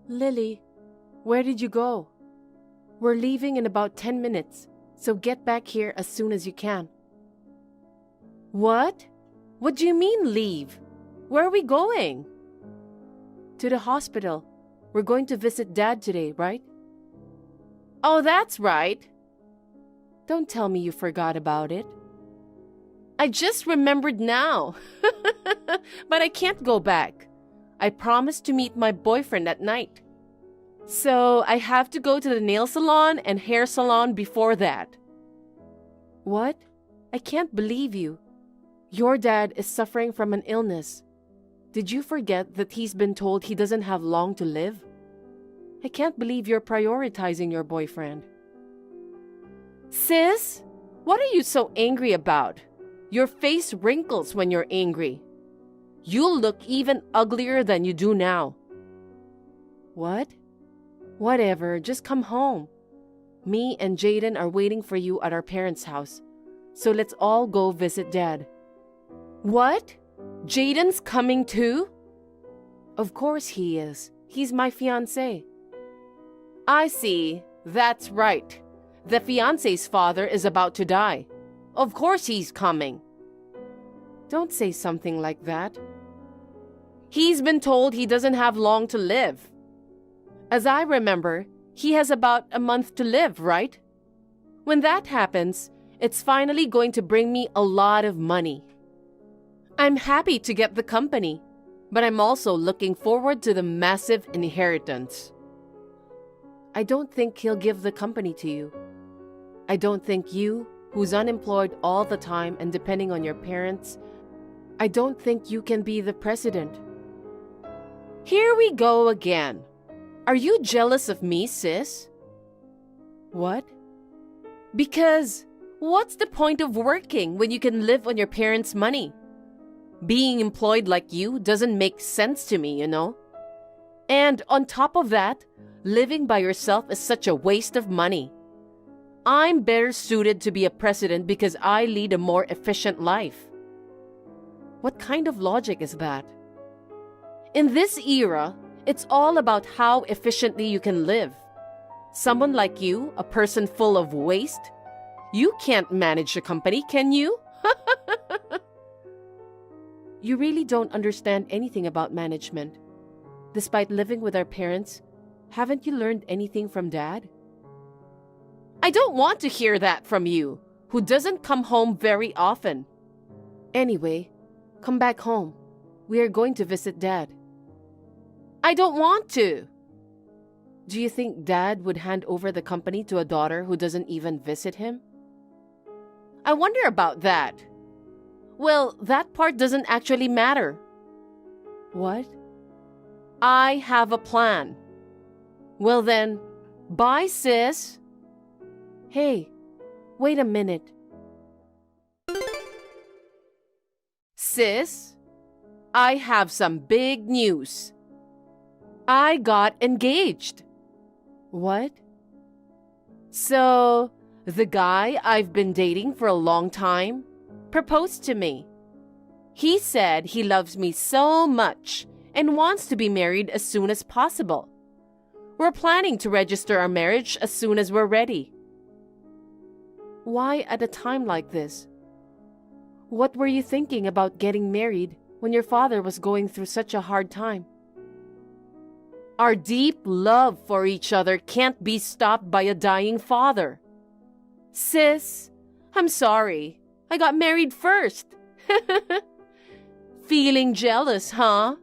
Lily, where did you go? We're leaving in about 10 minutes, so get back here as soon as you can. What? What do you mean leave? Where are we going? To the hospital. We're going to visit Dad today, right? Oh, that's right. Don't tell me you forgot about it. I just remembered now. But I can't go back. I promised to meet my boyfriend at night. So I have to go to the nail salon and hair salon before that. What? I can't believe you. Your dad is suffering from an illness. Did you forget that he's been told he doesn't have long to live? I can't believe you're prioritizing your boyfriend. Sis, what are you so angry about? Your face wrinkles when you're angry. You'll look even uglier than you do now. What? Whatever, just come home. Me and Jaden are waiting for you at our parents' house. So let's all go visit Dad. What? Jaden's coming too? Of course he is. He's my fiancé. I see. That's right. The fiancé's father is about to die. Of course he's coming. Don't say something like that. He's been told he doesn't have long to live. As I remember, he has about a month to live, right? When that happens, it's finally going to bring me a lot of money. I'm happy to get the company, but I'm also looking forward to the massive inheritance. I don't think he'll give the company to you. I don't think you, who's unemployed all the time and depending on your parents, I don't think you can be the president. Here we go again. Are you jealous of me, sis? What? Because what's the point of working when you can live on your parents' money? Being employed like you doesn't make sense to me, you know? And on top of that, living by yourself is such a waste of money. I'm better suited to be a president because I lead a more efficient life. What kind of logic is that? In this era, it's all about how efficiently you can live. Someone like you, a person full of waste, you can't manage a company, can you? You really don't understand anything about management. Despite living with our parents, haven't you learned anything from Dad? I don't want to hear that from you, who doesn't come home very often. Anyway, come back home. We are going to visit Dad. I don't want to. Do you think Dad would hand over the company to a daughter who doesn't even visit him? I wonder about that. Well, that part doesn't actually matter. What? I have a plan. Well then, bye, sis. Hey, wait a minute. Sis, I have some big news. I got engaged. What? So, the guy I've been dating for a long time proposed to me. He said he loves me so much and wants to be married as soon as possible. We're planning to register our marriage as soon as we're ready. Why at a time like this? What were you thinking about getting married when your father was going through such a hard time? Our deep love for each other can't be stopped by a dying father. Sis, I'm sorry. I got married first. Feeling jealous, huh?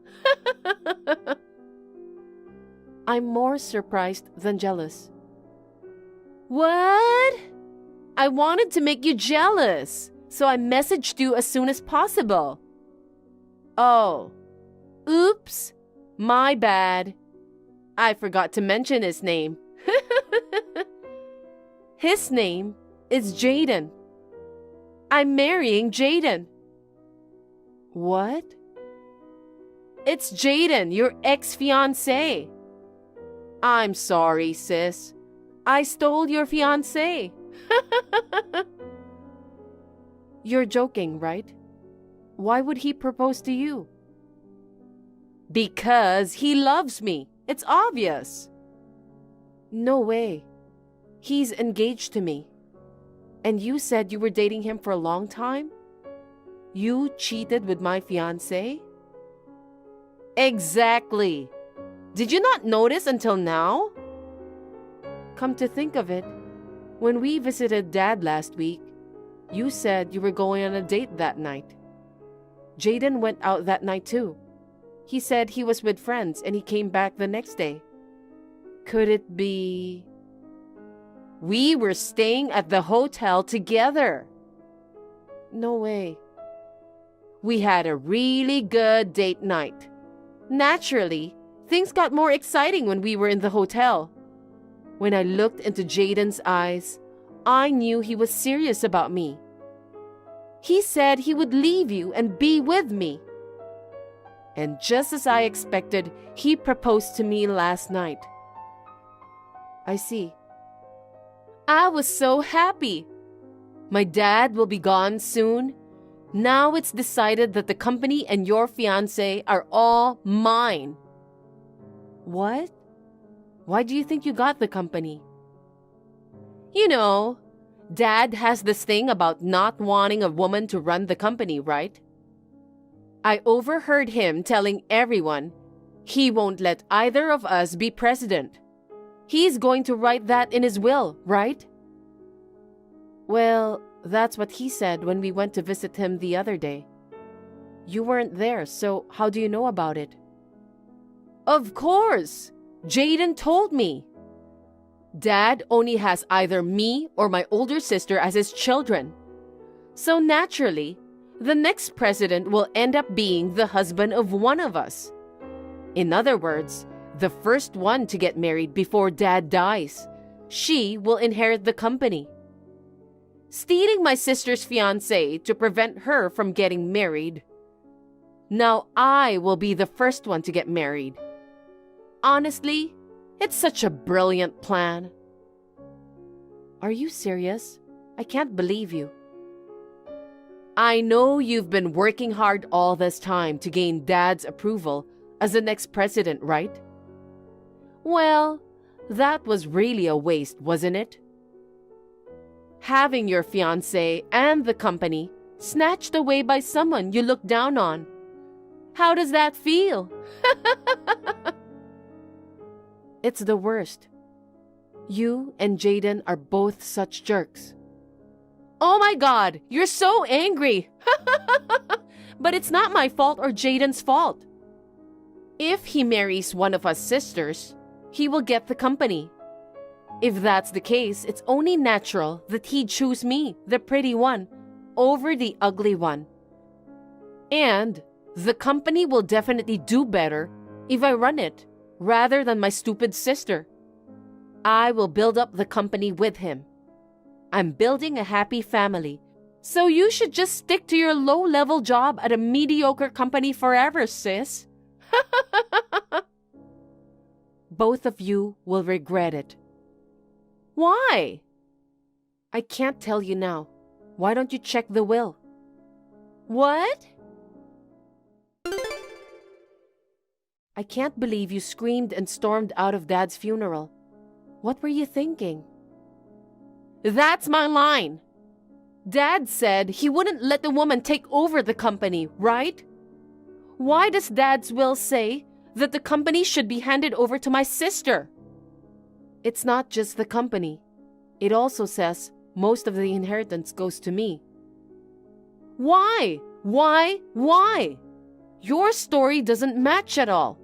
I'm more surprised than jealous. What? I wanted to make you jealous, so I messaged you as soon as possible. Oh, oops, my bad. I forgot to mention his name. His name is Jaden. I'm marrying Jaden. What? It's Jaden, your ex-fiancé. I'm sorry, sis. I stole your fiancé. You're joking, right? Why would he propose to you? Because he loves me. It's obvious. No way. He's engaged to me. And you said you were dating him for a long time? You cheated with my fiancé? Exactly. Did you not notice until now? Come to think of it, when we visited Dad last week, you said you were going on a date that night. Jaden went out that night too. He said he was with friends and he came back the next day. Could it be... We were staying at the hotel together. No way. We had a really good date night. Naturally, things got more exciting when we were in the hotel. When I looked into Jaden's eyes, I knew he was serious about me. He said he would leave you and be with me. And just as I expected, he proposed to me last night. I see. I was so happy. My dad will be gone soon. Now it's decided that the company and your fiancé are all mine. What? Why do you think you got the company? You know, Dad has this thing about not wanting a woman to run the company, right? I overheard him telling everyone he won't let either of us be president. He's going to write that in his will, right? Well, that's what he said when we went to visit him the other day. You weren't there, so how do you know about it? Of course! Jaden told me. Dad only has either me or my older sister as his children. So naturally, the next president will end up being the husband of one of us. In other words, the first one to get married before Dad dies. She will inherit the company. Stealing my sister's fiancé to prevent her from getting married. Now I will be the first one to get married. Honestly, it's such a brilliant plan. Are you serious? I can't believe you. I know you've been working hard all this time to gain Dad's approval as the next president, right? Well, that was really a waste, wasn't it? Having your fiancé and the company snatched away by someone you look down on. How does that feel? It's the worst. You and Jaden are both such jerks. Oh my God, you're so angry. But it's not my fault or Jaden's fault. If he marries one of us sisters, he will get the company. If that's the case, it's only natural that he'd choose me, the pretty one, over the ugly one. And the company will definitely do better if I run it, rather than my stupid sister. I will build up the company with him. I'm building a happy family, so you should just stick to your low-level job at a mediocre company forever, sis. Both of you will regret it. Why? I can't tell you now. Why don't you check the will? What? I can't believe you screamed and stormed out of Dad's funeral. What were you thinking? That's my line. Dad said he wouldn't let the woman take over the company, right? Why does Dad's will say that the company should be handed over to my sister? It's not just the company. It also says most of the inheritance goes to me. Why? Why? Your story doesn't match at all.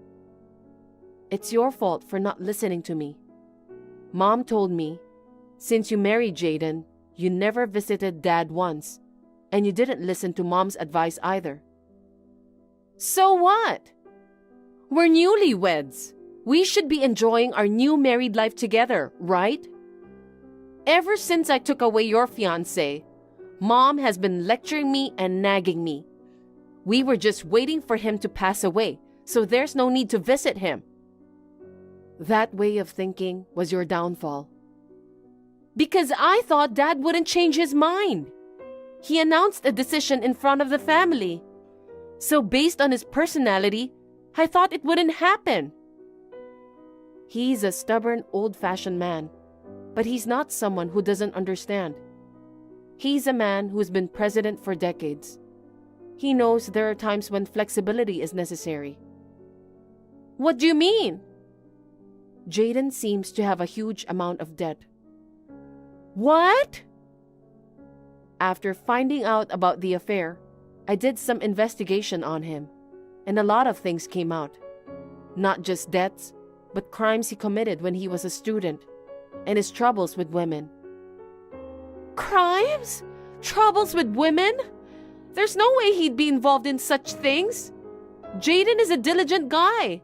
It's your fault for not listening to me. Mom told me, since you married Jaden, you never visited Dad once, and you didn't listen to Mom's advice either. So what? We're newlyweds. We should be enjoying our new married life together, right? Ever since I took away your fiancé, Mom has been lecturing me and nagging me. We were just waiting for him to pass away, so there's no need to visit him. That way of thinking was your downfall. Because I thought Dad wouldn't change his mind. He announced a decision in front of the family. So based on his personality, I thought it wouldn't happen. He's a stubborn, old-fashioned man, but he's not someone who doesn't understand. He's a man who's been president for decades. He knows there are times when flexibility is necessary. What do you mean? Jaden seems to have a huge amount of debt. What? After finding out about the affair, I did some investigation on him, and a lot of things came out. Not just debts, but crimes he committed when he was a student, and his troubles with women. Crimes? Troubles with women? There's no way he'd be involved in such things. Jaden is a diligent guy.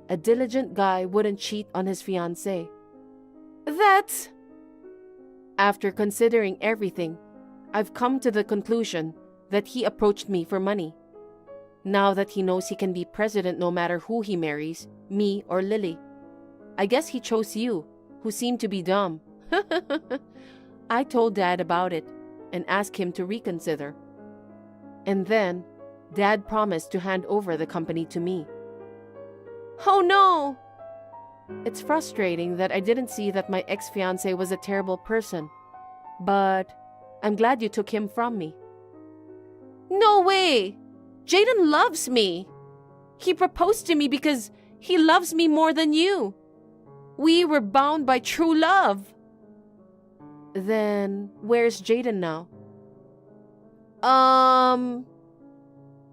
A diligent guy wouldn't cheat on his fiancée. That's... After considering everything, I've come to the conclusion that he approached me for money. Now that he knows he can be president no matter who he marries, me or Lily. I guess he chose you, who seem to be dumb. I told Dad about it and asked him to reconsider. And then, Dad promised to hand over the company to me. Oh no! It's frustrating that I didn't see that my ex-fiancé was a terrible person. But I'm glad you took him from me. No way! Jaden loves me. He proposed to me because he loves me more than you. We were bound by true love. Then, where's Jaden now?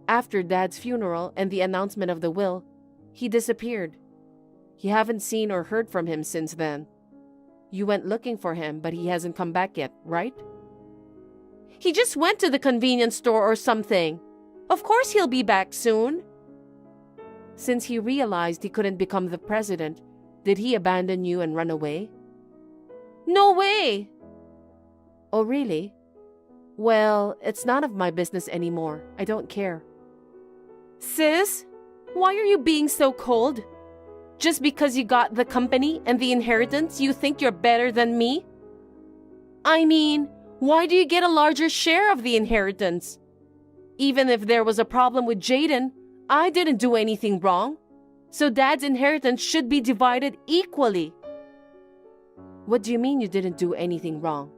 After Dad's funeral and the announcement of the will, he disappeared. You haven't seen or heard from him since then. You went looking for him, but he hasn't come back yet, right? He just went to the convenience store or something. Of course he'll be back soon. Since he realized he couldn't become the president, did he abandon you and run away? No way! Oh, really? Well, it's none of my business anymore. I don't care. Sis, why are you being so cold? Just because you got the company and the inheritance, you think you're better than me? I mean, why do you get a larger share of the inheritance? Even if there was a problem with Jaden, I didn't do anything wrong. So Dad's inheritance should be divided equally. What do you mean you didn't do anything wrong?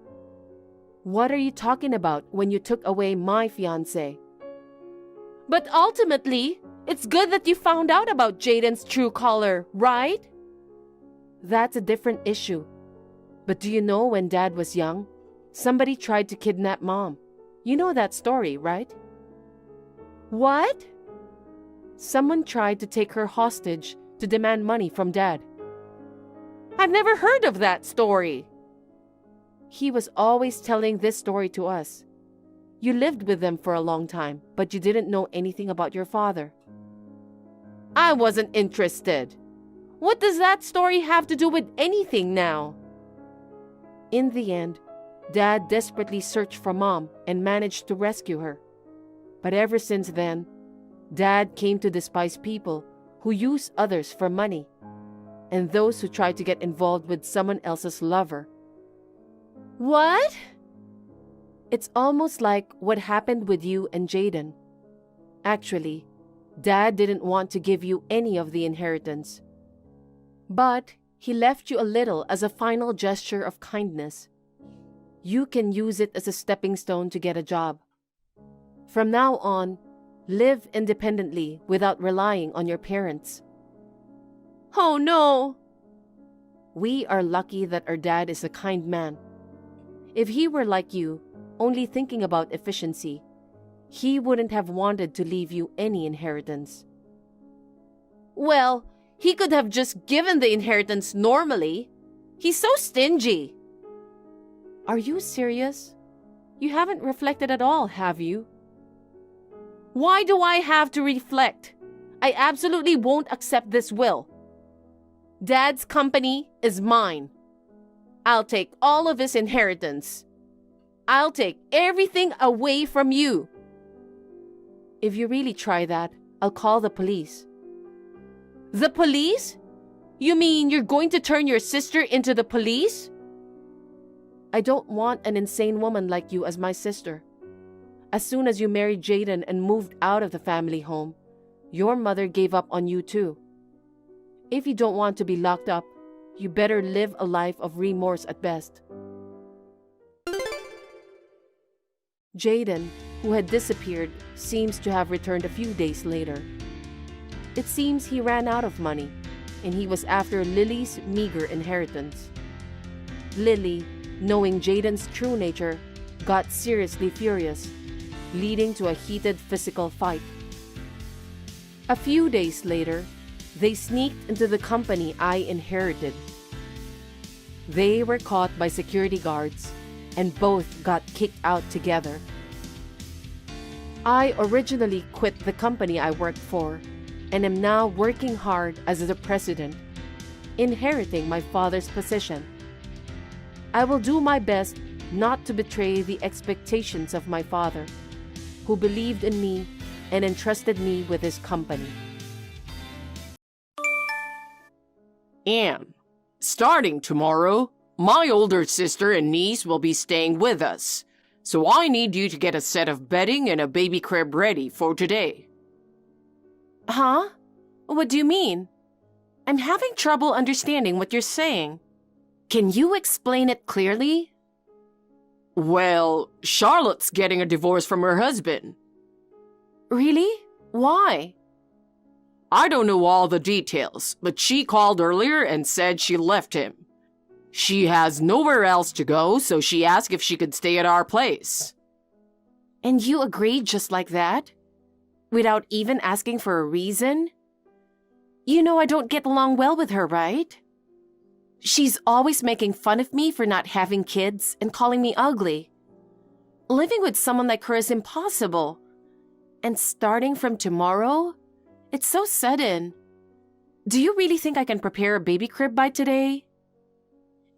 What are you talking about when you took away my fiancé? But ultimately, it's good that you found out about Jaden's true color, right? That's a different issue. But do you know when Dad was young, somebody tried to kidnap Mom? You know that story, right? What? Someone tried to take her hostage to demand money from Dad. I've never heard of that story. He was always telling this story to us. You lived with them for a long time, but you didn't know anything about your father. I wasn't interested. What does that story have to do with anything now? In the end, Dad desperately searched for Mom and managed to rescue her. But ever since then, Dad came to despise people who use others for money and those who try to get involved with someone else's lover. What? It's almost like what happened with you and Jaden. Actually, Dad didn't want to give you any of the inheritance. But he left you a little as a final gesture of kindness. You can use it as a stepping stone to get a job. From now on, live independently without relying on your parents. Oh no! We are lucky that our dad is a kind man. If he were like you, only thinking about efficiency, he wouldn't have wanted to leave you any inheritance. Well, he could have just given the inheritance normally. He's so stingy. Are you serious? You haven't reflected at all, have you? Why do I have to reflect? I absolutely won't accept this will. Dad's company is mine. I'll take all of his inheritance. I'll take everything away from you. If you really try that, I'll call the police. The police? You mean you're going to turn your sister into the police? I don't want an insane woman like you as my sister. As soon as you married Jaden and moved out of the family home, your mother gave up on you too. If you don't want to be locked up, you better live a life of remorse at best. Jaden, who had disappeared, seems to have returned a few days later. It seems he ran out of money, and he was after Lily's meager inheritance. Lily, knowing Jaden's true nature, got seriously furious, leading to a heated physical fight. A few days later, they sneaked into the company I inherited. They were caught by security guards, and both got kicked out together. I originally quit the company I worked for, and am now working hard as the president, inheriting my father's position. I will do my best not to betray the expectations of my father, who believed in me and entrusted me with his company. Anne, starting tomorrow, my older sister and niece will be staying with us, so I need you to get a set of bedding and a baby crib ready for today. Huh? What do you mean? I'm having trouble understanding what you're saying. Can you explain it clearly? Well, Charlotte's getting a divorce from her husband. Really? Why? I don't know all the details, but she called earlier and said she left him. She has nowhere else to go, so she asked if she could stay at our place. And you agreed just like that? Without even asking for a reason? You know I don't get along well with her, right? She's always making fun of me for not having kids and calling me ugly. Living with someone like her is impossible. And starting from tomorrow? It's so sudden. Do you really think I can prepare a baby crib by today?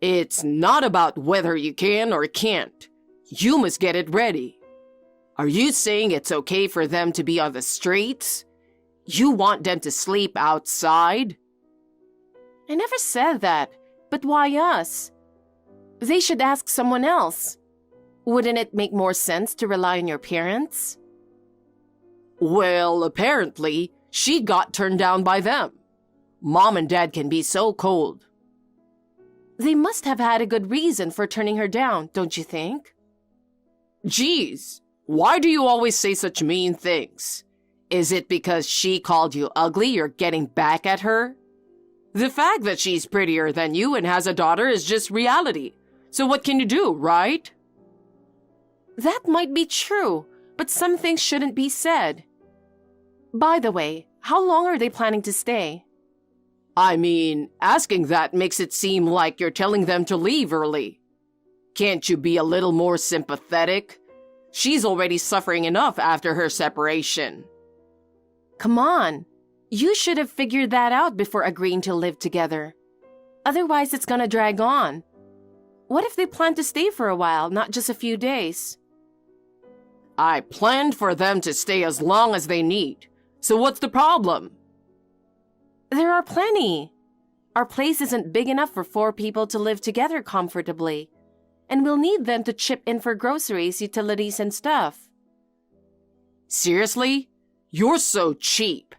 It's not about whether you can or can't. You must get it ready. Are you saying it's okay for them to be on the streets? You want them to sleep outside? I never said that, but why us? They should ask someone else. Wouldn't it make more sense to rely on your parents? Well, apparently, she got turned down by them. Mom and Dad can be so cold. They must have had a good reason for turning her down, don't you think? Geez, why do you always say such mean things? Is it because she called you ugly you're getting back at her? The fact that she's prettier than you and has a daughter is just reality. So what can you do, right? That might be true, but some things shouldn't be said. By the way, how long are they planning to stay? I mean, asking that makes it seem like you're telling them to leave early. Can't you be a little more sympathetic? She's already suffering enough after her separation. Come on. You should have figured that out before agreeing to live together. Otherwise, it's gonna drag on. What if they plan to stay for a while, not just a few days? I planned for them to stay as long as they need. So what's the problem? There are plenty. Our place isn't big enough for 4 people to live together comfortably, and we'll need them to chip in for groceries, utilities, and stuff. Seriously? You're so cheap.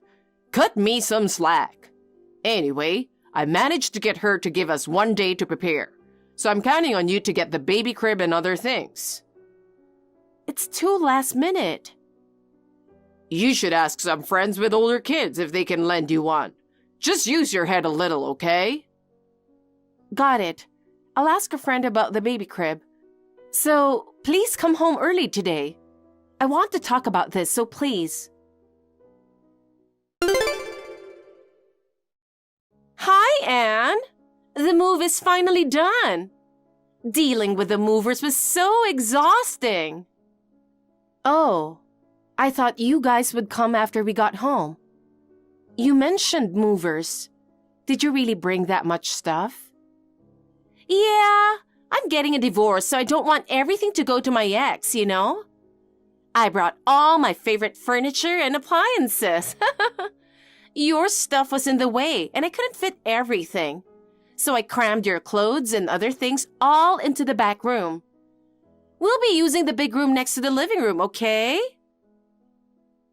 Cut me some slack. Anyway, I managed to get her to give us 1 day to prepare, so I'm counting on you to get the baby crib and other things. It's too last minute. You should ask some friends with older kids if they can lend you one. Just use your head a little, okay? Got it. I'll ask a friend about the baby crib. So, please come home early today. I want to talk about this, so please. Hi, Anne. The move is finally done. Dealing with the movers was so exhausting. Oh, I thought you guys would come after we got home. You mentioned movers. Did you really bring that much stuff? Yeah, I'm getting a divorce, so I don't want everything to go to my ex, you know? I brought all my favorite furniture and appliances. Your stuff was in the way, and I couldn't fit everything. So I crammed your clothes and other things all into the back room. We'll be using the big room next to the living room, okay?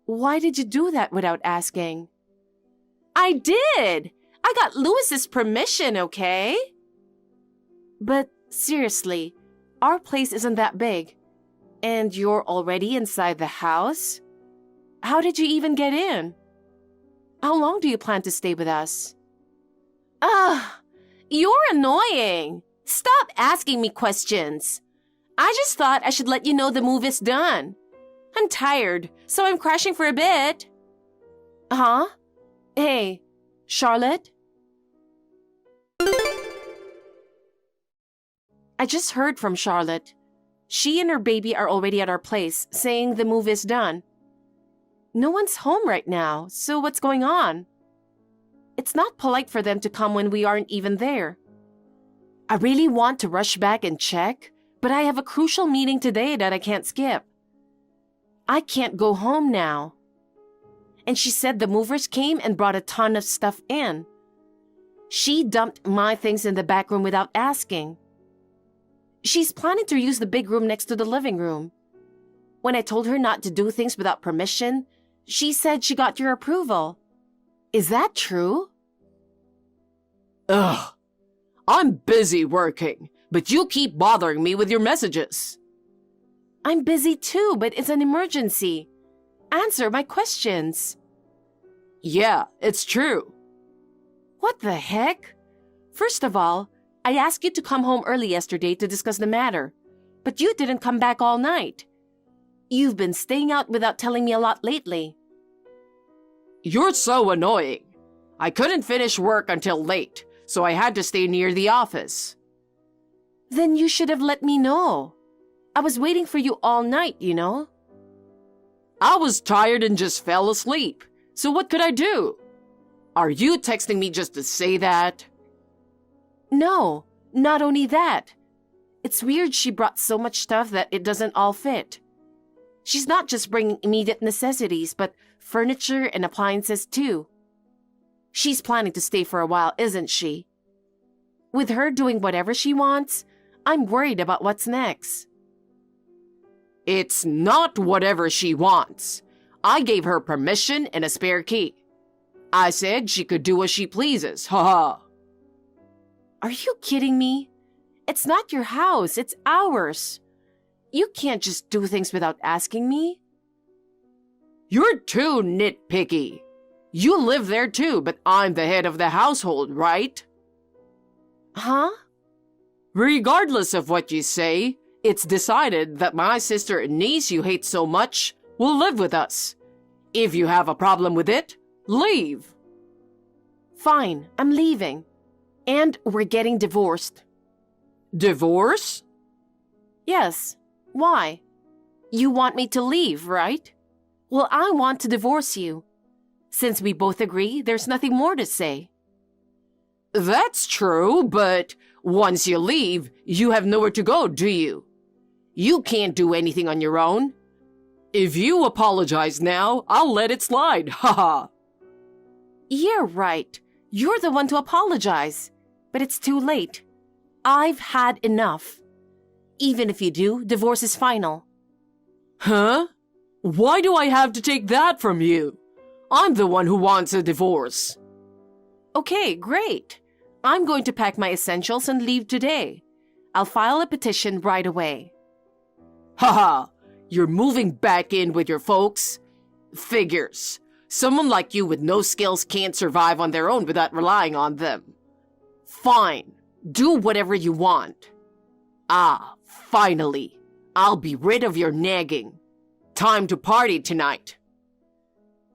Why did you do that without asking? I did! I got Louis's permission, okay? But seriously, our place isn't that big. And you're already inside the house? How did you even get in? How long do you plan to stay with us? You're annoying. Stop asking me questions. I just thought I should let you know the move is done. I'm tired, so I'm crashing for a bit. Huh? Hey, Charlotte? I just heard from Charlotte. She and her baby are already at our place, saying the move is done. No one's home right now, so what's going on? It's not polite for them to come when we aren't even there. I really want to rush back and check, but I have a crucial meeting today that I can't skip. I can't go home now. And she said the movers came and brought a ton of stuff in. She dumped my things in the back room without asking. She's planning to use the big room next to the living room. When I told her not to do things without permission, she said she got your approval. Is that true? Ugh. I'm busy working, but you keep bothering me with your messages. I'm busy too, but it's an emergency. Answer my questions. Yeah, it's true. What the heck? First of all, I asked you to come home early yesterday to discuss the matter, but you didn't come back all night. You've been staying out without telling me a lot lately. You're so annoying. I couldn't finish work until late, so I had to stay near the office. Then you should have let me know. I was waiting for you all night, you know. I was tired and just fell asleep, so what could I do? Are you texting me just to say that? No, not only that. It's weird she brought so much stuff that it doesn't all fit. She's not just bringing immediate necessities, but furniture and appliances too. She's planning to stay for a while, isn't she? With her doing whatever she wants, I'm worried about what's next. It's not whatever she wants. I gave her permission and a spare key. I said she could do as she pleases, haha. Are you kidding me? It's not your house, it's ours. You can't just do things without asking me. You're too nitpicky. You live there too, but I'm the head of the household, right? Huh? Regardless of what you say, it's decided that my sister and niece you hate so much will live with us. If you have a problem with it, leave. Fine, I'm leaving. And we're getting divorced. Divorce? Yes. Why? You want me to leave, right? Well, I want to divorce you. Since we both agree, there's nothing more to say. That's true, but once you leave, you have nowhere to go, do you? You can't do anything on your own. If you apologize now, I'll let it slide, haha. Yeah, right. You're the one to apologize. But it's too late. I've had enough. Even if you do, divorce is final. Huh? Why do I have to take that from you? I'm the one who wants a divorce. Okay, great. I'm going to pack my essentials and leave today. I'll file a petition right away. Haha, you're moving back in with your folks? Figures. Someone like you with no skills can't survive on their own without relying on them. Fine, do whatever you want. Ah, finally, I'll be rid of your nagging. Time to party tonight.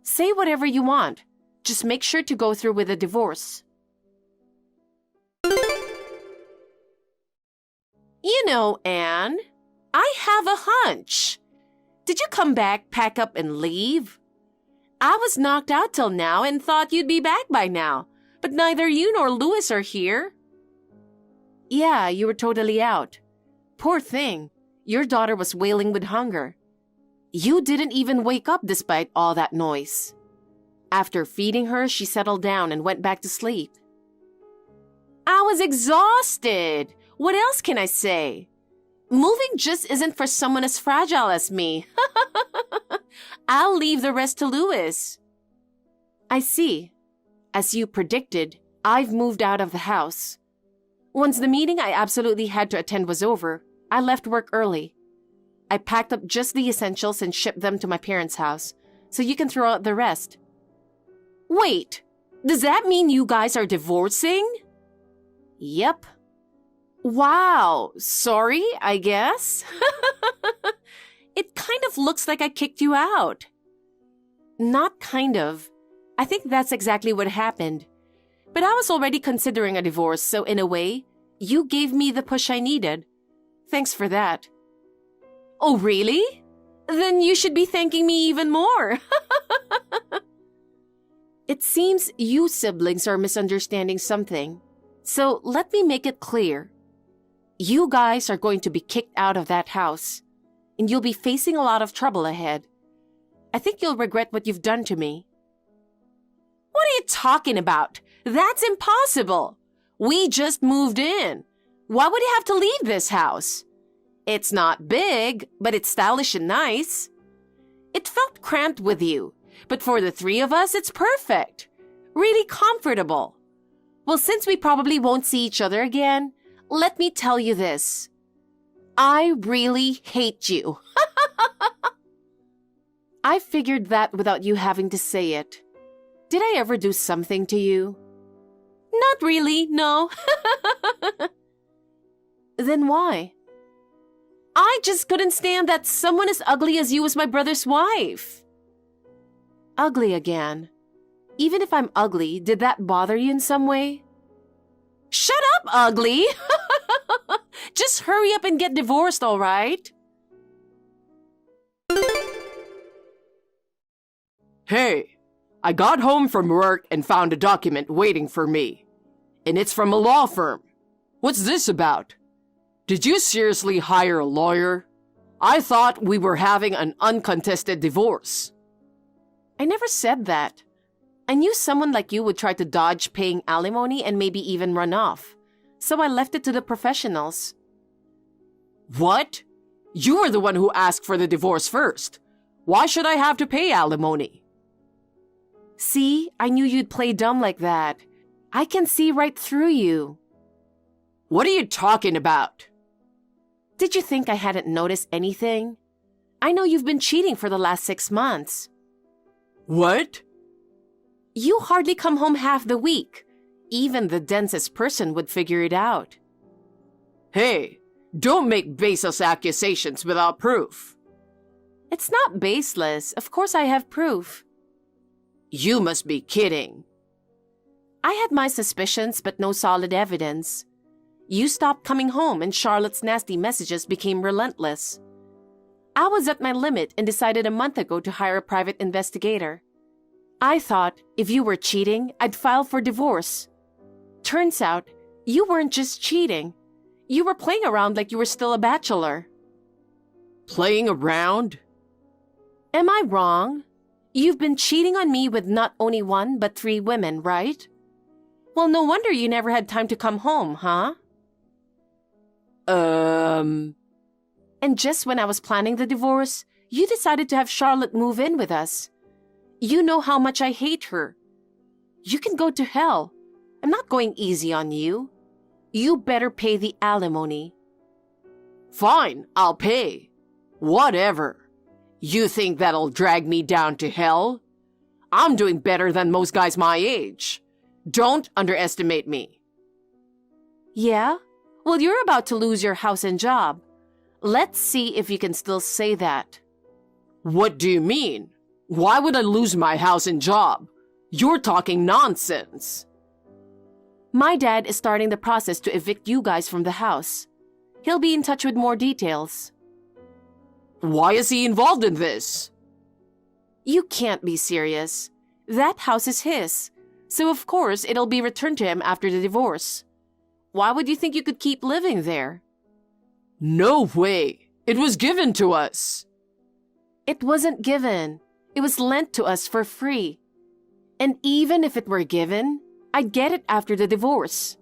Say whatever you want. Just make sure to go through with the divorce. You know, Anne, I have a hunch. Did you come back, pack up, and leave? I was knocked out till now and thought you'd be back by now, but neither you nor Louis are here. Yeah, you were totally out. Poor thing, your daughter was wailing with hunger. You didn't even wake up despite all that noise. After feeding her, she settled down and went back to sleep. I was exhausted. What else can I say? Moving just isn't for someone as fragile as me. I'll leave the rest to Louis. I see. As you predicted, I've moved out of the house. Once the meeting I absolutely had to attend was over, I left work early. I packed up just the essentials and shipped them to my parents' house, so you can throw out the rest. Wait, does that mean you guys are divorcing? Yep. Wow, sorry, I guess. It kind of looks like I kicked you out. Not kind of. I think that's exactly what happened. But I was already considering a divorce, so in a way, you gave me the push I needed. Thanks for that. Oh, really? Then you should be thanking me even more. It seems you siblings are misunderstanding something. So let me make it clear. You guys are going to be kicked out of that house, and you'll be facing a lot of trouble ahead. I think you'll regret what you've done to me. What are you talking about? That's impossible. We just moved in. Why would you have to leave this house? It's not big, but it's stylish and nice. It felt cramped with you, but for the three of us, it's perfect. Really comfortable. Well, since we probably won't see each other again, let me tell you this. I really hate you. I figured that without you having to say it. Did I ever do something to you? Not really, no. Then why? I just couldn't stand that someone as ugly as you was my brother's wife. Ugly again. Even if I'm ugly, did that bother you in some way? Shut up, ugly! Just hurry up and get divorced, all right? Hey, I got home from work and found a document waiting for me. And it's from a law firm. What's this about? Did you seriously hire a lawyer? I thought we were having an uncontested divorce. I never said that. I knew someone like you would try to dodge paying alimony and maybe even run off. So I left it to the professionals. What? You were the one who asked for the divorce first. Why should I have to pay alimony? See, I knew you'd play dumb like that. I can see right through you. What are you talking about? Did you think I hadn't noticed anything? I know you've been cheating for the last 6 months. What? You hardly come home half the week. Even the densest person would figure it out. Hey, don't make baseless accusations without proof. It's not baseless. Of course I have proof. You must be kidding. I had my suspicions, but no solid evidence. You stopped coming home and Charlotte's nasty messages became relentless. I was at my limit and decided a month ago to hire a private investigator. I thought if you were cheating, I'd file for divorce. Turns out, you weren't just cheating. You were playing around like you were still a bachelor. Playing around? Am I wrong? You've been cheating on me with not only 1 but 3 women, right? Well, no wonder you never had time to come home, huh? And just when I was planning the divorce, you decided to have Charlotte move in with us. You know how much I hate her. You can go to hell. I'm not going easy on you. You better pay the alimony. Fine, I'll pay. Whatever. You think that'll drag me down to hell? I'm doing better than most guys my age. Don't underestimate me. Yeah? Well, you're about to lose your house and job. Let's see if you can still say that. What do you mean? Why would I lose my house and job? You're talking nonsense. My dad is starting the process to evict you guys from the house. He'll be in touch with more details. Why is he involved in this? You can't be serious. That house is his, so of course it'll be returned to him after the divorce. Why would you think you could keep living there? No way. It was given to us. It wasn't given. It was lent to us for free. And even if it were given, I'd get it after the divorce.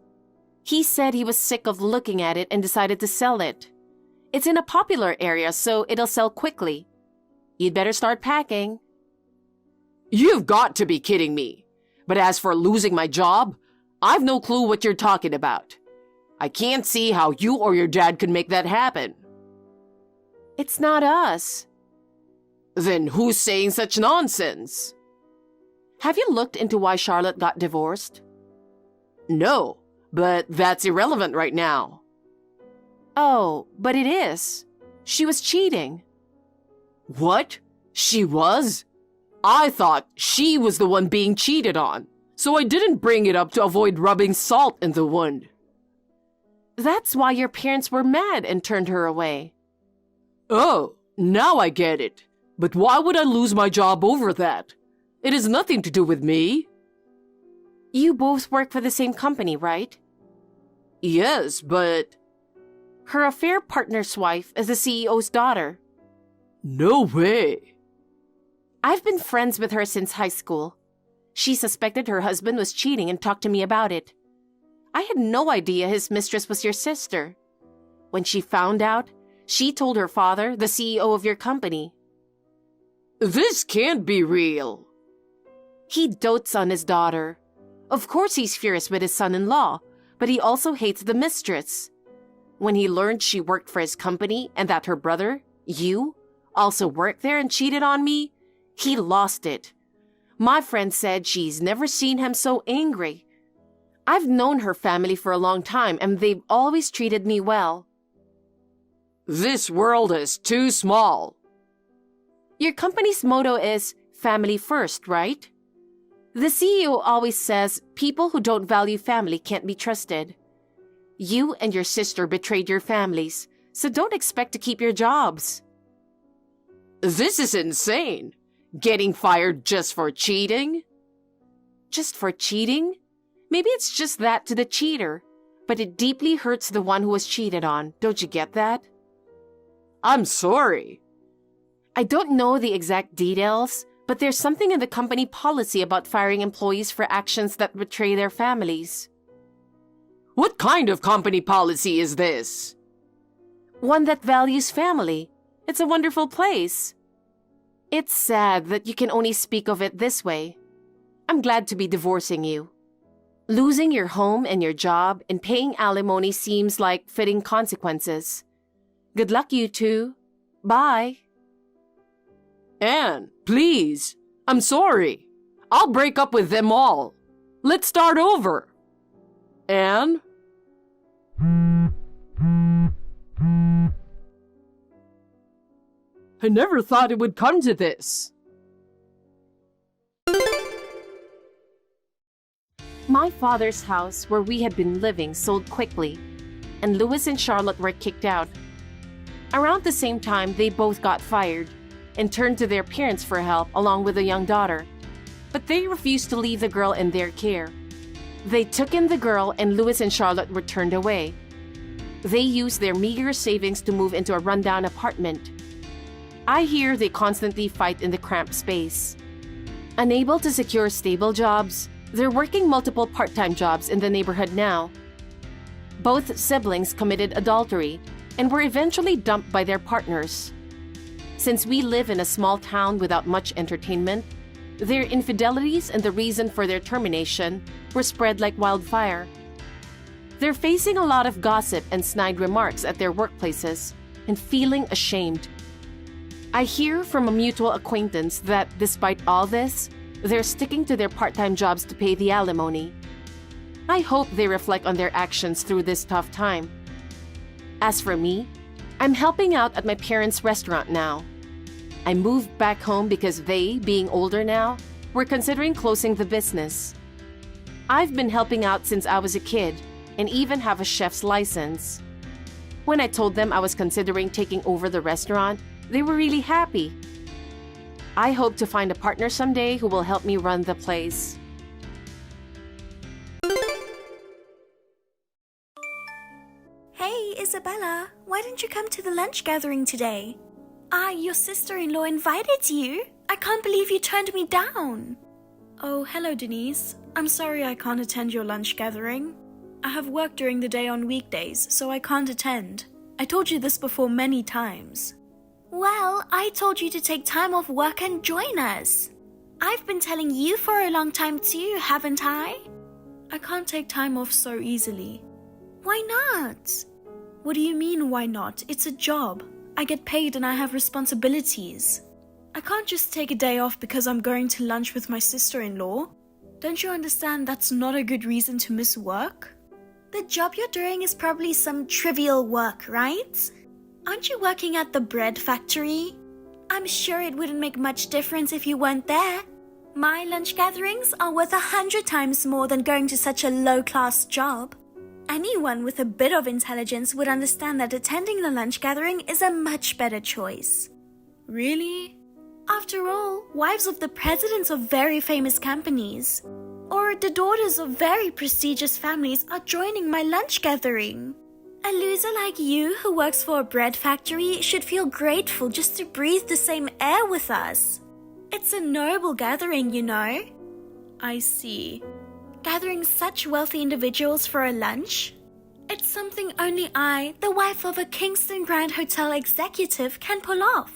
He said he was sick of looking at it and decided to sell it. It's in a popular area, so it'll sell quickly. You'd better start packing. You've got to be kidding me. But as for losing my job, I've no clue what you're talking about. I can't see how you or your dad could make that happen. It's not us. Then who's saying such nonsense? Have you looked into why Charlotte got divorced? No, but that's irrelevant right now. Oh, but it is. She was cheating. What? She was? I thought she was the one being cheated on, so I didn't bring it up to avoid rubbing salt in the wound. That's why your parents were mad and turned her away. Oh, now I get it. But why would I lose my job over that? It has nothing to do with me. You both work for the same company, right? Yes, but... Her affair partner's wife is the CEO's daughter. No way. I've been friends with her since high school. She suspected her husband was cheating and talked to me about it. I had no idea his mistress was your sister. When she found out, she told her father, the CEO of your company. This can't be real. He dotes on his daughter. Of course he's furious with his son-in-law, but he also hates the mistress. When he learned she worked for his company and that her brother, you, also worked there and cheated on me, he lost it. My friend said she's never seen him so angry. I've known her family for a long time and they've always treated me well. This world is too small. Your company's motto is family first, right? The CEO always says people who don't value family can't be trusted. You and your sister betrayed your families, so don't expect to keep your jobs. This is insane. Getting fired just for cheating? Just for cheating? Maybe it's just that to the cheater, but it deeply hurts the one who was cheated on. Don't you get that? I'm sorry. I don't know the exact details, but there's something in the company policy about firing employees for actions that betray their families. What kind of company policy is this? One that values family. It's a wonderful place. It's sad that you can only speak of it this way. I'm glad to be divorcing you. Losing your home and your job and paying alimony seems like fitting consequences. Good luck, you two. Bye. Anne, please. I'm sorry. I'll break up with them all. Let's start over. Anne? I never thought it would come to this. My father's house where we had been living sold quickly, and Louis and Charlotte were kicked out. Around the same time, they both got fired and turned to their parents for help along with a young daughter. But they refused to leave the girl in their care. They took in the girl and Louis and Charlotte were turned away. They used their meager savings to move into a rundown apartment. I hear they constantly fight in the cramped space. Unable to secure stable jobs, they're working multiple part-time jobs in the neighborhood now. Both siblings committed adultery and were eventually dumped by their partners. Since we live in a small town without much entertainment, their infidelities and the reason for their termination were spread like wildfire. They're facing a lot of gossip and snide remarks at their workplaces and feeling ashamed. I hear from a mutual acquaintance that despite all this, they're sticking to their part-time jobs to pay the alimony. I hope they reflect on their actions through this tough time. As for me, I'm helping out at my parents' restaurant now. I moved back home because they, being older now, were considering closing the business. I've been helping out since I was a kid and even have a chef's license. When I told them I was considering taking over the restaurant, they were really happy. I hope to find a partner someday who will help me run the place. Hey, Isabella, why didn't you come to the lunch gathering today? Your sister-in-law invited you. I can't believe you turned me down. Oh, hello, Denise. I'm sorry I can't attend your lunch gathering. I have work during the day on weekdays, so I can't attend. I told you this before many times. Well, I told you to take time off work and join us. I've been telling you for a long time too, haven't I? I can't take time off so easily. Why not? What do you mean, why not? It's a job. I get paid and I have responsibilities. I can't just take a day off because I'm going to lunch with my sister-in-law. Don't you understand that's not a good reason to miss work? The job you're doing is probably some trivial work, right? Aren't you working at the bread factory? I'm sure it wouldn't make much difference if you weren't there. My lunch gatherings are worth 100 times more than going to such a low-class job. Anyone with a bit of intelligence would understand that attending the lunch gathering is a much better choice. Really? After all, wives of the presidents of very famous companies, or the daughters of very prestigious families are joining my lunch gathering. A loser like you who works for a bread factory should feel grateful just to breathe the same air with us. It's a noble gathering, you know. I see. Gathering such wealthy individuals for a lunch? It's something only I, the wife of a Kingston Grand Hotel executive, can pull off.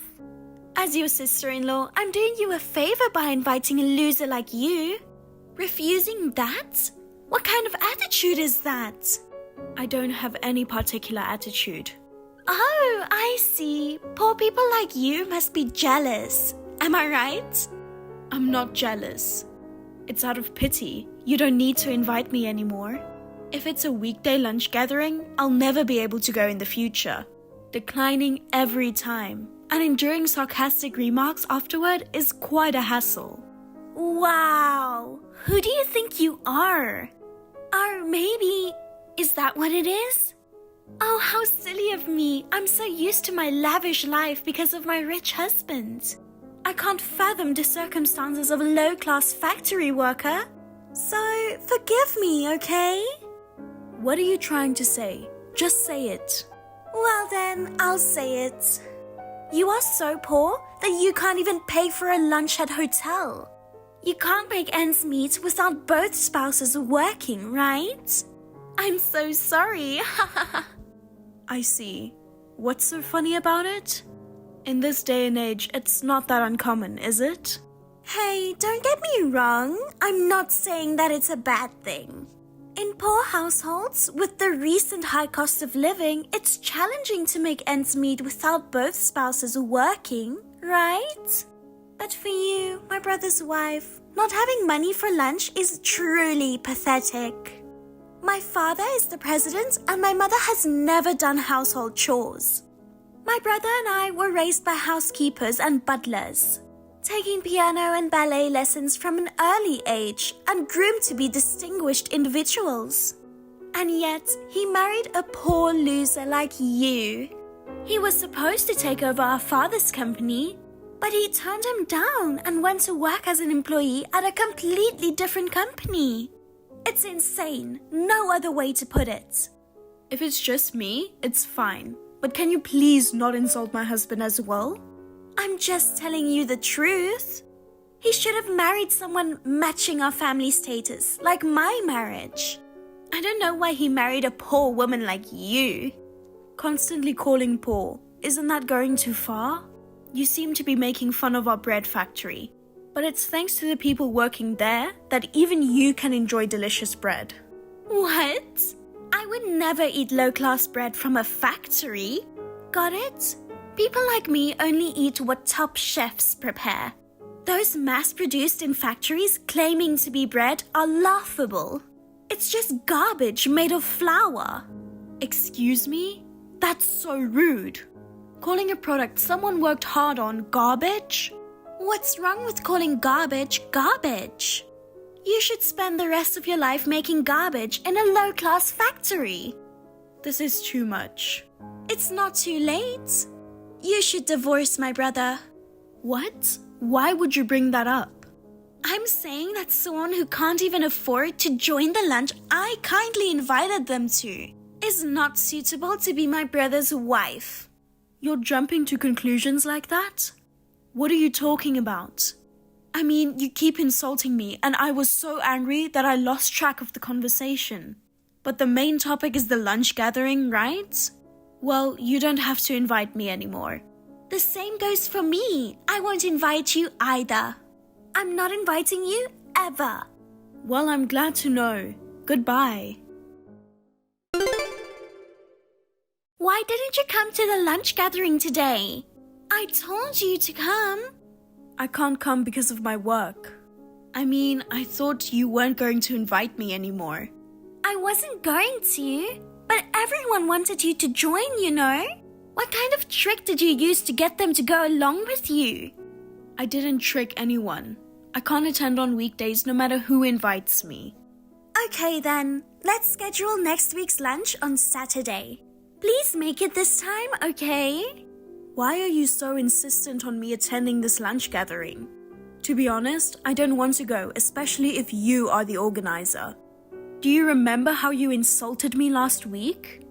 As your sister-in-law, I'm doing you a favor by inviting a loser like you. Refusing that? What kind of attitude is that? I don't have any particular attitude. Oh, I see. Poor people like you must be jealous. Am I right? I'm not jealous. It's out of pity. You don't need to invite me anymore. If it's a weekday lunch gathering, I'll never be able to go in the future. Declining every time. And enduring sarcastic remarks afterward is quite a hassle. Wow! Who do you think you are? Or maybe, is that what it is? Oh, how silly of me. I'm so used to my lavish life because of my rich husband. I can't fathom the circumstances of a low-class factory worker. So, forgive me, okay? What are you trying to say? Just say it. Well then, I'll say it. You are so poor that you can't even pay for a lunch at hotel. You can't make ends meet without both spouses working, right? I'm so sorry. I see. What's so funny about it? In this day and age, it's not that uncommon, is it? Hey, don't get me wrong. I'm not saying that it's a bad thing. In poor households, with the recent high cost of living, it's challenging to make ends meet without both spouses working, right? But for you, my brother's wife, not having money for lunch is truly pathetic. My father is the president and my mother has never done household chores. My brother and I were raised by housekeepers and butlers, taking piano and ballet lessons from an early age and groomed to be distinguished individuals. And yet, he married a poor loser like you. He was supposed to take over our father's company, but he turned him down and went to work as an employee at a completely different company. It's insane. No other way to put it. If it's just me, it's fine. But can you please not insult my husband as well? I'm just telling you the truth. He should have married someone matching our family status, like my marriage. I don't know why he married a poor woman like you. Constantly calling poor, isn't that going too far? You seem to be making fun of our bread factory. But it's thanks to the people working there that even you can enjoy delicious bread. What? I would never eat low-class bread from a factory. Got it? People like me only eat what top chefs prepare. Those mass-produced in factories claiming to be bread are laughable. It's just garbage made of flour. Excuse me? That's so rude. Calling a product someone worked hard on garbage? What's wrong with calling garbage garbage? You should spend the rest of your life making garbage in a low-class factory. This is too much. It's not too late. You should divorce my brother. What? Why would you bring that up? I'm saying that someone who can't even afford to join the lunch I kindly invited them to is not suitable to be my brother's wife. You're jumping to conclusions like that? What are you talking about? I mean, you keep insulting me and I was so angry that I lost track of the conversation. But the main topic is the lunch gathering, right? Well, you don't have to invite me anymore. The same goes for me. I won't invite you either. I'm not inviting you ever. Well, I'm glad to know. Goodbye. Why didn't you come to the lunch gathering today? I told you to come. I can't come because of my work. I mean, I thought you weren't going to invite me anymore. I wasn't going to, but everyone wanted you to join, you know. What kind of trick did you use to get them to go along with you? I didn't trick anyone. I can't attend on weekdays no matter who invites me. Okay then, let's schedule next week's lunch on Saturday. Please make it this time, okay? Why are you so insistent on me attending this lunch gathering? To be honest, I don't want to go, especially if you are the organizer. Do you remember how you insulted me last week?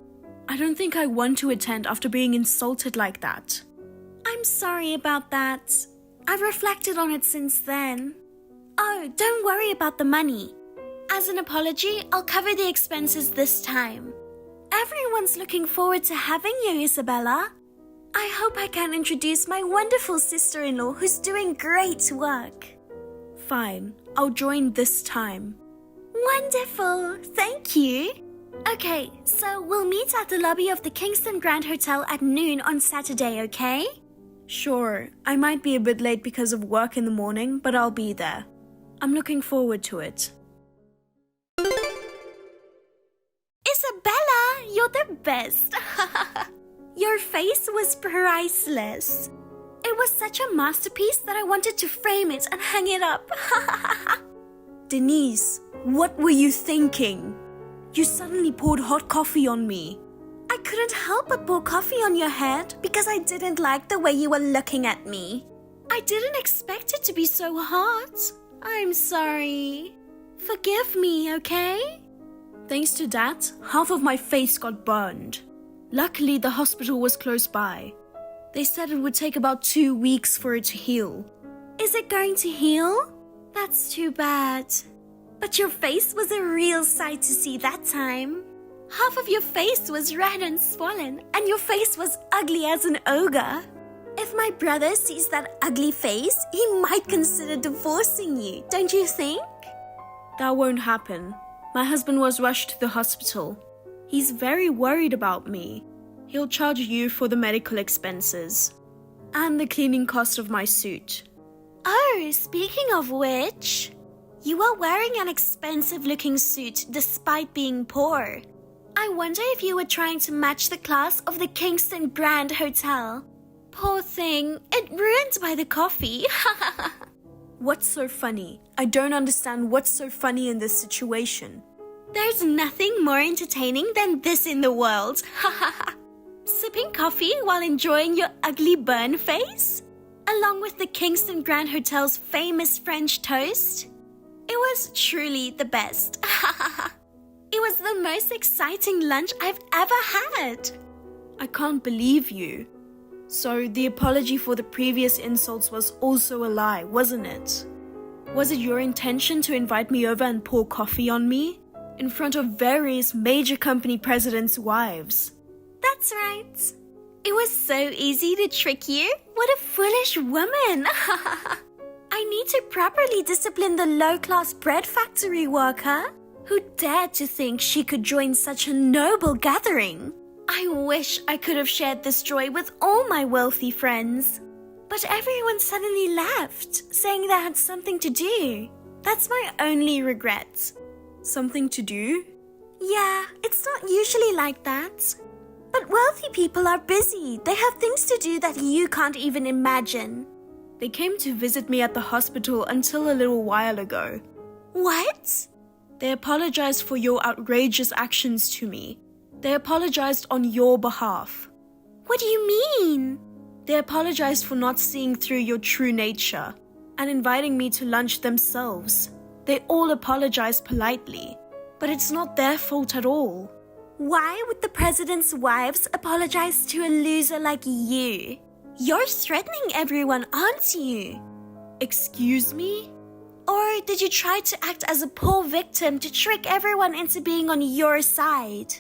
I don't think I want to attend after being insulted like that. I'm sorry about that. I've reflected on it since then. Oh, don't worry about the money. As an apology, I'll cover the expenses this time. Everyone's looking forward to having you, Isabella. I hope I can introduce my wonderful sister-in-law who's doing great work. Fine, I'll join this time. Wonderful, thank you. Okay, so we'll meet at the lobby of the Kingston Grand Hotel at noon on Saturday, okay? Sure, I might be a bit late because of work in the morning, but I'll be there. I'm looking forward to it. Isabella, you're the best. Your face was priceless. It was such a masterpiece that I wanted to frame it and hang it up. Denise, what were you thinking? You suddenly poured hot coffee on me. I couldn't help but pour coffee on your head because I didn't like the way you were looking at me. I didn't expect it to be so hot. I'm sorry. Forgive me, okay? Thanks to that, half of my face got burned. Luckily, the hospital was close by. They said it would take about 2 weeks for it to heal. Is it going to heal? That's too bad. But your face was a real sight to see that time. Half of your face was red and swollen, and your face was ugly as an ogre. If my brother sees that ugly face, he might consider divorcing you, don't you think? That won't happen. My husband was rushed to the hospital. He's very worried about me. He'll charge you for the medical expenses and the cleaning cost of my suit. Oh, speaking of which, you are wearing an expensive-looking suit despite being poor. I wonder if you were trying to match the class of the Kingston Grand Hotel. Poor thing, it ruined by the coffee. What's so funny? I don't understand what's so funny in this situation. There's nothing more entertaining than this in the world. Sipping coffee while enjoying your ugly burn face, along with the Kingston Grand Hotel's famous French toast. It was truly the best. It was the most exciting lunch I've ever had. I can't believe you. So the apology for the previous insults was also a lie, wasn't it? Was it your intention to invite me over and pour coffee on me in front of various major company presidents' wives? That's right. It was so easy to trick you. What a foolish woman. I need to properly discipline the low-class bread factory worker who dared to think she could join such a noble gathering. I wish I could have shared this joy with all my wealthy friends. But everyone suddenly left, saying they had something to do. That's my only regret. Something to do? Yeah, it's not usually like that. But wealthy people are busy. They have things to do that you can't even imagine. They came to visit me at the hospital until a little while ago. What? They apologized for your outrageous actions to me. They apologized on your behalf. What do you mean? They apologized for not seeing through your true nature and inviting me to lunch themselves. They all apologized politely, but it's not their fault at all. Why would the president's wives apologize to a loser like you? You're threatening everyone, aren't you? Excuse me? Or did you try to act as a poor victim to trick everyone into being on your side?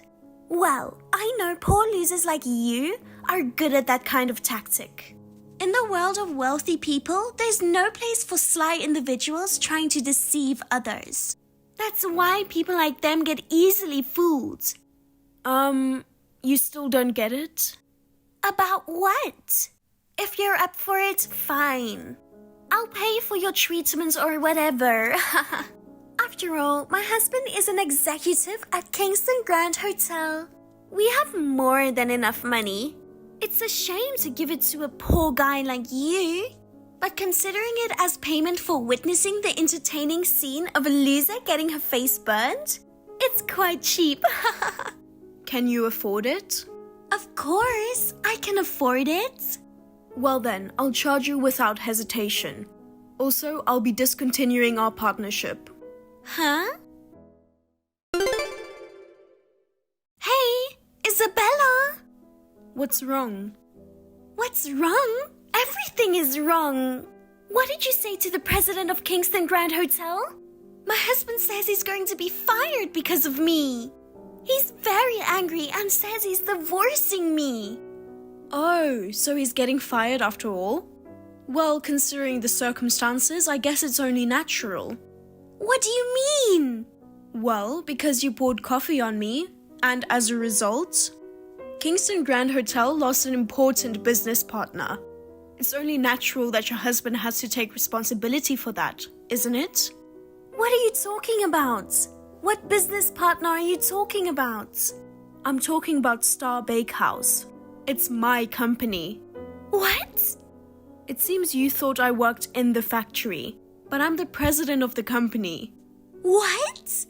Well, I know poor losers like you are good at that kind of tactic. In the world of wealthy people, there's no place for sly individuals trying to deceive others. That's why people like them get easily fooled. You still don't get it? About what? If you're up for it, fine. I'll pay for your treatment or whatever. After all, my husband is an executive at Kingston Grand Hotel. We have more than enough money. It's a shame to give it to a poor guy like you. But considering it as payment for witnessing the entertaining scene of a loser getting her face burned, it's quite cheap. Can you afford it? Of course, I can afford it. Well then, I'll charge you without hesitation. Also, I'll be discontinuing our partnership. Huh? Hey, Isabella! What's wrong? What's wrong? Everything is wrong. What did you say to the president of Kingston Grand Hotel? My husband says he's going to be fired because of me. He's very angry and says he's divorcing me. Oh, so he's getting fired after all? Well, considering the circumstances, I guess it's only natural. What do you mean? Well, because you poured coffee on me, and as a result, Kingston Grand Hotel lost an important business partner. It's only natural that your husband has to take responsibility for that, isn't it? What are you talking about? What business partner are you talking about? I'm talking about Star Bakehouse. It's my company. What? It seems you thought I worked in the factory, but I'm the president of the company. What?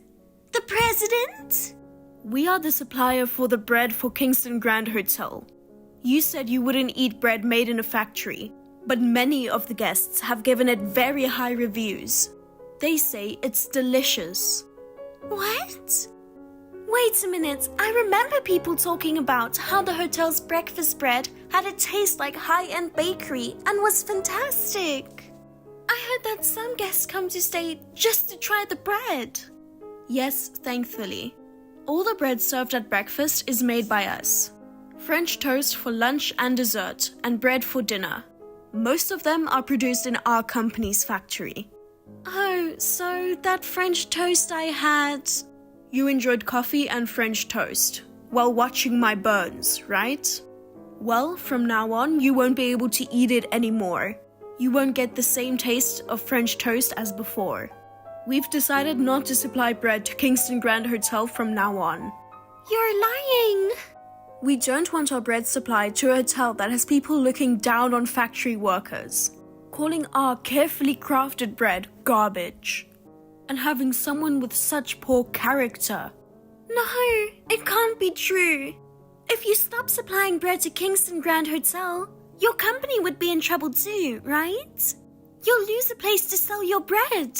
The president? We are the supplier for the bread for Kingston Grand Hotel. You said you wouldn't eat bread made in a factory, but many of the guests have given it very high reviews. They say it's delicious. What? Wait a minute, I remember people talking about how the hotel's breakfast bread had a taste like high-end bakery and was fantastic. I heard that some guests come to stay just to try the bread. Yes, thankfully. All the bread served at breakfast is made by us. French toast for lunch and dessert, and bread for dinner. Most of them are produced in our company's factory. Oh, so that French toast I had... You enjoyed coffee and French toast while watching my burns, right? Well, from now on, you won't be able to eat it anymore. You won't get the same taste of French toast as before. We've decided not to supply bread to Kingston Grand Hotel from now on. You're lying! We don't want our bread supplied to a hotel that has people looking down on factory workers, calling our carefully crafted bread garbage, and having someone with such poor character. No, it can't be true. If you stop supplying bread to Kingston Grand Hotel, your company would be in trouble too, right? You'll lose a place to sell your bread.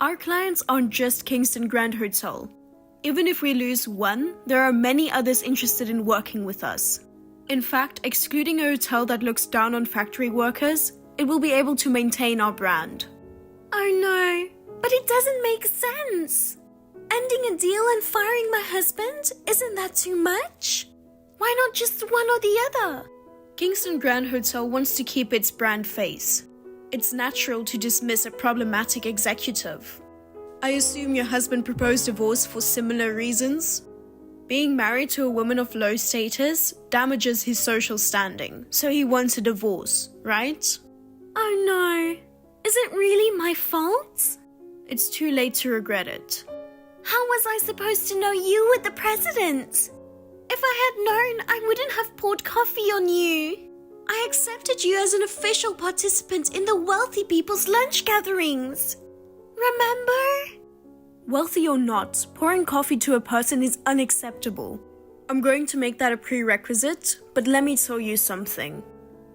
Our clients aren't just Kingston Grand Hotel. Even if we lose one, there are many others interested in working with us. In fact, excluding a hotel that looks down on factory workers, it will be able to maintain our brand. Oh no, but it doesn't make sense. Ending a deal and firing my husband, isn't that too much? Why not just one or the other? Kingston Grand Hotel wants to keep its brand face. It's natural to dismiss a problematic executive. I assume your husband proposed divorce for similar reasons? Being married to a woman of low status damages his social standing, so he wants a divorce, right? Oh no, is it really my fault? It's too late to regret it. How was I supposed to know you were the president? If I had known, I wouldn't have poured coffee on you. I accepted you as an official participant in the wealthy people's lunch gatherings. Remember? Wealthy or not, pouring coffee to a person is unacceptable. I'm going to make that a prerequisite, but let me tell you something.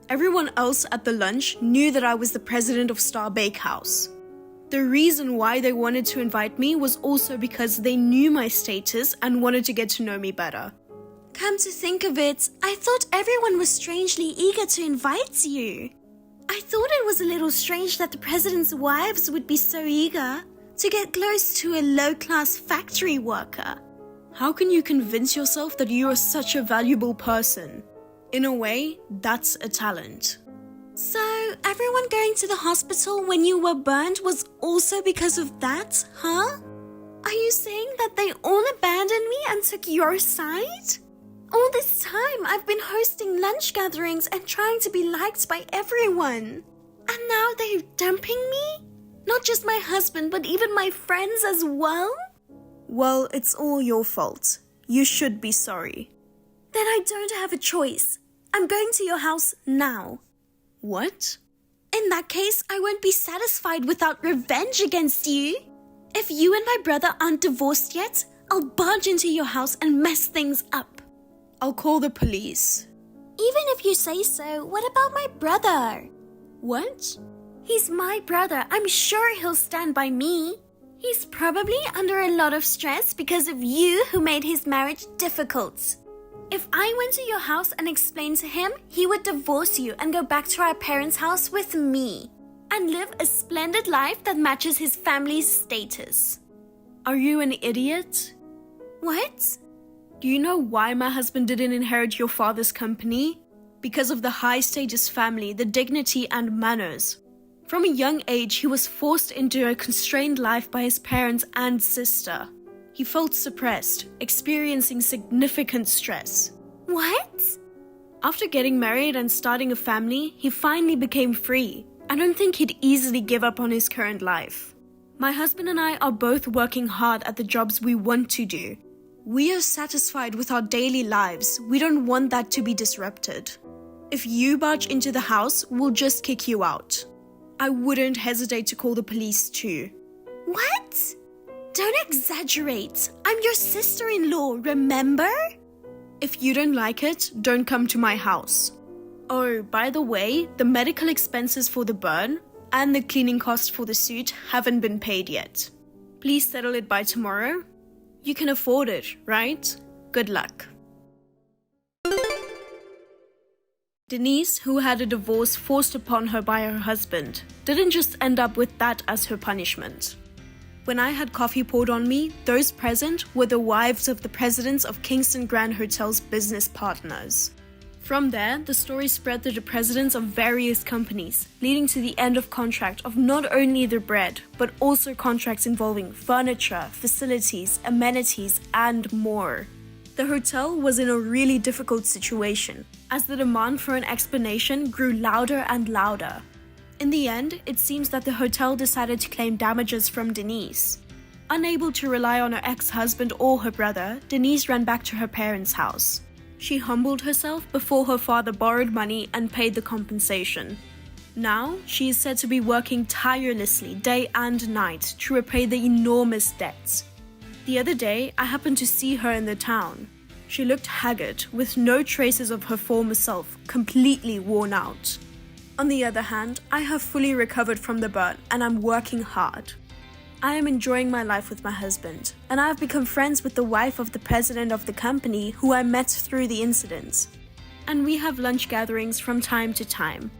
Everyone else at the lunch knew that I was the president of Star Bakehouse. The reason why they wanted to invite me was also because they knew my status and wanted to get to know me better. Come to think of it, I thought everyone was strangely eager to invite you. I thought it was a little strange that the president's wives would be so eager to get close to a low-class factory worker. How can you convince yourself that you are such a valuable person? In a way, that's a talent. So, everyone going to the hospital when you were burned was also because of that, huh? Are you saying that they all abandoned me and took your side? All this time, I've been hosting lunch gatherings and trying to be liked by everyone. And now they're dumping me? Not just my husband, but even my friends as well? Well, it's all your fault. You should be sorry. Then I don't have a choice. I'm going to your house now. What? In that case, I won't be satisfied without revenge against you. If you and my brother aren't divorced yet, I'll barge into your house and mess things up. I'll call the police. Even if you say so, what about my brother? What? He's my brother. I'm sure he'll stand by me. He's probably under a lot of stress because of you who made his marriage difficult. If I went to your house and explained to him, he would divorce you and go back to our parents' house with me and live a splendid life that matches his family's status. Are you an idiot? What? Do you know why my husband didn't inherit your father's company? Because of the high-status family, the dignity and manners. From a young age, he was forced into a constrained life by his parents and sister. He felt suppressed, experiencing significant stress. What? After getting married and starting a family, he finally became free. I don't think he'd easily give up on his current life. My husband and I are both working hard at the jobs we want to do. We are satisfied with our daily lives. We don't want that to be disrupted. If you barge into the house, we'll just kick you out. I wouldn't hesitate to call the police too. What? Don't exaggerate. I'm your sister-in-law, remember? If you don't like it, don't come to my house. Oh, by the way, the medical expenses for the burn and the cleaning cost for the suit haven't been paid yet. Please settle it by tomorrow. You can afford it, right? Good luck. Denise, who had a divorce forced upon her by her husband, didn't just end up with that as her punishment. When I had coffee poured on me, those present were the wives of the presidents of Kingston Grand Hotel's business partners. From there, the story spread to the presidents of various companies, leading to the end of contract of not only the bread, but also contracts involving furniture, facilities, amenities, and more. The hotel was in a really difficult situation, as the demand for an explanation grew louder and louder. In the end, it seems that the hotel decided to claim damages from Denise. Unable to rely on her ex-husband or her brother, Denise ran back to her parents' house. She humbled herself before her father borrowed money and paid the compensation. Now, she is said to be working tirelessly day and night to repay the enormous debts. The other day, I happened to see her in the town. She looked haggard, with no traces of her former self, completely worn out. On the other hand, I have fully recovered from the burn and I'm working hard. I am enjoying my life with my husband, and I have become friends with the wife of the president of the company who I met through the incident. And we have lunch gatherings from time to time.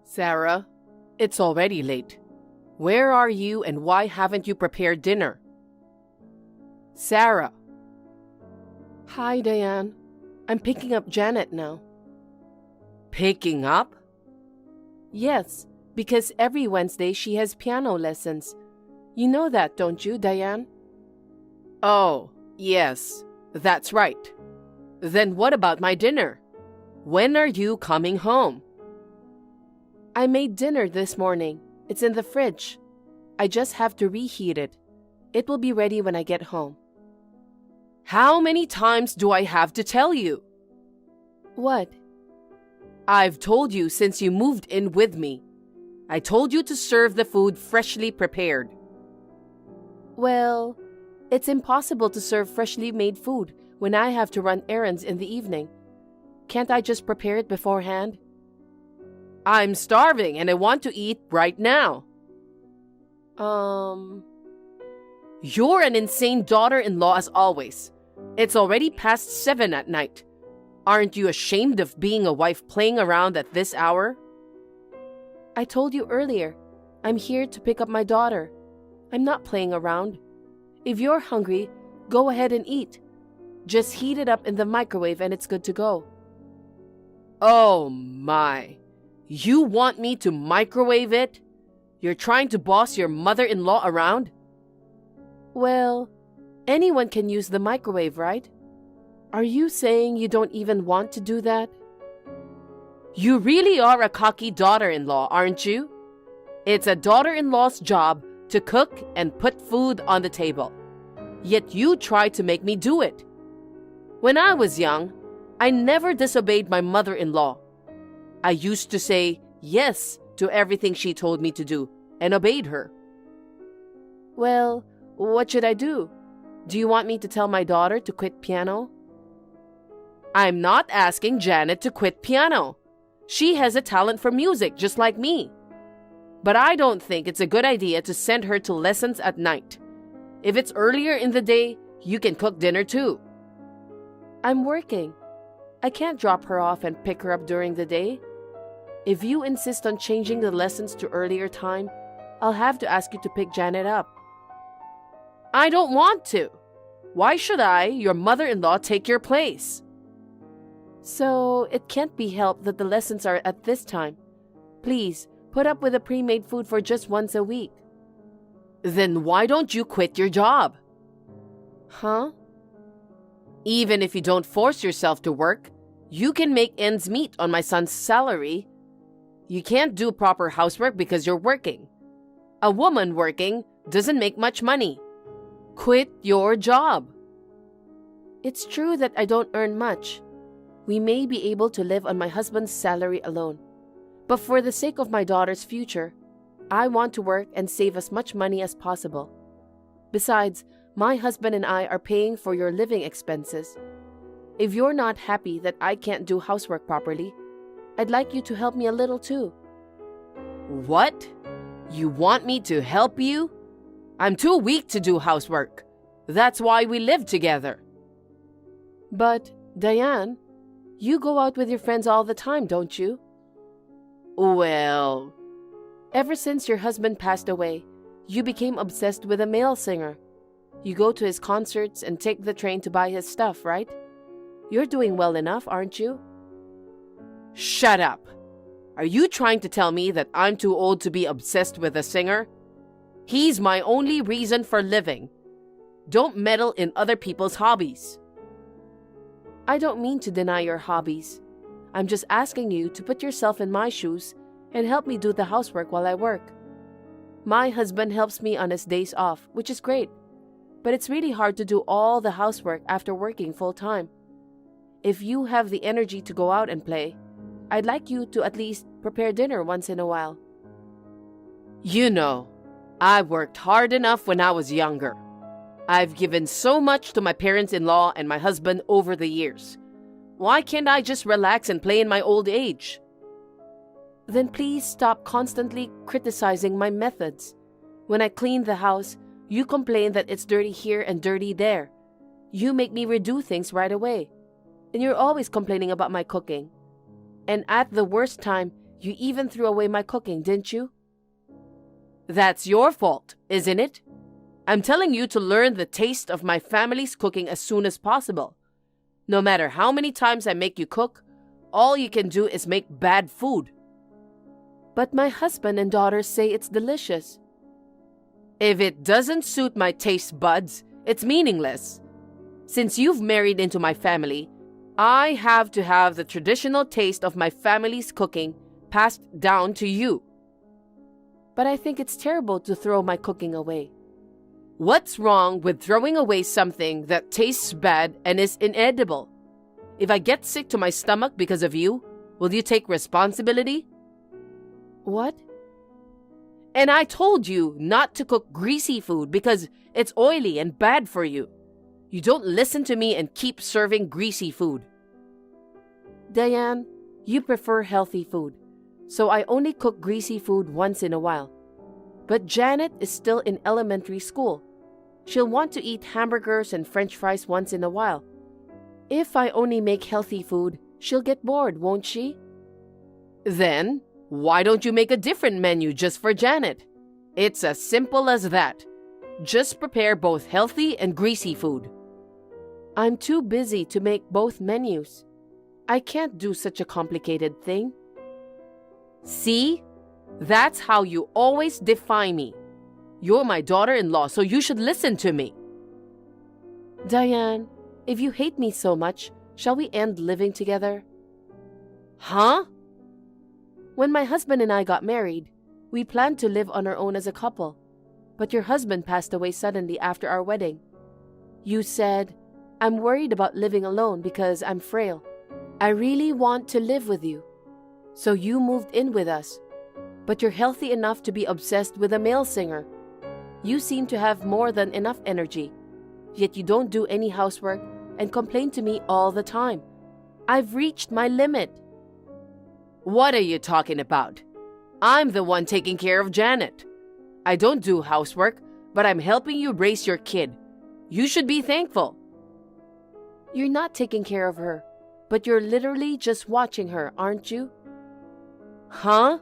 Sarah, it's already late. Where are you and why haven't you prepared dinner? Sarah. Hi, Diane. I'm picking up Janet now. Picking up? Yes, because every Wednesday she has piano lessons. You know that, don't you, Diane? Oh, yes, that's right. Then what about my dinner? When are you coming home? I made dinner this morning. It's in the fridge. I just have to reheat it. It will be ready when I get home. How many times do I have to tell you? What? I've told you since you moved in with me. I told you to serve the food freshly prepared. Well, it's impossible to serve freshly made food when I have to run errands in the evening. Can't I just prepare it beforehand? I'm starving and I want to eat right now. You're an insane daughter-in-law as always. It's already past 7 at night. Aren't you ashamed of being a wife playing around at this hour? I told you earlier, I'm here to pick up my daughter. I'm not playing around. If you're hungry, Go ahead and eat. Just heat it up in the microwave and it's good to go. Oh my. You want me to microwave it? You're trying to boss your mother-in-law around? Well, anyone can use the microwave, right? Are you saying you don't even want to do that? You really are a cocky daughter-in-law, aren't you? It's a daughter-in-law's job to cook and put food on the table. Yet you try to make me do it. When I was young, I never disobeyed my mother-in-law. I used to say yes to everything she told me to do and obeyed her. Well, what should I do? Do you want me to tell my daughter to quit piano? I'm not asking Janet to quit piano. She has a talent for music just like me. But I don't think it's a good idea to send her to lessons at night. If it's earlier in the day, you can cook dinner too. I'm working. I can't drop her off and pick her up during the day. If you insist on changing the lessons to earlier time, I'll have to ask you to pick Janet up. I don't want to. Why should I, your mother-in-law, take your place? So, it can't be helped that the lessons are at this time. Please, put up with the pre-made food for just once a week. Then why don't you quit your job? Huh? Even if you don't force yourself to work, you can make ends meet on my son's salary. You can't do proper housework because you're working. A woman working doesn't make much money. Quit your job. It's true that I don't earn much. We may be able to live on my husband's salary alone. But for the sake of my daughter's future, I want to work and save as much money as possible. Besides, my husband and I are paying for your living expenses. If you're not happy that I can't do housework properly, I'd like you to help me a little too. What? You want me to help you? I'm too weak to do housework. That's why we live together. But, Diane, you go out with your friends all the time, don't you? Well, ever since your husband passed away, you became obsessed with a male singer. You go to his concerts and take the train to buy his stuff, right? You're doing well enough, aren't you? Shut up. Are you trying to tell me that I'm too old to be obsessed with a singer? He's my only reason for living. Don't meddle in other people's hobbies. I don't mean to deny your hobbies. I'm just asking you to put yourself in my shoes and help me do the housework while I work. My husband helps me on his days off, which is great. But it's really hard to do all the housework after working full-time. If you have the energy to go out and play, I'd like you to at least prepare dinner once in a while. You know, I worked hard enough when I was younger. I've given so much to my parents-in-law and my husband over the years. Why can't I just relax and play in my old age? Then please stop constantly criticizing my methods. When I clean the house, you complain that it's dirty here and dirty there. You make me redo things right away. And you're always complaining about my cooking. And at the worst time, you even threw away my cooking, didn't you? That's your fault, isn't it? I'm telling you to learn the taste of my family's cooking as soon as possible. No matter how many times I make you cook, all you can do is make bad food. But my husband and daughters say it's delicious. If it doesn't suit my taste buds, it's meaningless. Since you've married into my family, I have to have the traditional taste of my family's cooking passed down to you. But I think it's terrible to throw my cooking away. What's wrong with throwing away something that tastes bad and is inedible? If I get sick to my stomach because of you, will you take responsibility? What? And I told you not to cook greasy food because it's oily and bad for you. You don't listen to me and keep serving greasy food. Diane, you prefer healthy food, so I only cook greasy food once in a while. But Janet is still in elementary school. She'll want to eat hamburgers and French fries once in a while. If I only make healthy food, she'll get bored, won't she? Then, why don't you make a different menu just for Janet? It's as simple as that. Just prepare both healthy and greasy food. I'm too busy to make both menus. I can't do such a complicated thing. See? That's how you always defy me. You're my daughter-in-law, so you should listen to me. Diane, if you hate me so much, shall we end living together? Huh? When my husband and I got married, we planned to live on our own as a couple. But your husband passed away suddenly after our wedding. You said, I'm worried about living alone because I'm frail. I really want to live with you. So you moved in with us. But you're healthy enough to be obsessed with a male singer. You seem to have more than enough energy. Yet you don't do any housework and complain to me all the time. I've reached my limit. What are you talking about? I'm the one taking care of Janet. I don't do housework, but I'm helping you raise your kid. You should be thankful. You're not taking care of her, but you're literally just watching her, aren't you? Huh?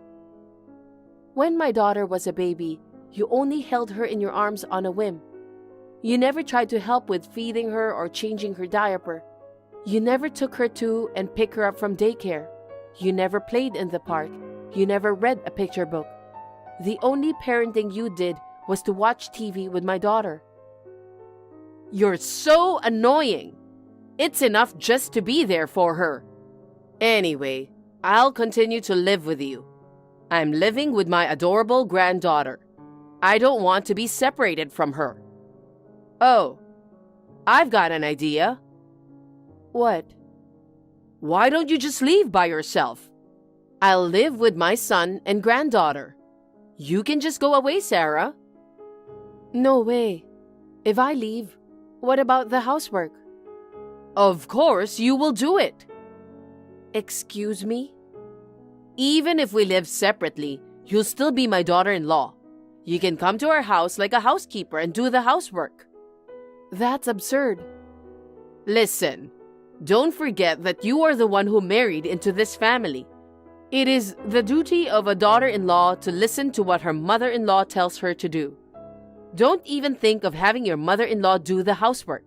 When my daughter was a baby, you only held her in your arms on a whim. You never tried to help with feeding her or changing her diaper. You never took her to and picked her up from daycare. You never played in the park. You never read a picture book. The only parenting you did was to watch TV with my daughter. You're so annoying. It's enough just to be there for her. Anyway, I'll continue to live with you. I'm living with my adorable granddaughter. I don't want to be separated from her. Oh, I've got an idea. What? Why don't you just leave by yourself? I'll live with my son and granddaughter. You can just go away, Sarah. No way. If I leave, what about the housework? Of course, you will do it. Excuse me? Even if we live separately, you'll still be my daughter-in-law. You can come to our house like a housekeeper and do the housework. That's absurd. Listen, don't forget that you are the one who married into this family. It is the duty of a daughter-in-law to listen to what her mother-in-law tells her to do. Don't even think of having your mother-in-law do the housework.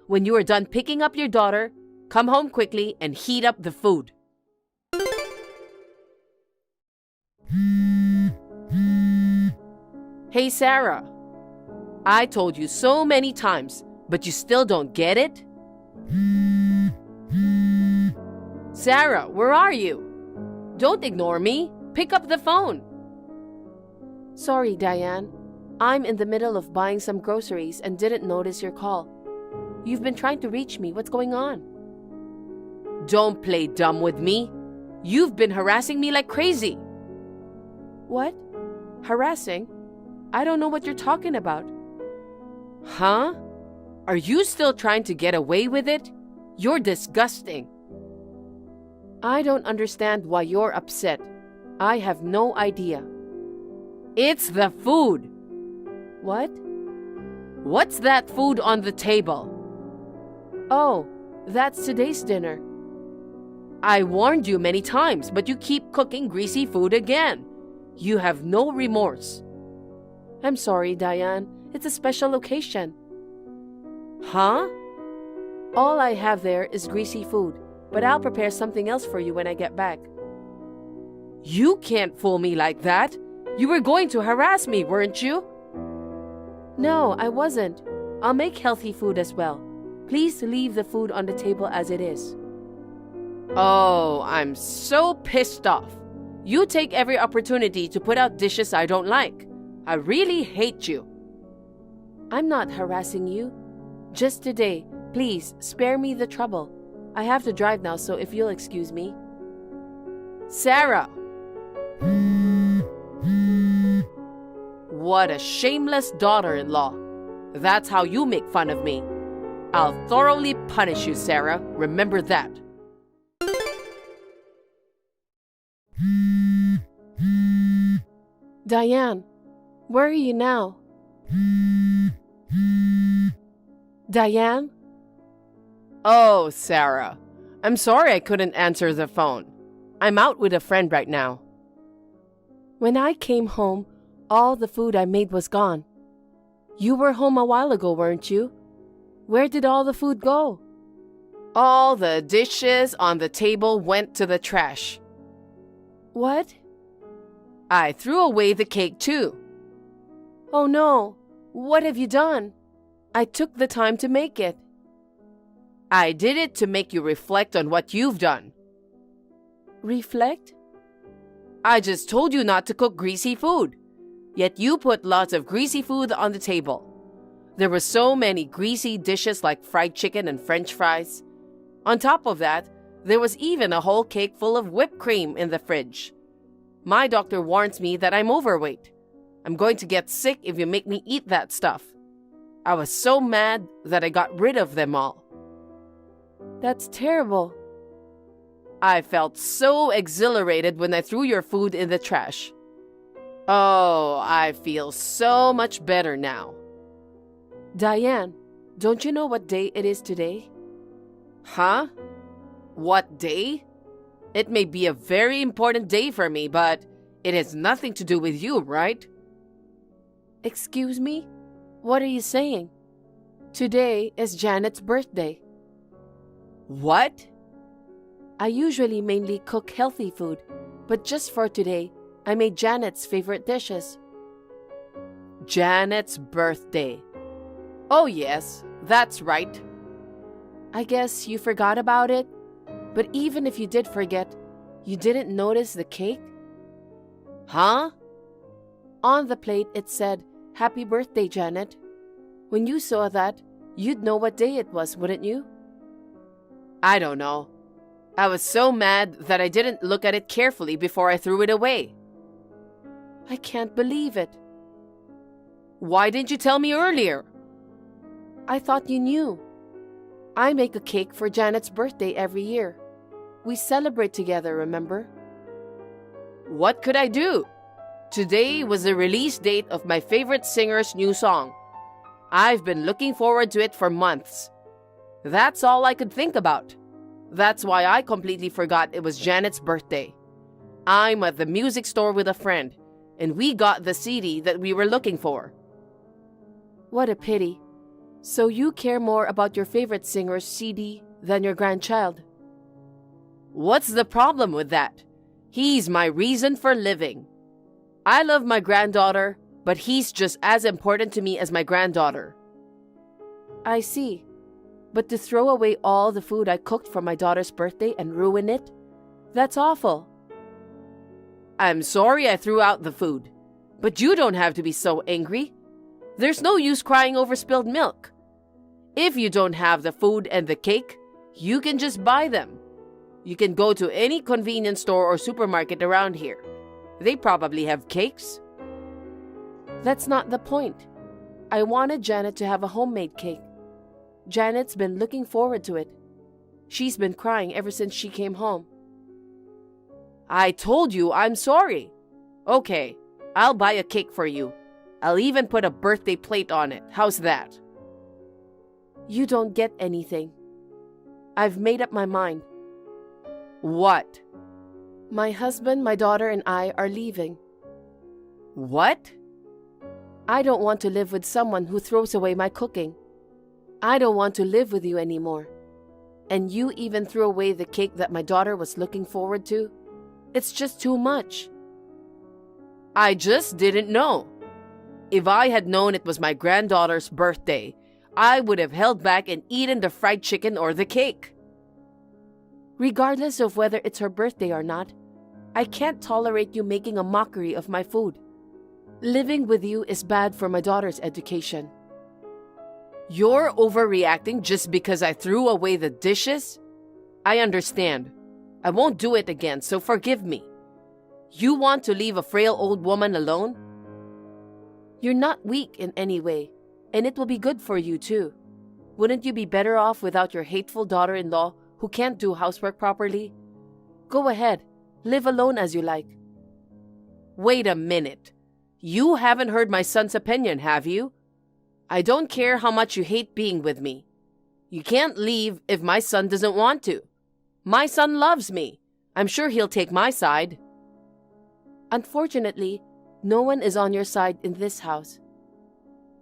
When you are done picking up your daughter, come home quickly and heat up the food. Hey, Sarah. I told you so many times, but you still don't get it? Sarah, where are you? Don't ignore me. Pick up the phone. Sorry, Diane. I'm in the middle of buying some groceries and didn't notice your call. You've been trying to reach me. What's going on? Don't play dumb with me. You've been harassing me like crazy. What? Harassing? I don't know what you're talking about. Huh? Are you still trying to get away with it? You're disgusting. I don't understand why you're upset. I have no idea. It's the food. What? What's that food on the table? Oh, that's today's dinner. I warned you many times, but you keep cooking greasy food again. You have no remorse. I'm sorry, Diane. It's a special occasion. Huh? All I have there is greasy food, but I'll prepare something else for you when I get back. You can't fool me like that. You were going to harass me, weren't you? No, I wasn't. I'll make healthy food as well. Please leave the food on the table as it is. Oh, I'm so pissed off. You take every opportunity to put out dishes I don't like. I really hate you. I'm not harassing you. Just today, please spare me the trouble. I have to drive now, so if you'll excuse me. Sarah! What a shameless daughter-in-law. That's how you make fun of me. I'll thoroughly punish you, Sarah. Remember that. Diane, where are you now? Diane? Oh, Sarah. I'm sorry I couldn't answer the phone. I'm out with a friend right now. When I came home, all the food I made was gone. You were home a while ago, weren't you? Where did all the food go? All the dishes on the table went to the trash. What? I threw away the cake too. Oh no, what have you done? I took the time to make it. I did it to make you reflect on what you've done. Reflect? I just told you not to cook greasy food, yet you put lots of greasy food on the table. There were so many greasy dishes like fried chicken and French fries. On top of that, there was even a whole cake full of whipped cream in the fridge. My doctor warns me that I'm overweight. I'm going to get sick if you make me eat that stuff. I was so mad that I got rid of them all. That's terrible. I felt so exhilarated when I threw your food in the trash. Oh, I feel so much better now. Diane, don't you know what day it is today? Huh? What day? It may be a very important day for me, but it has nothing to do with you, right? Excuse me? What are you saying? Today is Janet's birthday. What? I usually mainly cook healthy food, but just for today, I made Janet's favorite dishes. Janet's birthday. Oh yes, that's right. I guess you forgot about it, but even if you did forget, you didn't notice the cake? Huh? On the plate it said, "Happy birthday, Janet." When you saw that, you'd know what day it was, wouldn't you? I don't know. I was so mad that I didn't look at it carefully before I threw it away. I can't believe it. Why didn't you tell me earlier? I thought you knew. I make a cake for Janet's birthday every year. We celebrate together, remember? What could I do? Today was the release date of my favorite singer's new song. I've been looking forward to it for months. That's all I could think about. That's why I completely forgot it was Janet's birthday. I'm at the music store with a friend, and we got the CD that we were looking for. What a pity. So you care more about your favorite singer's CD than your grandchild? What's the problem with that? He's my reason for living. I love my granddaughter, but he's just as important to me as my granddaughter. I see. But to throw away all the food I cooked for my daughter's birthday and ruin it? That's awful. I'm sorry I threw out the food, but you don't have to be so angry. There's no use crying over spilled milk. If you don't have the food and the cake, you can just buy them. You can go to any convenience store or supermarket around here. They probably have cakes. That's not the point. I wanted Janet to have a homemade cake. Janet's been looking forward to it. She's been crying ever since she came home. I told you I'm sorry. Okay, I'll buy a cake for you. I'll even put a birthday plate on it. How's that? You don't get anything. I've made up my mind. What? My husband, my daughter, and I are leaving. What? I don't want to live with someone who throws away my cooking. I don't want to live with you anymore. And you even threw away the cake that my daughter was looking forward to? It's just too much. I just didn't know. If I had known it was my granddaughter's birthday, I would have held back and eaten the fried chicken or the cake. Regardless of whether it's her birthday or not, I can't tolerate you making a mockery of my food. Living with you is bad for my daughter's education. You're overreacting just because I threw away the dishes? I understand. I won't do it again, so forgive me. You want to leave a frail old woman alone? You're not weak in any way, and it will be good for you too. Wouldn't you be better off without your hateful daughter-in-law who can't do housework properly? Go ahead, live alone as you like. Wait a minute. You haven't heard my son's opinion, have you? I don't care how much you hate being with me. You can't leave if my son doesn't want to. My son loves me. I'm sure he'll take my side. Unfortunately, no one is on your side in this house.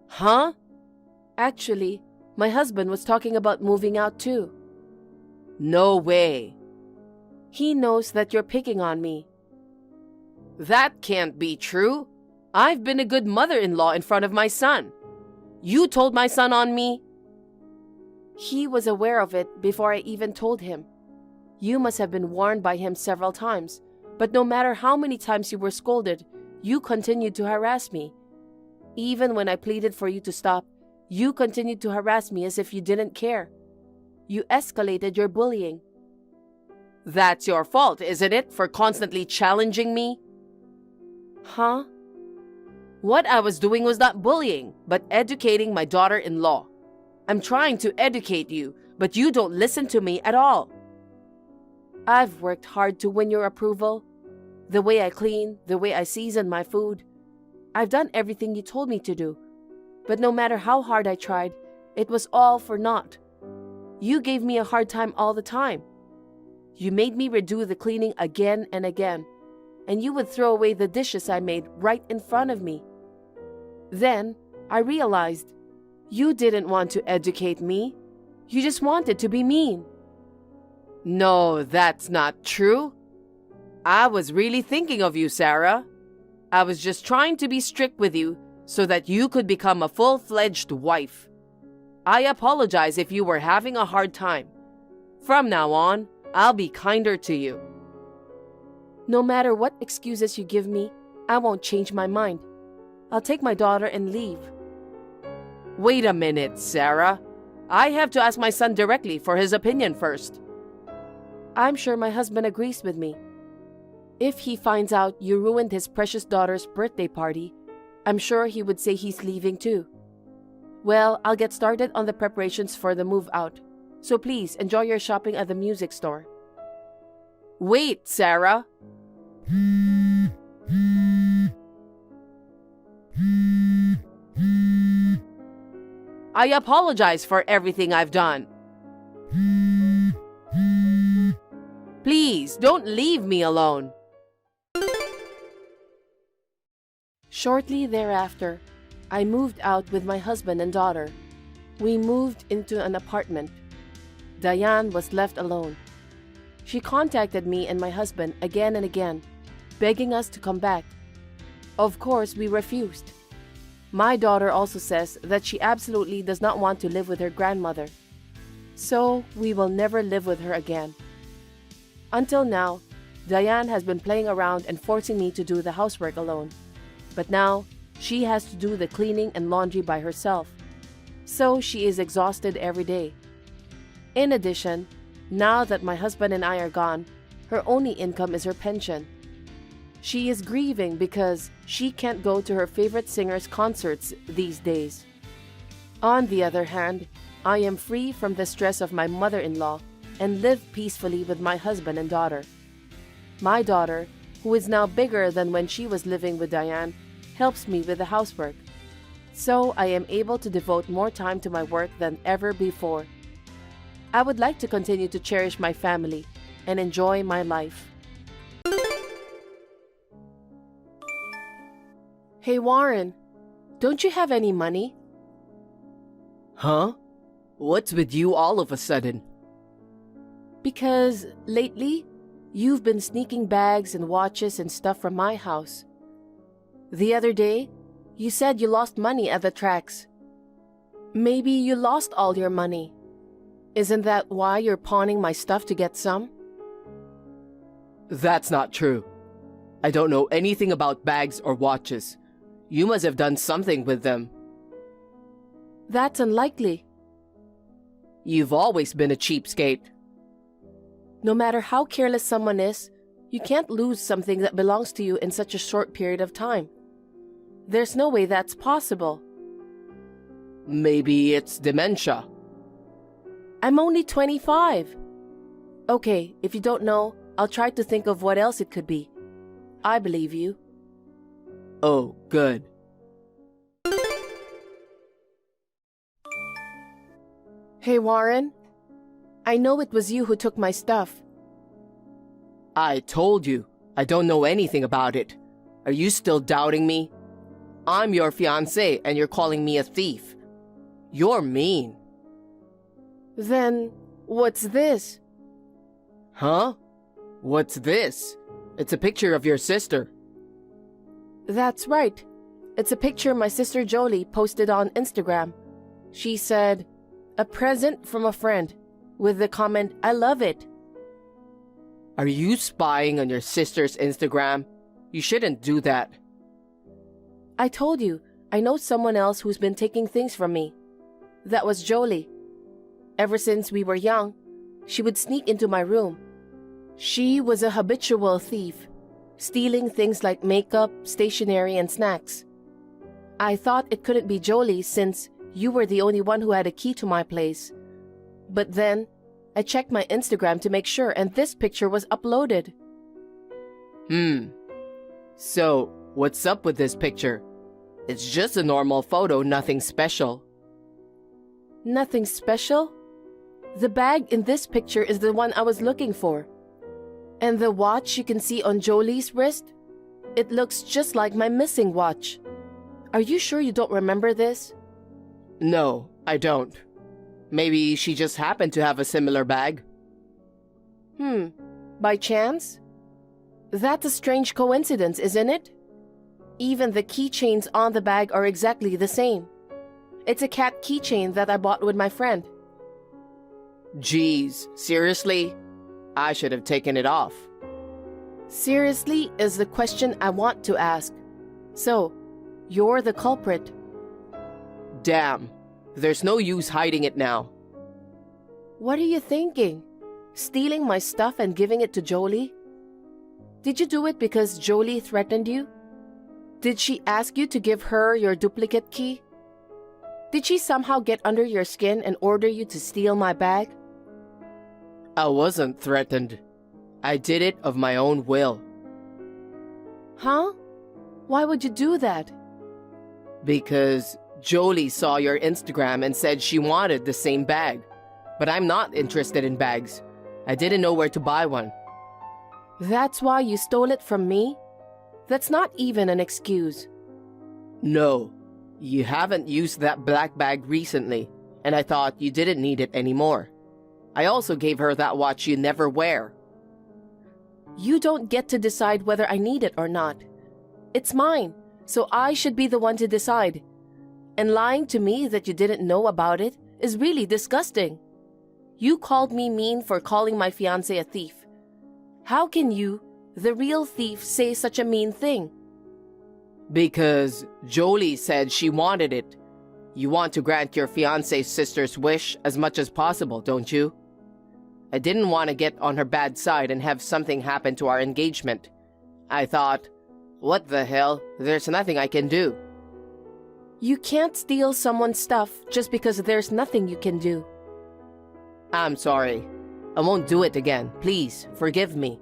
Huh? Actually, My husband was talking about moving out too. No way. He knows that you're picking on me. That can't be true. I've been a good mother-in-law in front of my son. You told my son on me. He was aware of it before I even told him. You must have been warned by him several times, but no matter how many times you were scolded, you continued to harass me. Even when I pleaded for you to stop, you continued to harass me as if you didn't care. You escalated your bullying. That's your fault, isn't it, for constantly challenging me? Huh? What I was doing was not bullying, but educating my daughter-in-law. I'm trying to educate you, but you don't listen to me at all. I've worked hard to win your approval. The way I clean, the way I season my food. I've done everything you told me to do. But no matter how hard I tried, it was all for naught. You gave me a hard time all the time. You made me redo the cleaning again and again, and you would throw away the dishes I made right in front of me. Then I realized you didn't want to educate me. You just wanted to be mean. No, that's not true. I was really thinking of you, Sarah. I was just trying to be strict with you so that you could become a full-fledged wife. I apologize if you were having a hard time. From now on, I'll be kinder to you. No matter what excuses you give me, I won't change my mind. I'll take my daughter and leave. Wait a minute, Sarah. I have to ask my son directly for his opinion first. I'm sure my husband agrees with me. If he finds out you ruined his precious daughter's birthday party, I'm sure he would say he's leaving too. Well, I'll get started on the preparations for the move out. So please enjoy your shopping at the music store. Wait, Sarah. I apologize for everything I've done. Please, don't leave me alone. Shortly thereafter, I moved out with my husband and daughter. We moved into an apartment. Diane was left alone. She contacted me and my husband again and again, begging us to come back. Of course, we refused. My daughter also says that she absolutely does not want to live with her grandmother. So, we will never live with her again. Until now, Diane has been playing around and forcing me to do the housework alone. But now, she has to do the cleaning and laundry by herself. So, she is exhausted every day. In addition, now that my husband and I are gone, her only income is her pension. She is grieving because she can't go to her favorite singer's concerts these days. On the other hand, I am free from the stress of my mother-in-law and live peacefully with my husband and daughter. My daughter, who is now bigger than when she was living with Diane, helps me with the housework. So I am able to devote more time to my work than ever before. I would like to continue to cherish my family and enjoy my life. Hey Warren, don't you have any money? Huh? What's with you all of a sudden? Because lately, you've been sneaking bags and watches and stuff from my house. The other day, you said you lost money at the tracks. Maybe you lost all your money. Isn't that why you're pawning my stuff to get some? That's not true. I don't know anything about bags or watches. You must have done something with them. That's unlikely. You've always been a cheapskate. No matter how careless someone is, you can't lose something that belongs to you in such a short period of time. There's no way that's possible. Maybe it's dementia. I'm only 25. Okay, if you don't know, I'll try to think of what else it could be. I believe you. Oh, good. Hey Warren, I know it was you who took my stuff. I told you, I don't know anything about it. Are you still doubting me? I'm your fiancé and you're calling me a thief. You're mean. Then, what's this? Huh? What's this? It's a picture of your sister. That's right. It's a picture my sister Jolie posted on Instagram. She said, "A present from a friend," with the comment, "I love it." Are you spying on your sister's Instagram? You shouldn't do that. I told you, I know someone else who's been taking things from me. That was Jolie. Ever since we were young, she would sneak into my room. She was a habitual thief, stealing things like makeup, stationery, and snacks. I thought it couldn't be Jolie since you were the only one who had a key to my place. But then, I checked my Instagram to make sure, and this picture was uploaded. So, what's up with this picture? It's just a normal photo, nothing special. Nothing special? The bag in this picture is the one I was looking for. And the watch you can see on Jolie's wrist? It looks just like my missing watch. Are you sure you don't remember this? No, I don't. Maybe she just happened to have a similar bag. By chance? That's a strange coincidence, isn't it? Even the keychains on the bag are exactly the same. It's a cat keychain that I bought with my friend. Jeez, seriously? I should have taken it off. Seriously is the question I want to ask. So, you're the culprit. Damn, there's no use hiding it now. What are you thinking? Stealing my stuff and giving it to Jolie? Did you do it because Jolie threatened you? Did she ask you to give her your duplicate key? Did she somehow get under your skin and order you to steal my bag? I wasn't threatened. I did it of my own will. Huh? Why would you do that? Because Jolie saw your Instagram and said she wanted the same bag. But I'm not interested in bags. I didn't know where to buy one. That's why you stole it from me? That's not even an excuse. No, you haven't used that black bag recently, and I thought you didn't need it anymore. I also gave her that watch you never wear. You don't get to decide whether I need it or not. It's mine, so I should be the one to decide. And lying to me that you didn't know about it is really disgusting. You called me mean for calling my fiancé a thief. How can you, the real thief, say such a mean thing? Because Jolie said she wanted it. You want to grant your fiancé's sister's wish as much as possible, don't you? I didn't want to get on her bad side and have something happen to our engagement. I thought, what the hell, there's nothing I can do. You can't steal someone's stuff just because there's nothing you can do. I'm sorry. I won't do it again. Please, forgive me.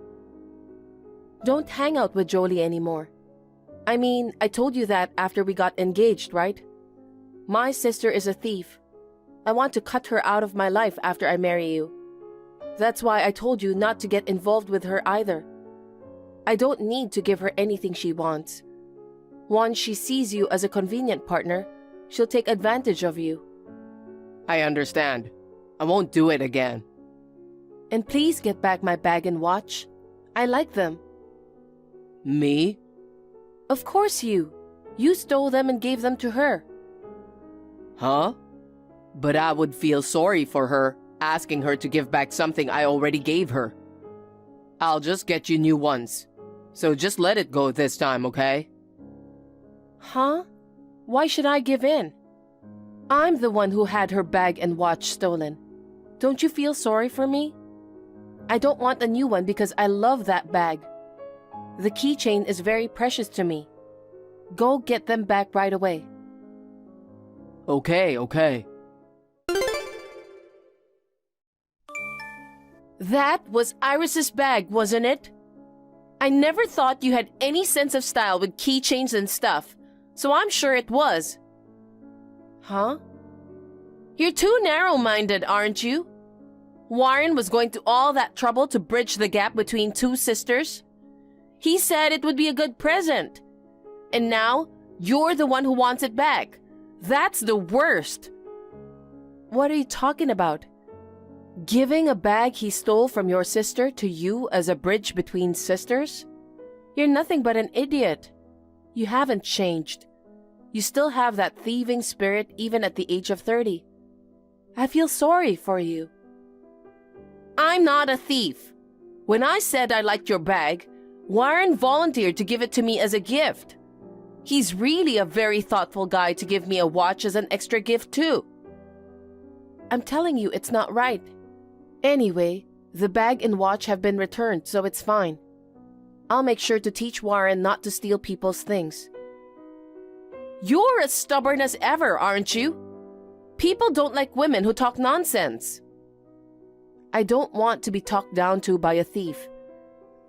Don't hang out with Jolie anymore. I mean, I told you that after we got engaged, right? My sister is a thief. I want to cut her out of my life after I marry you. That's why I told you not to get involved with her either. I don't need to give her anything she wants. Once she sees you as a convenient partner, she'll take advantage of you. I understand. I won't do it again. And please get back my bag and watch. I like them. Me? Of course you. You stole them and gave them to her. Huh? But I would feel sorry for her, asking her to give back something I already gave her. I'll just get you new ones. So just let it go this time, okay? Huh? Why should I give in? I'm the one who had her bag and watch stolen. Don't you feel sorry for me? I don't want a new one because I love that bag. The keychain is very precious to me. Go get them back right away. Okay. That was Iris's bag, wasn't it? I never thought you had any sense of style with keychains and stuff, so I'm sure it was. Huh? You're too narrow-minded, aren't you? Warren was going to all that trouble to bridge the gap between two sisters. He said it would be a good present. And now, you're the one who wants it back. That's the worst. What are you talking about? Giving a bag he stole from your sister to you as a bridge between sisters? You're nothing but an idiot. You haven't changed. You still have that thieving spirit even at the age of 30. I feel sorry for you. I'm not a thief. When I said I liked your bag, Warren volunteered to give it to me as a gift. He's really a very thoughtful guy to give me a watch as an extra gift too. I'm telling you, it's not right. Anyway, the bag and watch have been returned, so it's fine. I'll make sure to teach Warren not to steal people's things. You're as stubborn as ever, aren't you? People don't like women who talk nonsense. I don't want to be talked down to by a thief.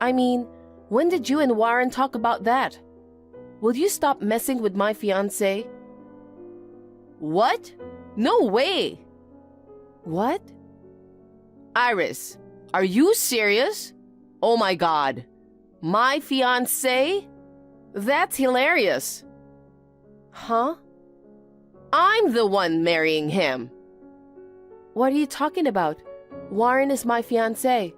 I mean, when did you and Warren talk about that? Will you stop messing with my fiancé? What? No way! What? Iris, are you serious? Oh my God. My fiancé? That's hilarious. Huh? I'm the one marrying him. What are you talking about? Warren is my fiancé.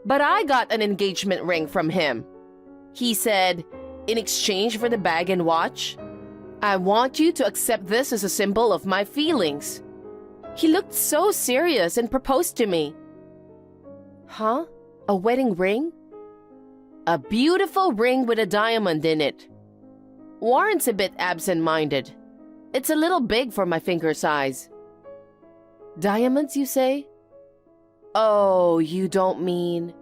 But I got an engagement ring from him. He said, in exchange for the bag and watch, I want you to accept this as a symbol of my feelings. He looked so serious and proposed to me. Huh? A wedding ring? A beautiful ring with a diamond in it. Warren's a bit absent-minded. It's a little big for my finger size. Diamonds, you say? Oh, you don't mean...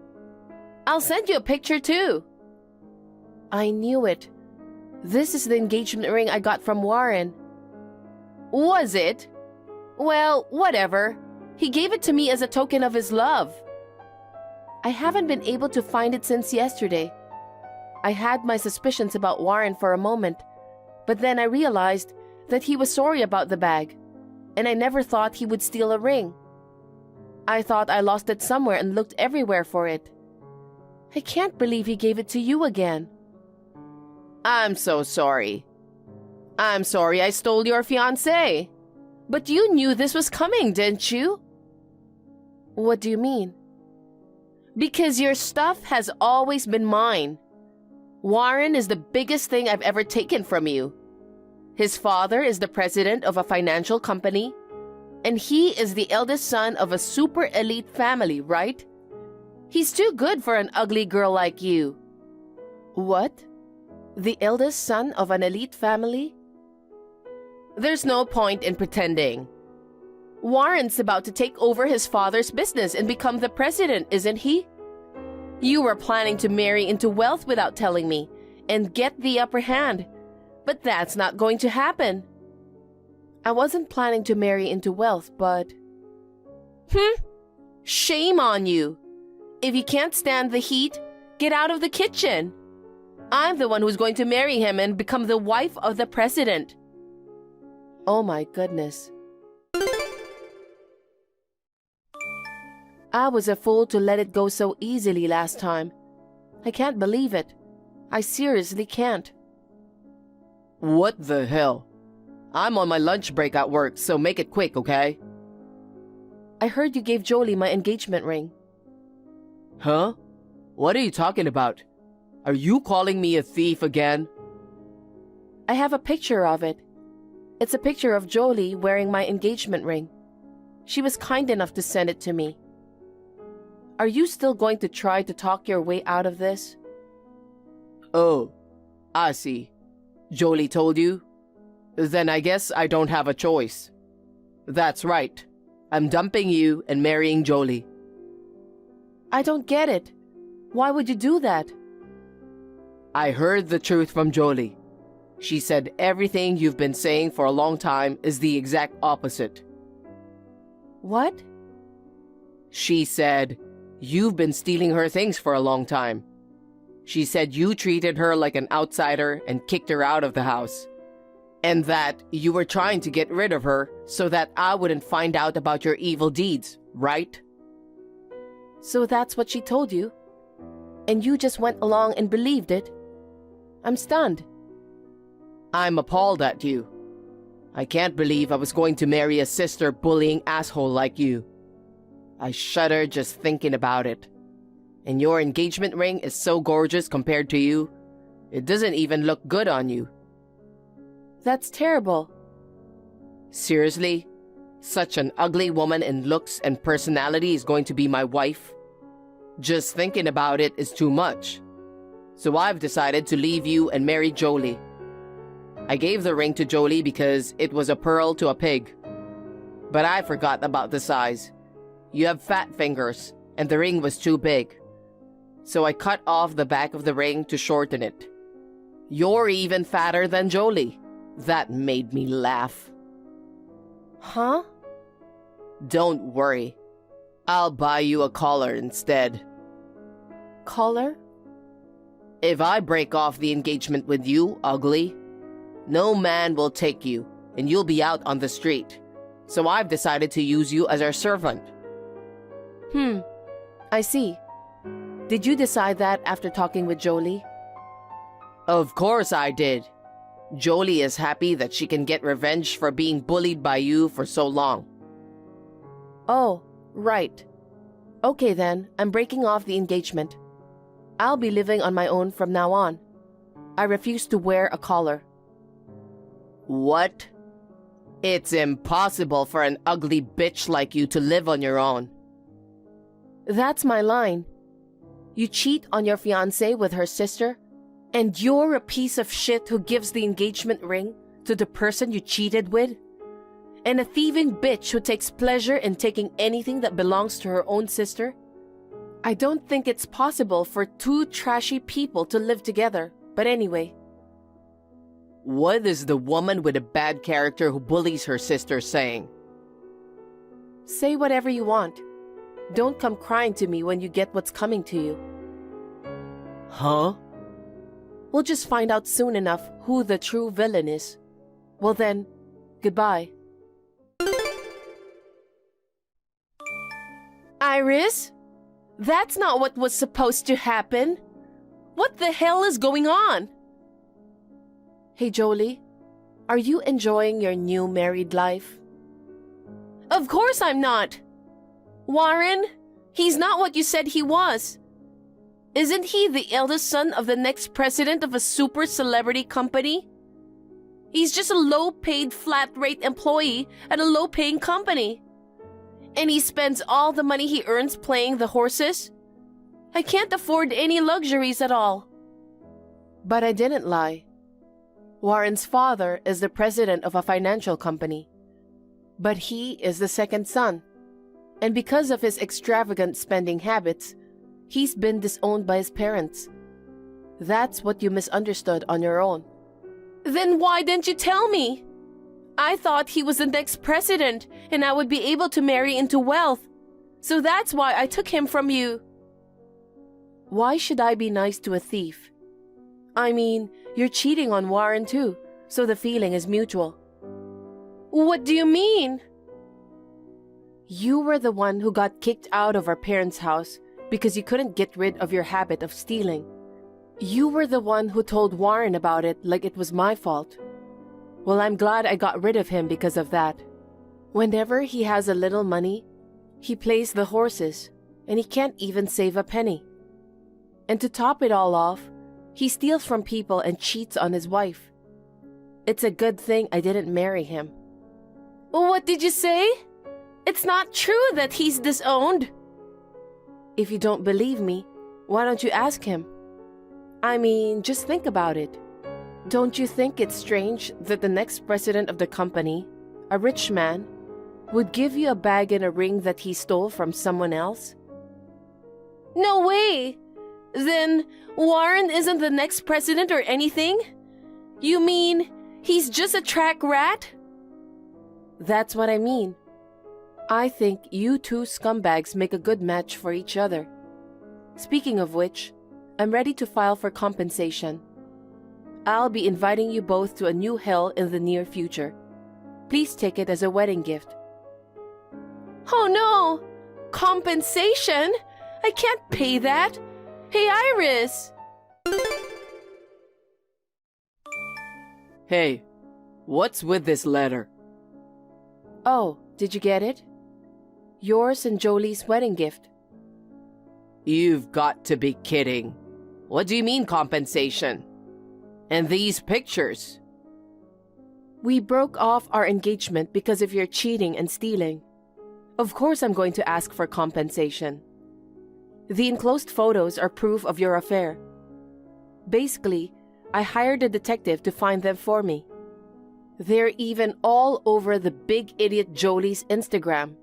I'll send you a picture too. I knew it. This is the engagement ring I got from Warren. Was it? Well, whatever. He gave it to me as a token of his love. I haven't been able to find it since yesterday. I had my suspicions about Warren for a moment, but then I realized that he was sorry about the bag, and I never thought he would steal a ring. I thought I lost it somewhere and looked everywhere for it. I can't believe he gave it to you again. I'm so sorry. I'm sorry I stole your fiancé. But you knew this was coming, didn't you? What do you mean? Because your stuff has always been mine. Warren is the biggest thing I've ever taken from you. His father is the president of a financial company, and he is the eldest son of a super elite family, right? He's too good for an ugly girl like you. What? The eldest son of an elite family? There's no point in pretending. Warren's about to take over his father's business and become the president, isn't he? You were planning to marry into wealth without telling me and get the upper hand, but that's not going to happen. I wasn't planning to marry into wealth, but... Shame on you. If you can't stand the heat, get out of the kitchen. I'm the one who's going to marry him and become the wife of the president. Oh my goodness. I was a fool to let it go so easily last time. I can't believe it. I seriously can't. What the hell? I'm on my lunch break at work, so make it quick, okay? I heard you gave Jolie my engagement ring. Huh? What are you talking about? Are you calling me a thief again? I have a picture of it. It's a picture of Jolie wearing my engagement ring. She was kind enough to send it to me. Are you still going to try to talk your way out of this? Oh, I see. Jolie told you? Then I guess I don't have a choice. That's right. I'm dumping you and marrying Jolie. I don't get it. Why would you do that? I heard the truth from Jolie. She said everything you've been saying for a long time is the exact opposite. What? She said you've been stealing her things for a long time. She said you treated her like an outsider and kicked her out of the house. And that you were trying to get rid of her so that I wouldn't find out about your evil deeds, right? So that's what she told you? And you just went along and believed it? I'm stunned. I'm appalled at you. I can't believe I was going to marry a sister-bullying asshole like you. I shudder just thinking about it. And your engagement ring is so gorgeous compared to you. It doesn't even look good on you. That's terrible. Seriously? Such an ugly woman in looks and personality is going to be my wife? Just thinking about it is too much. So I've decided to leave you and marry Jolie. I gave the ring to Jolie because it was a pearl to a pig. But I forgot about the size. You have fat fingers, and the ring was too big. So I cut off the back of the ring to shorten it. You're even fatter than Jolie. That made me laugh. Huh? Don't worry. I'll buy you a collar instead. Collar? If I break off the engagement with you, ugly, no man will take you, and you'll be out on the street. So I've decided to use you as our servant. I see. Did you decide that after talking with Jolie? Of course I did. Jolie is happy that she can get revenge for being bullied by you for so long. Oh, right. Okay then, I'm breaking off the engagement. I'll be living on my own from now on. I refuse to wear a collar. What? It's impossible for an ugly bitch like you to live on your own. That's my line. You cheat on your fiancé with her sister, and you're a piece of shit who gives the engagement ring to the person you cheated with? And a thieving bitch who takes pleasure in taking anything that belongs to her own sister? I don't think it's possible for two trashy people to live together, but anyway. What is the woman with a bad character who bullies her sister saying? Say whatever you want. Don't come crying to me when you get what's coming to you. Huh? We'll just find out soon enough who the true villain is. Well then, goodbye. Iris? That's not what was supposed to happen. What the hell is going on? Hey Jolie, are you enjoying your new married life? Of course I'm not. Warren, he's not what you said he was. Isn't he the eldest son of the next president of a super celebrity company? He's just a low-paid flat-rate employee at a low-paying company. And he spends all the money he earns playing the horses? I can't afford any luxuries at all. But I didn't lie. Warren's father is the president of a financial company. But he is the second son. And because of his extravagant spending habits, he's been disowned by his parents. That's what you misunderstood on your own. Then why didn't you tell me? I thought he was the next president and I would be able to marry into wealth. So that's why I took him from you. Why should I be nice to a thief? I mean, you're cheating on Warren too, so the feeling is mutual. What do you mean? You were the one who got kicked out of our parents' house because you couldn't get rid of your habit of stealing. You were the one who told Warren about it like it was my fault. Well, I'm glad I got rid of him because of that. Whenever he has a little money, he plays the horses, and he can't even save a penny. And to top it all off, he steals from people and cheats on his wife. It's a good thing I didn't marry him. What did you say? It's not true that he's disowned. If you don't believe me, why don't you ask him? I mean, just think about it. Don't you think it's strange that the next president of the company, a rich man, would give you a bag and a ring that he stole from someone else? No way! Then Warren isn't the next president or anything? You mean he's just a track rat? That's what I mean. I think you two scumbags make a good match for each other. Speaking of which, I'm ready to file for compensation. I'll be inviting you both to a new hell in the near future. Please take it as a wedding gift. Oh no! Compensation? I can't pay that. Hey, Iris! Hey, what's with this letter? Oh, did you get it? Yours and Jolie's wedding gift. You've got to be kidding. What do you mean compensation? And these pictures? We broke off our engagement because of your cheating and stealing. Of course I'm going to ask for compensation. The enclosed photos are proof of your affair. Basically, I hired a detective to find them for me. They're even all over the big idiot Jolie's Instagram.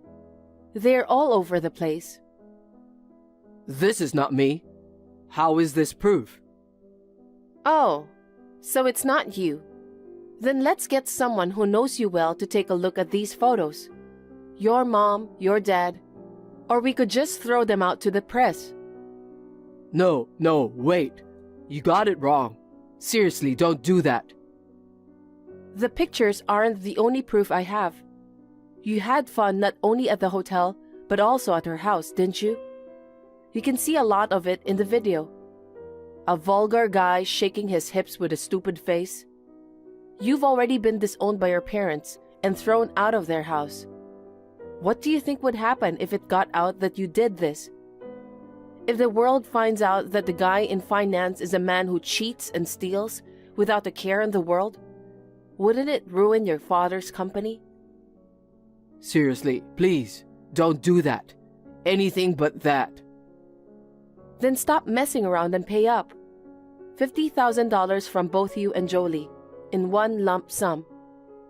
They're all over the place. This is not me. How is this proof? Oh, so it's not you. Then let's get someone who knows you well to take a look at these photos. Your mom, your dad, or we could just throw them out to the press. No, wait. You got it wrong. Seriously, don't do that. The pictures aren't the only proof I have. You had fun not only at the hotel, but also at her house, didn't you? You can see a lot of it in the video. A vulgar guy shaking his hips with a stupid face. You've already been disowned by your parents and thrown out of their house. What do you think would happen if it got out that you did this? If the world finds out that the guy in finance is a man who cheats and steals without a care in the world, wouldn't it ruin your father's company? Seriously, please, don't do that. Anything but that. Then stop messing around and pay up. $50,000 from both you and Jolie, in one lump sum.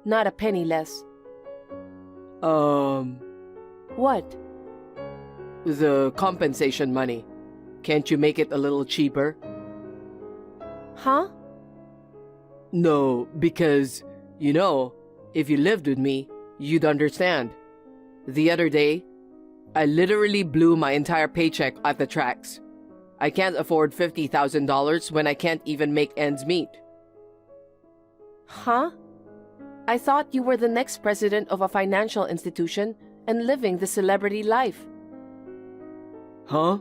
Not a penny less. What? The compensation money. Can't you make it a little cheaper? Huh? No, because, if you lived with me, you'd understand. The other day, I literally blew my entire paycheck at the tracks. I can't afford $50,000 when I can't even make ends meet. Huh? I thought you were the next president of a financial institution and living the celebrity life. Huh?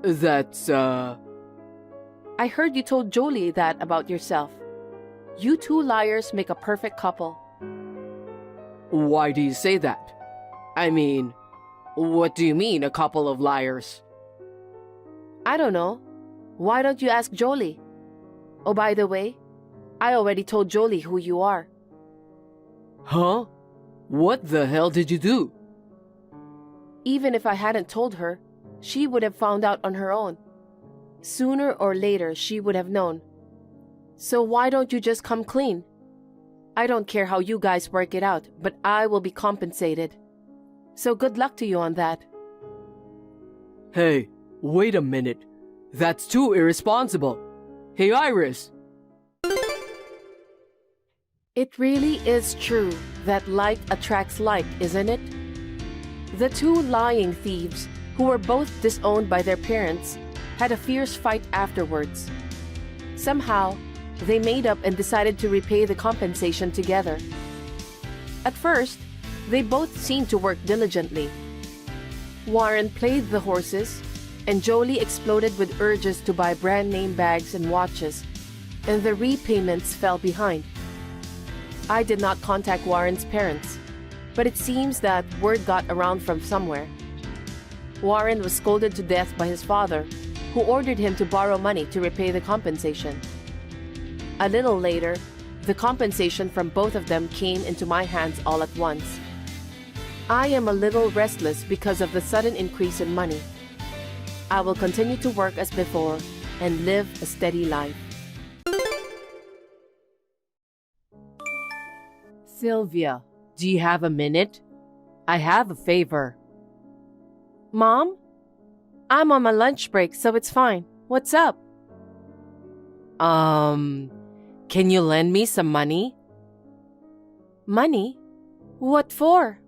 That's, I heard you told Jolie that about yourself. You two liars make a perfect couple. Why do you say that? I mean, what do you mean, a couple of liars? I don't know. Why don't you ask Jolie? Oh, by the way, I already told Jolie who you are. Huh? What the hell did you do? Even if I hadn't told her, she would have found out on her own. Sooner or later, she would have known. So why don't you just come clean? I don't care how you guys work it out, but I will be compensated. So good luck to you on that. Hey, wait a minute. That's too irresponsible. Hey, Iris. It really is true that like attracts like, isn't it? The two lying thieves, who were both disowned by their parents, had a fierce fight afterwards. Somehow, they made up and decided to repay the compensation together. At first, they both seemed to work diligently. Warren played the horses, and Jolie exploded with urges to buy brand-name bags and watches, and the repayments fell behind. I did not contact Warren's parents, but it seems that word got around from somewhere. Warren was scolded to death by his father, who ordered him to borrow money to repay the compensation. A little later, the compensation from both of them came into my hands all at once. I am a little restless because of the sudden increase in money. I will continue to work as before and live a steady life. Sylvia, do you have a minute? I have a favor. Mom? I'm on my lunch break, so it's fine. What's up? Can you lend me some money? Money? What for?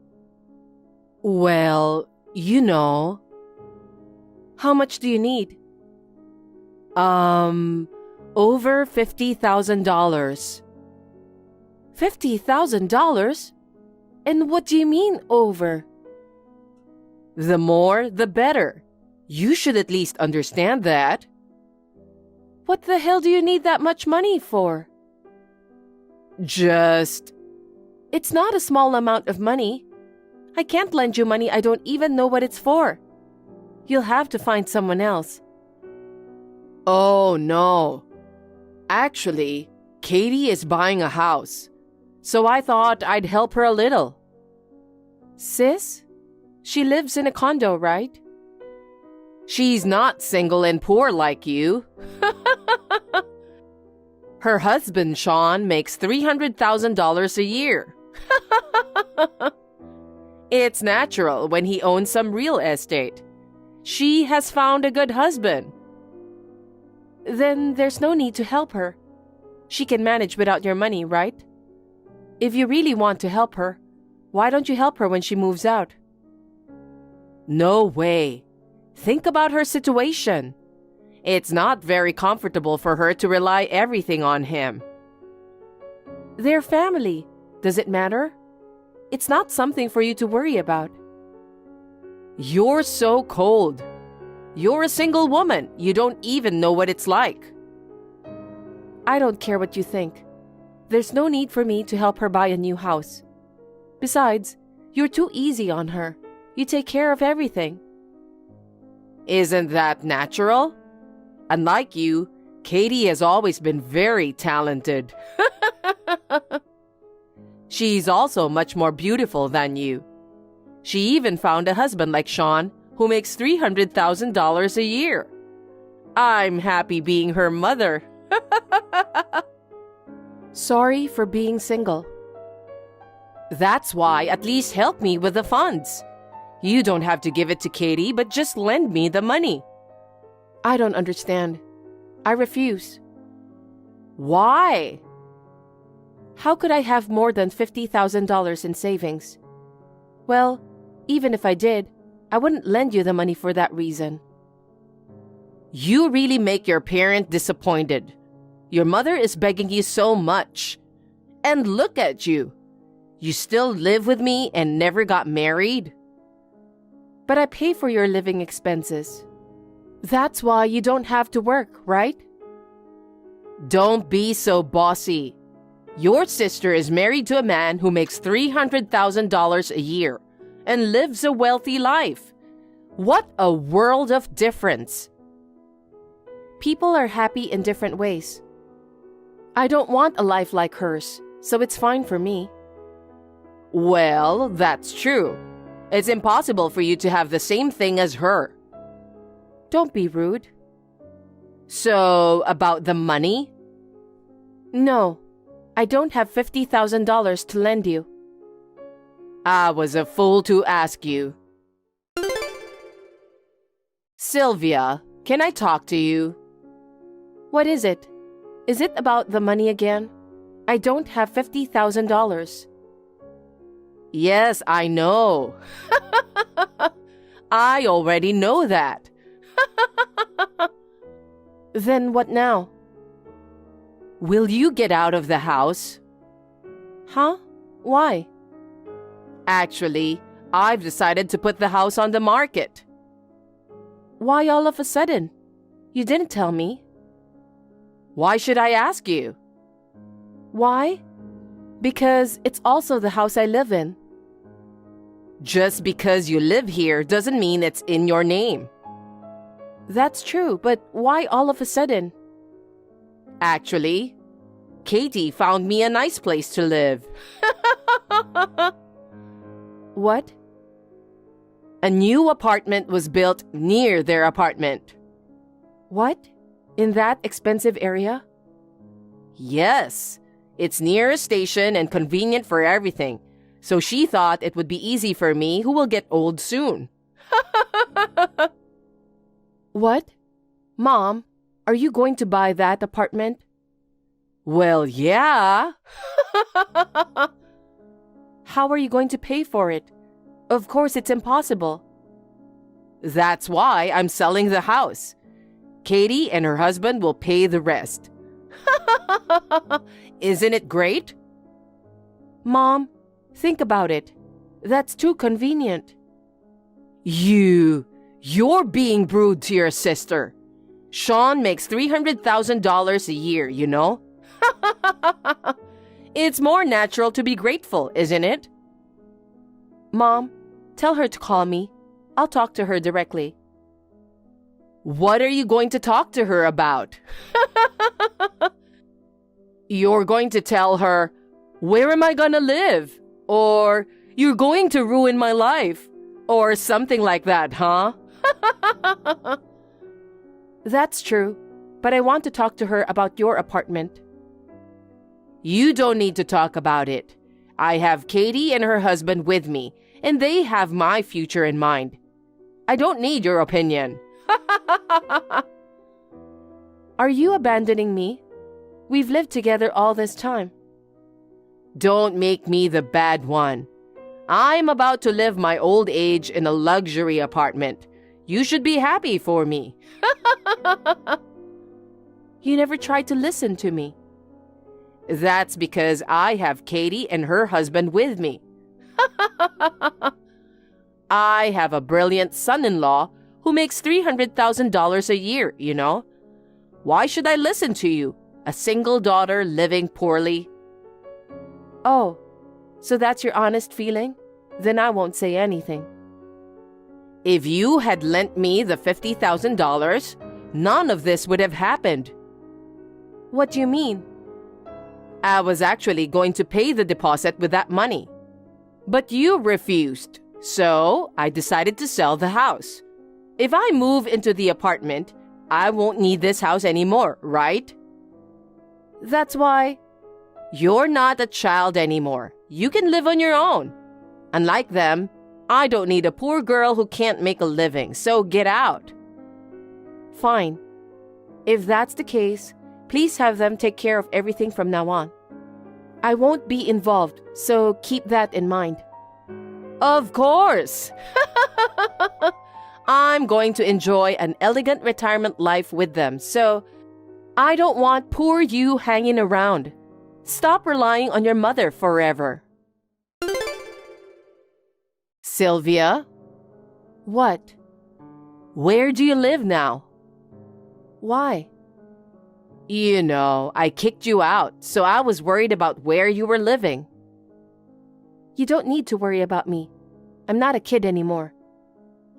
Well, How much do you need? Over $50,000. $50,000? And what do you mean, over? The more, the better. You should at least understand that. What the hell do you need that much money for? Just... It's not a small amount of money. I can't lend you money I don't even know what it's for. You'll have to find someone else. Oh, no. Actually, Katie is buying a house, so I thought I'd help her a little. Sis? She lives in a condo, right? She's not single and poor like you. Her husband, Sean, makes $300,000 a year. It's natural when he owns some real estate. She has found a good husband. Then there's no need to help her. She can manage without your money, right? If you really want to help her, why don't you help her when she moves out? No way. Think about her situation. It's not very comfortable for her to rely everything on him. They're family. Does it matter? It's not something for you to worry about. You're so cold. You're a single woman. You don't even know what it's like. I don't care what you think. There's no need for me to help her buy a new house. Besides, you're too easy on her. You take care of everything. Isn't that natural? Unlike you, Katie has always been very talented. She's also much more beautiful than you. She even found a husband like Sean who makes $300,000 a year. I'm happy being her mother. Sorry for being single. That's why at least help me with the funds. You don't have to give it to Katie, but just lend me the money. I don't understand. I refuse. Why? How could I have more than $50,000 in savings? Well, even if I did, I wouldn't lend you the money for that reason. You really make your parent disappointed. Your mother is begging you so much. And look at you. You still live with me and never got married? But I pay for your living expenses. That's why you don't have to work, right? Don't be so bossy. Your sister is married to a man who makes $300,000 a year and lives a wealthy life. What a world of difference. People are happy in different ways. I don't want a life like hers, so it's fine for me. Well, that's true. It's impossible for you to have the same thing as her. Don't be rude. So, about the money? No, I don't have $50,000 to lend you. I was a fool to ask you. Sylvia, can I talk to you? What is it? Is it about the money again? I don't have $50,000. Yes, I know. I already know that. Then what now? Will you get out of the house? Huh? Why? Actually, I've decided to put the house on the market. Why all of a sudden? You didn't tell me. Why should I ask you? Why? Because it's also the house I live in. Just because you live here doesn't mean it's in your name. That's true, but why all of a sudden? Actually, Katie found me a nice place to live. What? A new apartment was built near their apartment. What? In that expensive area? Yes, it's near a station and convenient for everything. So she thought it would be easy for me, who will get old soon. What? Mom, are you going to buy that apartment? Well, yeah. How are you going to pay for it? Of course, it's impossible. That's why I'm selling the house. Katie and her husband will pay the rest. Isn't it great? Mom, think about it. That's too convenient. You're being rude to your sister. Sean makes $300,000 a year, you know? It's more natural to be grateful, isn't it? Mom, Tell her to call me. I'll talk to her directly. What are you going to talk to her about? You're going to tell her, where am I gonna live? Or, you're going to ruin my life? Or something like that, huh? That's true, but I want to talk to her about your apartment. You don't need to talk about it. I have Katie and her husband with me, and they have my future in mind. I don't need your opinion. Are you abandoning me? We've lived together all this time. Don't make me the bad one. I'm about to live my old age in a luxury apartment. You should be happy for me. You never tried to listen to me. That's because I have Katie and her husband with me. I have a brilliant son-in-law who makes $300,000 a year, you know. Why should I listen to you, a single daughter living poorly? Oh, so that's your honest feeling? Then I won't say anything. If you had lent me the $50,000, none of this would have happened. What do you mean? I was actually going to pay the deposit with that money. But you refused, so I decided to sell the house. If I move into the apartment, I won't need this house anymore, right? That's why. You're not a child anymore. You can live on your own. Unlike them, I don't need a poor girl who can't make a living, so get out. Fine. If that's the case, please have them take care of everything from now on. I won't be involved, so keep that in mind. Of course! I'm going to enjoy an elegant retirement life with them, so I don't want poor you hanging around. Stop relying on your mother forever. Sylvia? What? Where do you live now? Why? You know, I kicked you out, so I was worried about where you were living. You don't need to worry about me. I'm not a kid anymore.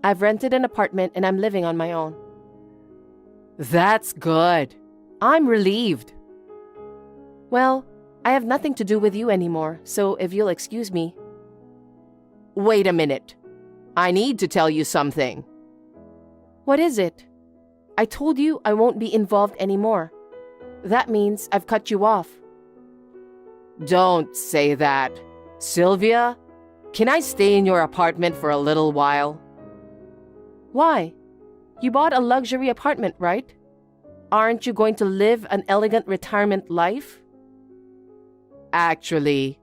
I've rented an apartment and I'm living on my own. That's good. I'm relieved. Well, I have nothing to do with you anymore, so if you'll excuse me. Wait a minute. I need to tell you something. What is it? I told you I won't be involved anymore. That means I've cut you off. Don't say that. Sylvia, can I stay in your apartment for a little while? Why? You bought a luxury apartment, right? Aren't you going to live an elegant retirement life? Actually,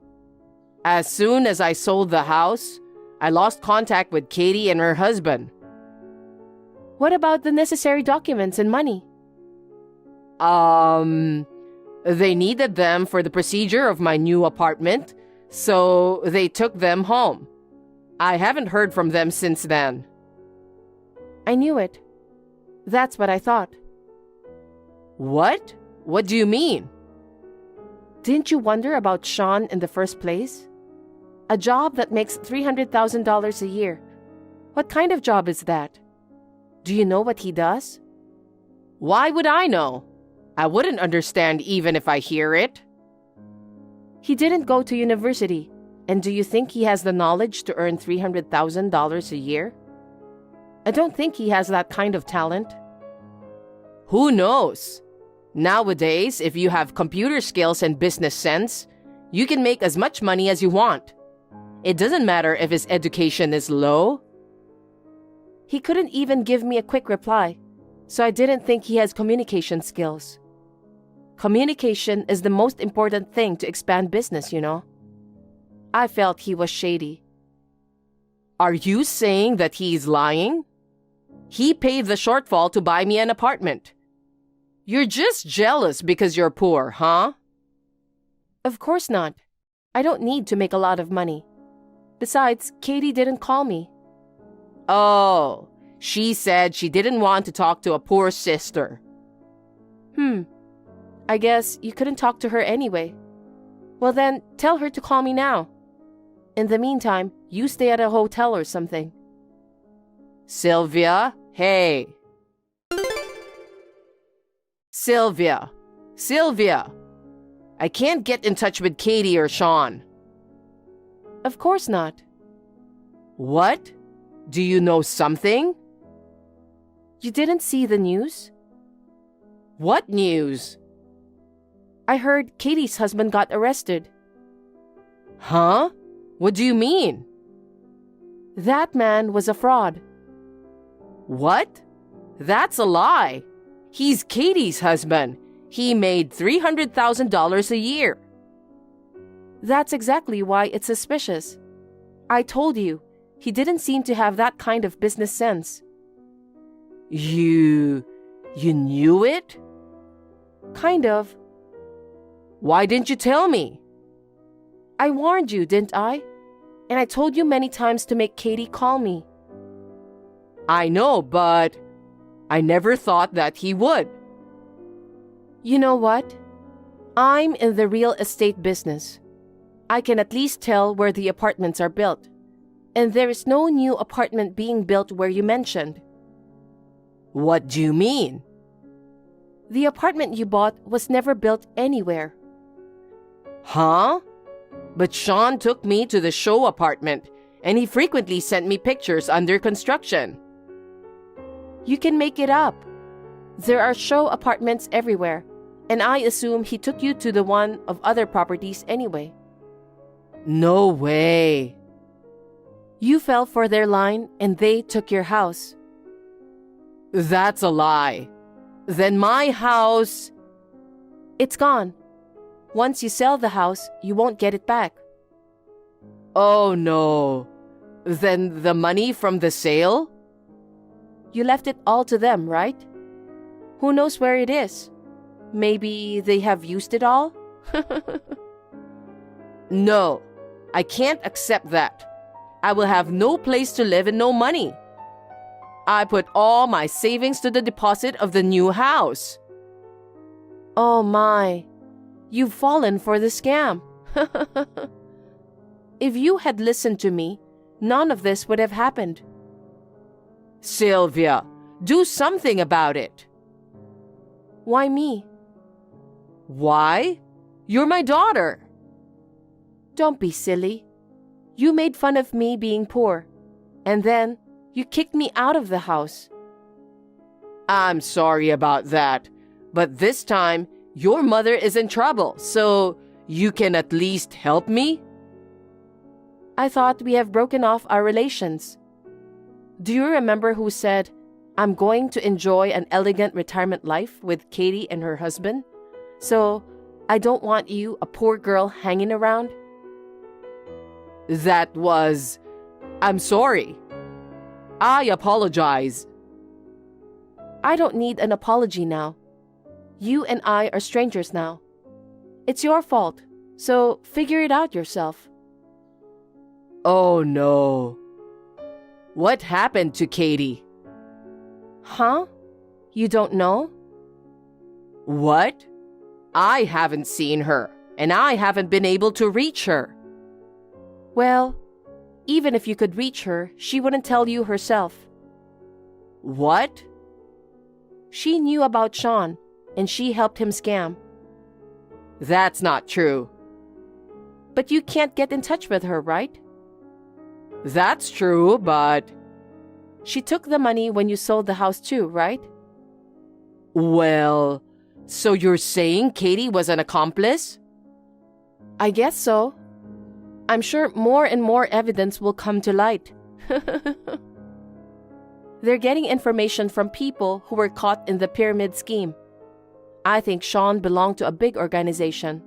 as soon as I sold the house, I lost contact with Katie and her husband. What about the necessary documents and money? They needed them for the procedure of my new apartment, so they took them home. I haven't heard from them since then. I knew it. That's what I thought. What? What do you mean? Didn't you wonder about Sean in the first place? A job that makes $300,000 a year. What kind of job is that? Do you know what he does? Why would I know? I wouldn't understand even if I hear it. He didn't go to university. And do you think he has the knowledge to earn $300,000 a year? I don't think he has that kind of talent. Who knows? Nowadays, if you have computer skills and business sense, you can make as much money as you want. It doesn't matter if his education is low. He couldn't even give me a quick reply, so I didn't think he has communication skills. Communication is the most important thing to expand business, you know. I felt he was shady. Are you saying that he's lying? He paid the shortfall to buy me an apartment. You're just jealous because you're poor, huh? Of course not. I don't need to make a lot of money. Besides, Katie didn't call me. Oh, she said she didn't want to talk to a poor sister. I guess you couldn't talk to her anyway. Well then, tell her to call me now. In the meantime, you stay at a hotel or something. Sylvia, hey. Sylvia, I can't get in touch with Katie or Sean. Of course not. What? Do you know something? You didn't see the news? What news? I heard Katie's husband got arrested. Huh? What do you mean? That man was a fraud. What? That's a lie. He's Katie's husband. He made $300,000 a year. That's exactly why it's suspicious. I told you, he didn't seem to have that kind of business sense. You knew it? Kind of. Why didn't you tell me? I warned you, didn't I? And I told you many times to make Katie call me. I know, but I never thought that he would. You know what? I'm in the real estate business. I can at least tell where the apartments are built. And there is no new apartment being built where you mentioned. What do you mean? The apartment you bought was never built anywhere. Huh? But Sean took me to the show apartment, and he frequently sent me pictures under construction. You can make it up. There are show apartments everywhere, and I assume he took you to the one of other properties anyway. No way. You fell for their line and they took your house. That's a lie. Then my house... It's gone. Once you sell the house, you won't get it back. Oh no. Then the money from the sale? You left it all to them, right? Who knows where it is? Maybe they have used it all? No, I can't accept that. I will have no place to live and no money. I put all my savings to the deposit of the new house. Oh my, you've fallen for the scam. If you had listened to me, none of this would have happened. Sylvia, do something about it. Why me? Why? You're my daughter. Don't be silly. You made fun of me being poor, and then you kicked me out of the house. I'm sorry about that, but this time your mother is in trouble, so you can at least help me? I thought we have broken off our relations. Do you remember who said, I'm going to enjoy an elegant retirement life with Katie and her husband, so I don't want you, a poor girl, hanging around? That was... I'm sorry. I apologize. I don't need an apology now. You and I are strangers now. It's your fault, so figure it out yourself. Oh no. What happened to Katie? Huh? You don't know? What? I haven't seen her, and I haven't been able to reach her. Well, even if you could reach her, she wouldn't tell you herself. What? She knew about Sean, and she helped him scam. That's not true. But you can't get in touch with her, right? That's true, but... She took the money when you sold the house too, right? Well, so you're saying Katie was an accomplice? I guess so. I'm sure more and more evidence will come to light. They're getting information from people who were caught in the pyramid scheme. I think Sean belonged to a big organization.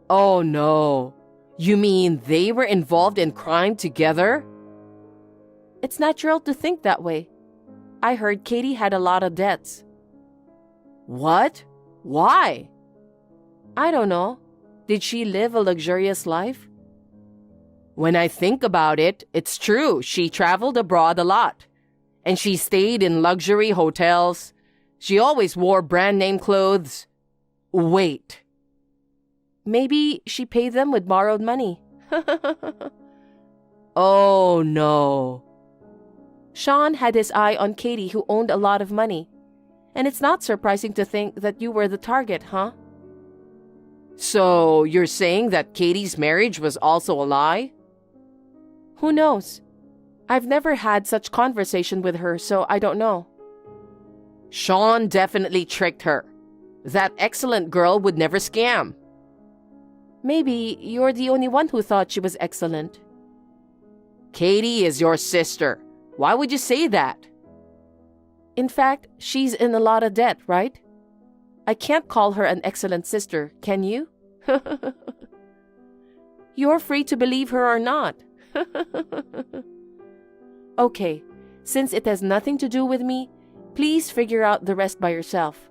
Oh no. You mean they were involved in crime together? It's natural to think that way. I heard Katie had a lot of debts. What? Why? I don't know. Did she live a luxurious life? When I think about it, it's true. She traveled abroad a lot. And she stayed in luxury hotels. She always wore brand name clothes. Wait. Maybe she paid them with borrowed money. Oh no. Sean had his eye on Katie, who owned a lot of money. And it's not surprising to think that you were the target, huh? So, you're saying that Katie's marriage was also a lie? Who knows? I've never had such conversation with her, so I don't know. Sean definitely tricked her. That excellent girl would never scam. Maybe you're the only one who thought she was excellent. Katie is your sister. Why would you say that? In fact, she's in a lot of debt, right? I can't call her an excellent sister, can you? You're free to believe her or not. Okay, since it has nothing to do with me, please figure out the rest by yourself.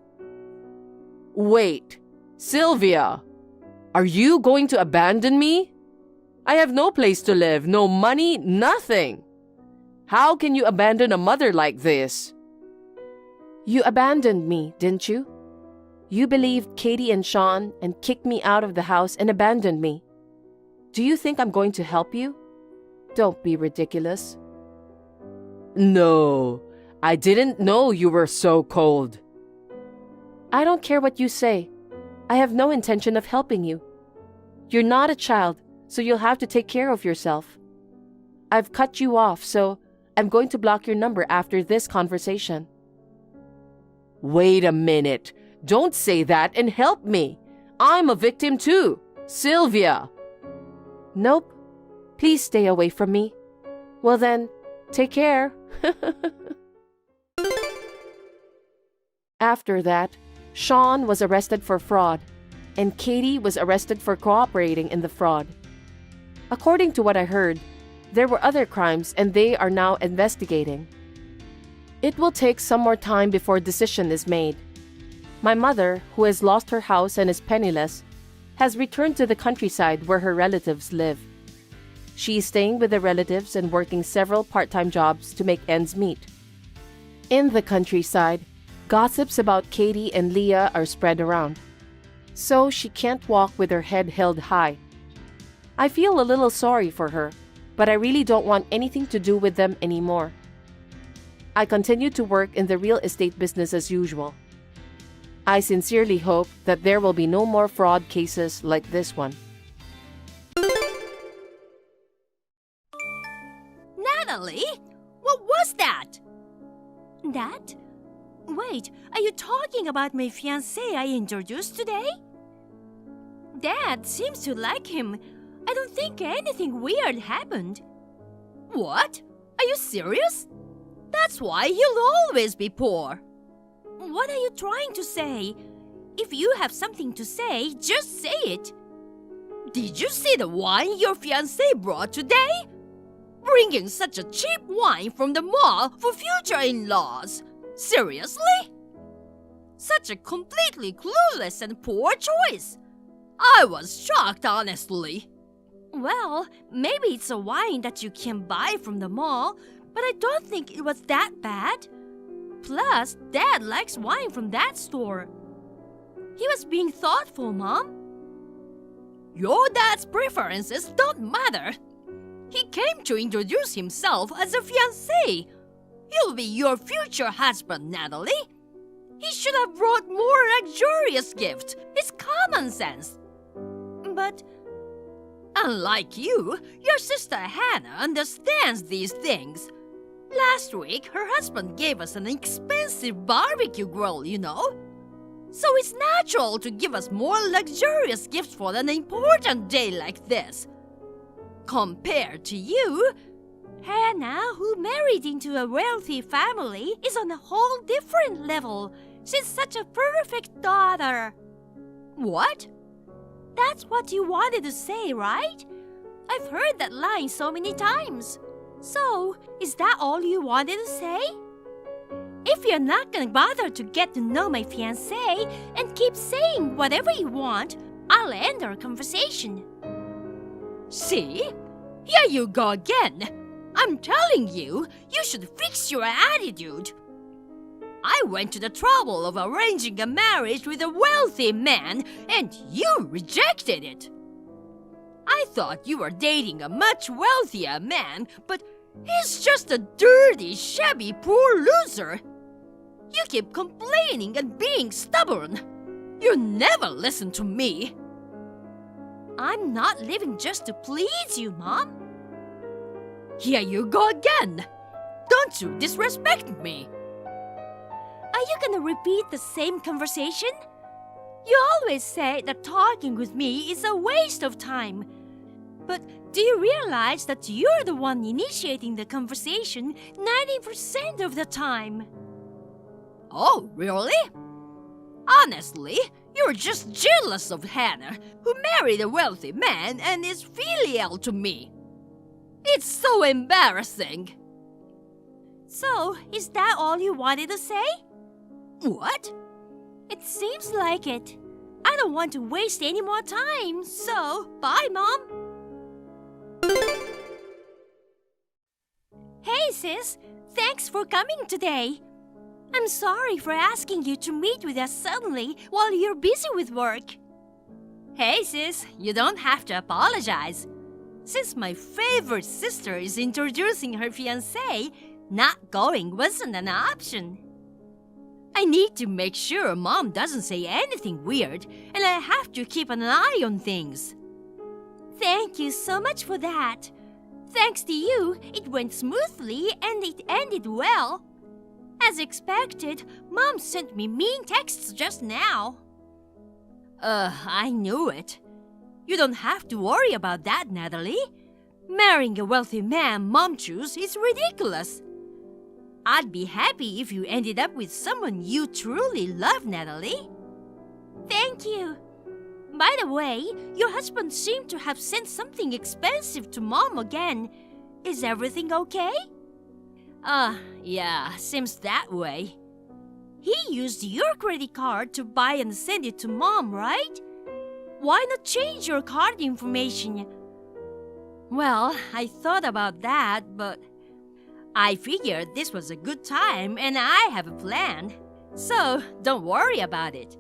Wait, Sylvia, are you going to abandon me? I have no place to live, no money, nothing. How can you abandon a mother like this? You abandoned me, didn't you? You believed Katie and Sean and kicked me out of the house and abandoned me. Do you think I'm going to help you? Don't be ridiculous. No, I didn't know you were so cold. I don't care what you say. I have no intention of helping you. You're not a child, so you'll have to take care of yourself. I've cut you off, so I'm going to block your number after this conversation. Wait a minute. Don't say that and help me. I'm a victim too. Sylvia. Nope. Please stay away from me. Well then, take care. After that, Sean was arrested for fraud, and Katie was arrested for cooperating in the fraud. According to what I heard, there were other crimes and they are now investigating. It will take some more time before a decision is made. My mother, who has lost her house and is penniless, has returned to the countryside where her relatives live. She is staying with the relatives and working several part-time jobs to make ends meet. In the countryside, gossips about Katie and Leah are spread around. So she can't walk with her head held high. I feel a little sorry for her, but I really don't want anything to do with them anymore. I continue to work in the real estate business as usual. I sincerely hope that there will be no more fraud cases like this one. Natalie? What was that? That? Wait, are you talking about my fiancé I introduced today? Dad seems to like him. I don't think anything weird happened. What? Are you serious? That's why you'll always be poor. What are you trying to say? If you have something to say, just say it. Did you see the wine your fiancé brought today? Bringing such a cheap wine from the mall for future in-laws. Seriously? Such a completely clueless and poor choice. I was shocked, honestly. Well, maybe it's a wine that you can buy from the mall, but I don't think it was that bad. Plus, Dad likes wine from that store. He was being thoughtful, Mom. Your dad's preferences don't matter. He came to introduce himself as a fiancé. He'll be your future husband, Natalie. He should have brought more luxurious gifts. It's common sense. But unlike you, your sister Hannah understands these things. Last week, her husband gave us an expensive barbecue grill, you know. So it's natural to give us more luxurious gifts for an important day like this. Compared to you, Hannah, who married into a wealthy family, is on a whole different level. She's such a perfect daughter. What? That's what you wanted to say, right? I've heard that line so many times. So, is that all you wanted to say? If you're not gonna bother to get to know my fiancé and keep saying whatever you want, I'll end our conversation. See? Here you go again. I'm telling you, you should fix your attitude. I went to the trouble of arranging a marriage with a wealthy man, and you rejected it. I thought you were dating a much wealthier man, but he's just a dirty, shabby, poor loser. You keep complaining and being stubborn. You never listen to me. I'm not living just to please you, Mom. Here you go again. Don't you disrespect me. Are you gonna repeat the same conversation? You always say that talking with me is a waste of time. But do you realize that you're the one initiating the conversation 90% of the time? Oh, really? Honestly, you're just jealous of Hannah, who married a wealthy man and is filial to me. It's so embarrassing. So, is that all you wanted to say? What? It seems like it. I don't want to waste any more time, so bye, Mom. Hey, sis. Thanks for coming today. I'm sorry for asking you to meet with us suddenly while you're busy with work. Hey, sis. You don't have to apologize. Since my favorite sister is introducing her fiancé, not going wasn't an option. I need to make sure Mom doesn't say anything weird, and I have to keep an eye on things. Thank you so much for that. Thanks to you, it went smoothly and it ended well. As expected, Mom sent me mean texts just now. I knew it. You don't have to worry about that, Natalie. Marrying a wealthy man Mom chose is ridiculous. I'd be happy if you ended up with someone you truly love, Natalie. Thank you. By the way, your husband seemed to have sent something expensive to Mom again. Is everything okay? Yeah, seems that way. He used your credit card to buy and send it to Mom, right? Why not change your card information? Well, I thought about that, but I figured this was a good time and I have a plan. So, don't worry about it.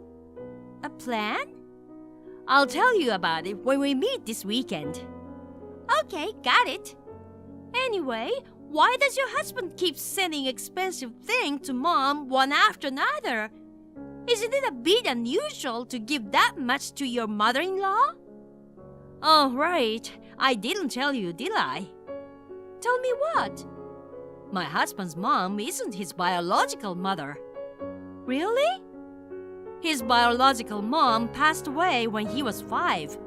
A plan? I'll tell you about it when we meet this weekend. Okay, got it. Anyway, why does your husband keep sending expensive things to Mom one after another? Isn't it a bit unusual to give that much to your mother-in-law? Oh, right. I didn't tell you, did I? Tell me what? My husband's mom isn't his biological mother. Really? His biological mom passed away when he was 5.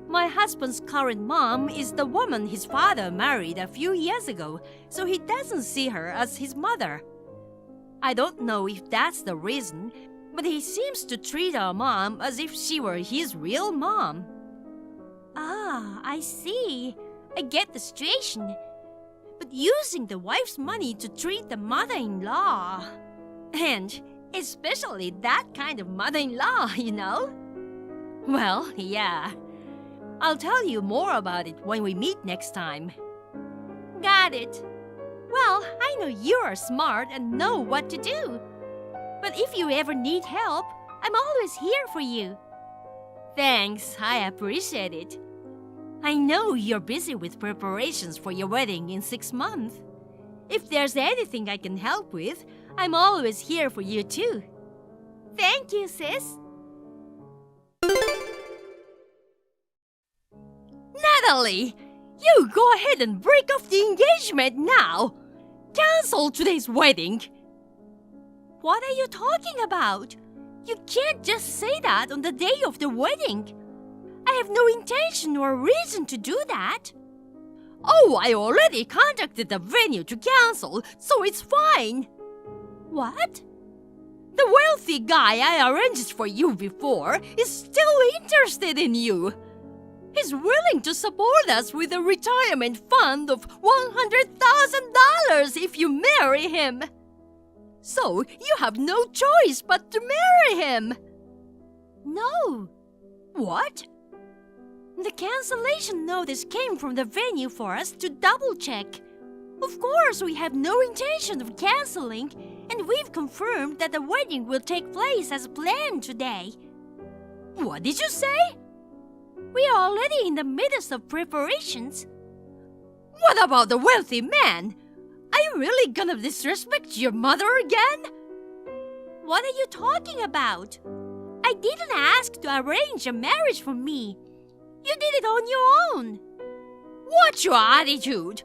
My husband's current mom is the woman his father married a few years ago, so he doesn't see her as his mother. I don't know if that's the reason, but he seems to treat our mom as if she were his real mom. Ah, I see. I get the situation. But using the wife's money to treat the mother-in-law. And especially that kind of mother-in-law, you know? Well, yeah. I'll tell you more about it when we meet next time. Got it. Well, I know you're smart and know what to do. But if you ever need help, I'm always here for you. Thanks, I appreciate it. I know you're busy with preparations for your wedding in 6 months. If there's anything I can help with, I'm always here for you too. Thank you, sis. Natalie, you go ahead and break off the engagement now. Cancel today's wedding. What are you talking about? You can't just say that on the day of the wedding. I have no intention or reason to do that. Oh, I already contacted the venue to cancel, so it's fine. What? The wealthy guy I arranged for you before is still interested in you. He's willing to support us with a retirement fund of $100,000 if you marry him. So you have no choice but to marry him. No. What? The cancellation notice came from the venue for us to double-check. Of course, we have no intention of canceling, and we've confirmed that the wedding will take place as planned today. What did you say? We are already in the midst of preparations. What about the wealthy man? Are you really gonna disrespect your mother again? What are you talking about? I didn't ask to arrange a marriage for me. You did it on your own. What's your attitude?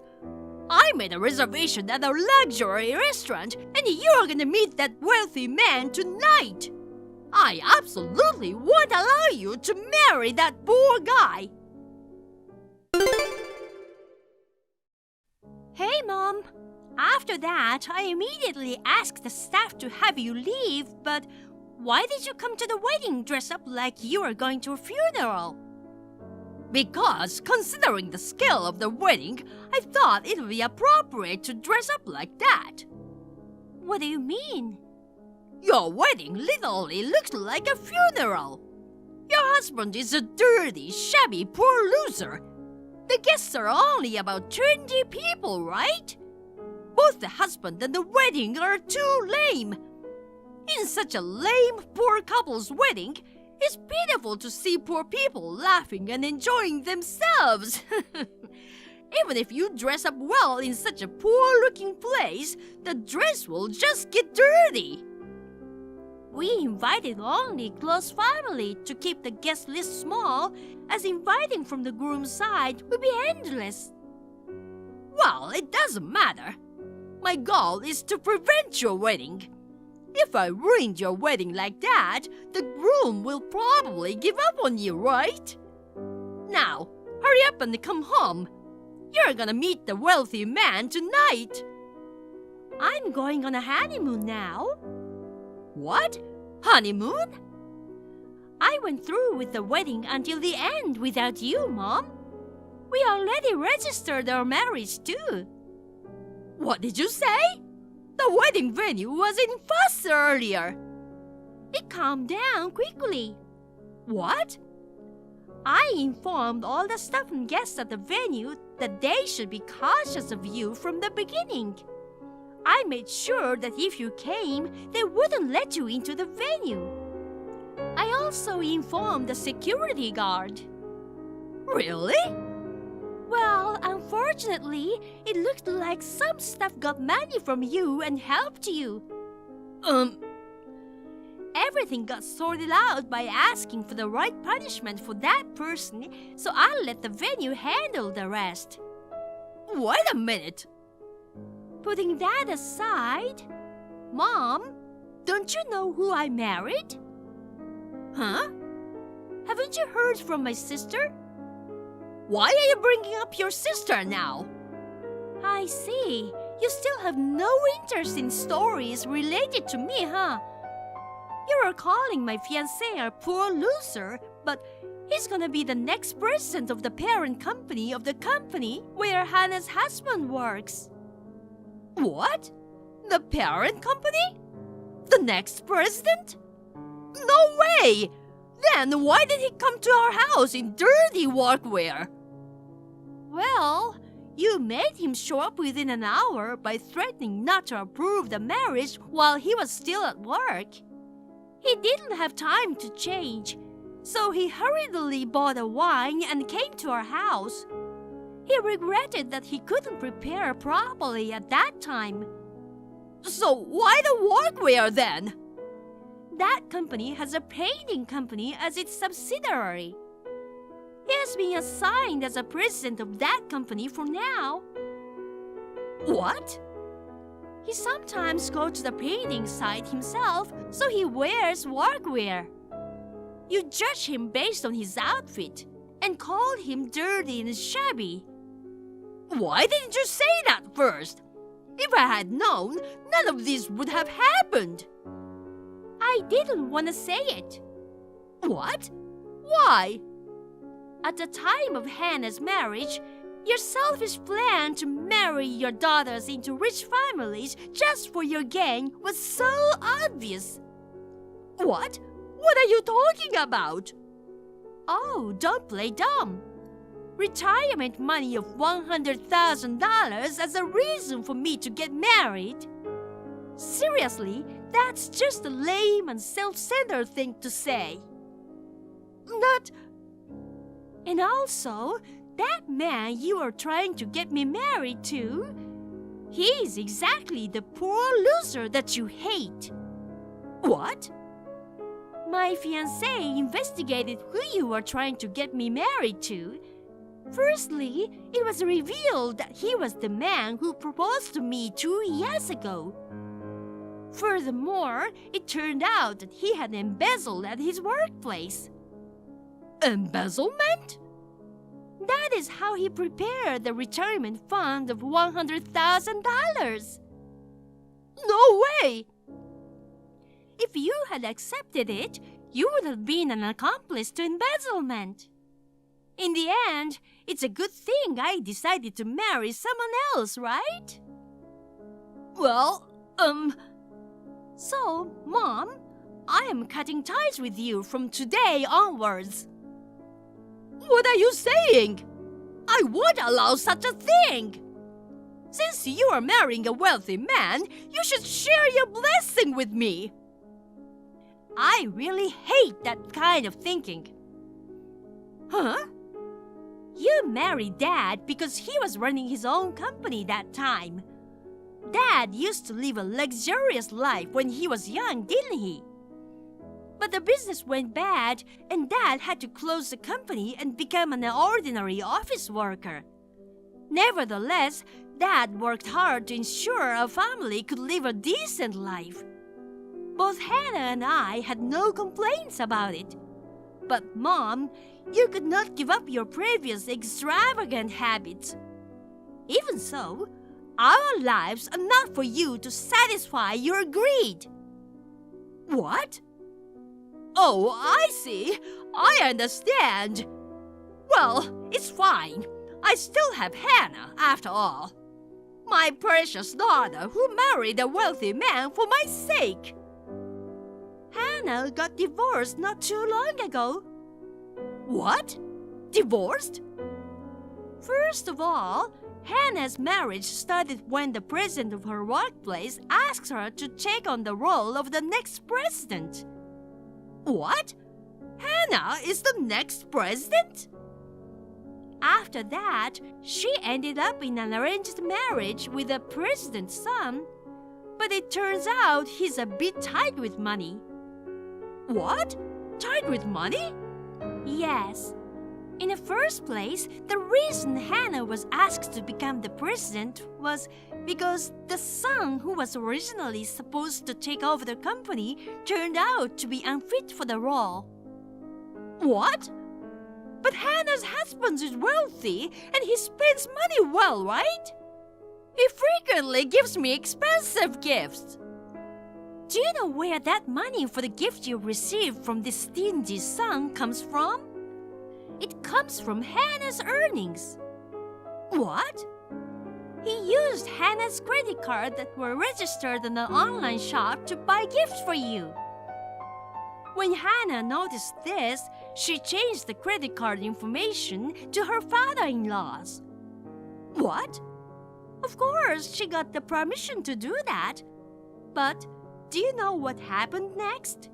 I made a reservation at a luxury restaurant and you're gonna meet that wealthy man tonight. I absolutely won't allow you to marry that poor guy. Hey, Mom. After that, I immediately asked the staff to have you leave, but why did you come to the wedding dressed up like you were going to a funeral? Because, considering the scale of the wedding, I thought it would be appropriate to dress up like that. What do you mean? Your wedding literally looks like a funeral. Your husband is a dirty, shabby, poor loser. The guests are only about 20 people, right? Both the husband and the wedding are too lame. In such a lame, poor couple's wedding, it's pitiful to see poor people laughing and enjoying themselves. Even if you dress up well in such a poor-looking place, the dress will just get dirty. We invited only close family to keep the guest list small, as inviting from the groom's side would be endless. Well, it doesn't matter. My goal is to prevent your wedding. If I ruined your wedding like that, the groom will probably give up on you, right? Now, hurry up and come home. You're gonna meet the wealthy man tonight. I'm going on a honeymoon now. What? Honeymoon? I went through with the wedding until the end without you, Mom. We already registered our marriage too. What did you say? The wedding venue was in fuss earlier. It calmed down quickly. What? I informed all the staff and guests at the venue that they should be cautious of you from the beginning. I made sure that if you came, they wouldn't let you into the venue. I also informed the security guard. Really? Well, unfortunately, it looked like some staff got money from you and helped you. Everything got sorted out by asking for the right punishment for that person, so I let the venue handle the rest. Wait a minute. Putting that aside, Mom, don't you know who I married? Huh? Haven't you heard from my sister? Why are you bringing up your sister now? I see. You still have no interest in stories related to me, huh? You are calling my fiancé a poor loser, but he's gonna be the next president of the parent company of the company where Hannah's husband works. What? The parent company? The next president? No way! Then why did he come to our house in dirty workwear? Well, you made him show up within an hour by threatening not to approve the marriage while he was still at work. He didn't have time to change, so he hurriedly bought a wine and came to our house. He regretted that he couldn't prepare properly at that time. So why the workwear then? That company has a painting company as its subsidiary. He has been assigned as a president of that company for now. What? He sometimes goes to the painting site himself, so he wears workwear. You judge him based on his outfit and call him dirty and shabby. Why didn't you say that first? If I had known, none of this would have happened. I didn't want to say it. What? Why? At the time of Hannah's marriage, your selfish plan to marry your daughters into rich families just for your gain was so obvious. What? What are you talking about? Oh, don't play dumb. Retirement money of $100,000 as a reason for me to get married? Seriously, that's just a lame and self-centered thing to say. And also, that man you are trying to get me married to, he's exactly the poor loser that you hate. What? My fiancé investigated who you were trying to get me married to. Firstly, it was revealed that he was the man who proposed to me 2 years ago. Furthermore, it turned out that he had embezzled at his workplace. Embezzlement? That is how he prepared the retirement fund of $100,000. No way! If you had accepted it, you would have been an accomplice to embezzlement. In the end, it's a good thing I decided to marry someone else, right? Well, So, Mom, I am cutting ties with you from today onwards. what are you saying? I won't allow such a thing! Since you are marrying a wealthy man, you should share your blessing with me. I really hate that kind of thinking. Huh? You married Dad because he was running his own company that time. Dad used to live a luxurious life when he was young, didn't he? But the business went bad and Dad had to close the company and become an ordinary office worker. Nevertheless, Dad worked hard to ensure our family could live a decent life. Both Hannah and I had no complaints about it. But Mom, you could not give up your previous extravagant habits. Even so, our lives are not for you to satisfy your greed. What? Oh, I see. I understand. Well, it's fine. I still have Hannah, after all. My precious daughter who married a wealthy man for my sake. Hannah got divorced not too long ago. What? Divorced? First of all, Hannah's marriage started when the president of her workplace asked her to take on the role of the next president. What? Hannah is the next president? After that, she ended up in an arranged marriage with the president's son. But it turns out he's a bit tight with money. What? Tied with money? Yes. In the first place, the reason Hannah was asked to become the president was because the son who was originally supposed to take over the company turned out to be unfit for the role. What? But Hannah's husband is wealthy and he spends money well, right? He frequently gives me expensive gifts. Do you know where that money for the gift you received from this stingy son comes from? It comes from Hannah's earnings. What? He used Hannah's credit card that were registered in an online shop to buy gifts for you. When Hannah noticed this, she changed the credit card information to her father-in-law's. What? Of course, she got the permission to do that. But do you know what happened next?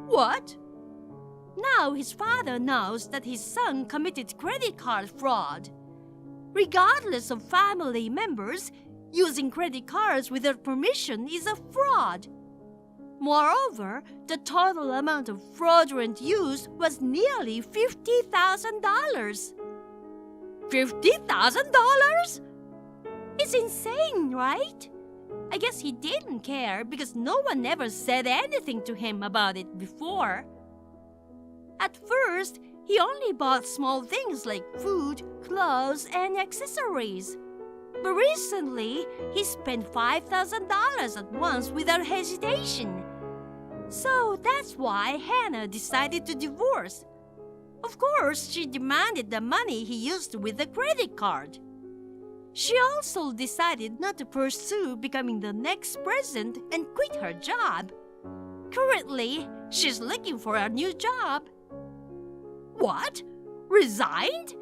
What? Now his father knows that his son committed credit card fraud. Regardless of family members, using credit cards without permission is a fraud. Moreover, the total amount of fraudulent use was nearly $50,000. $50,000? It's insane, right? I guess he didn't care because no one ever said anything to him about it before. At first, he only bought small things like food, clothes, and accessories. But recently, he spent $5,000 at once without hesitation. So that's why Hannah decided to divorce. Of course, she demanded the money he used with the credit card. She also decided not to pursue becoming the next president and quit her job. Currently, she's looking for a new job. What? Resigned?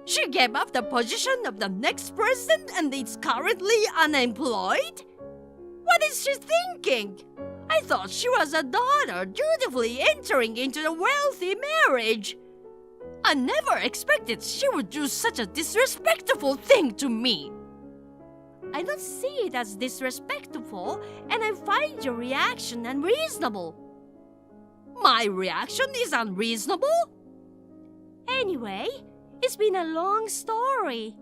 She gave up the position of the next president and is currently unemployed? What is she thinking? I thought she was a daughter dutifully entering into a wealthy marriage. I never expected she would do such a disrespectful thing to me. I don't see it as disrespectful, and I find your reaction unreasonable. My reaction is unreasonable? Anyway, it's been a long story.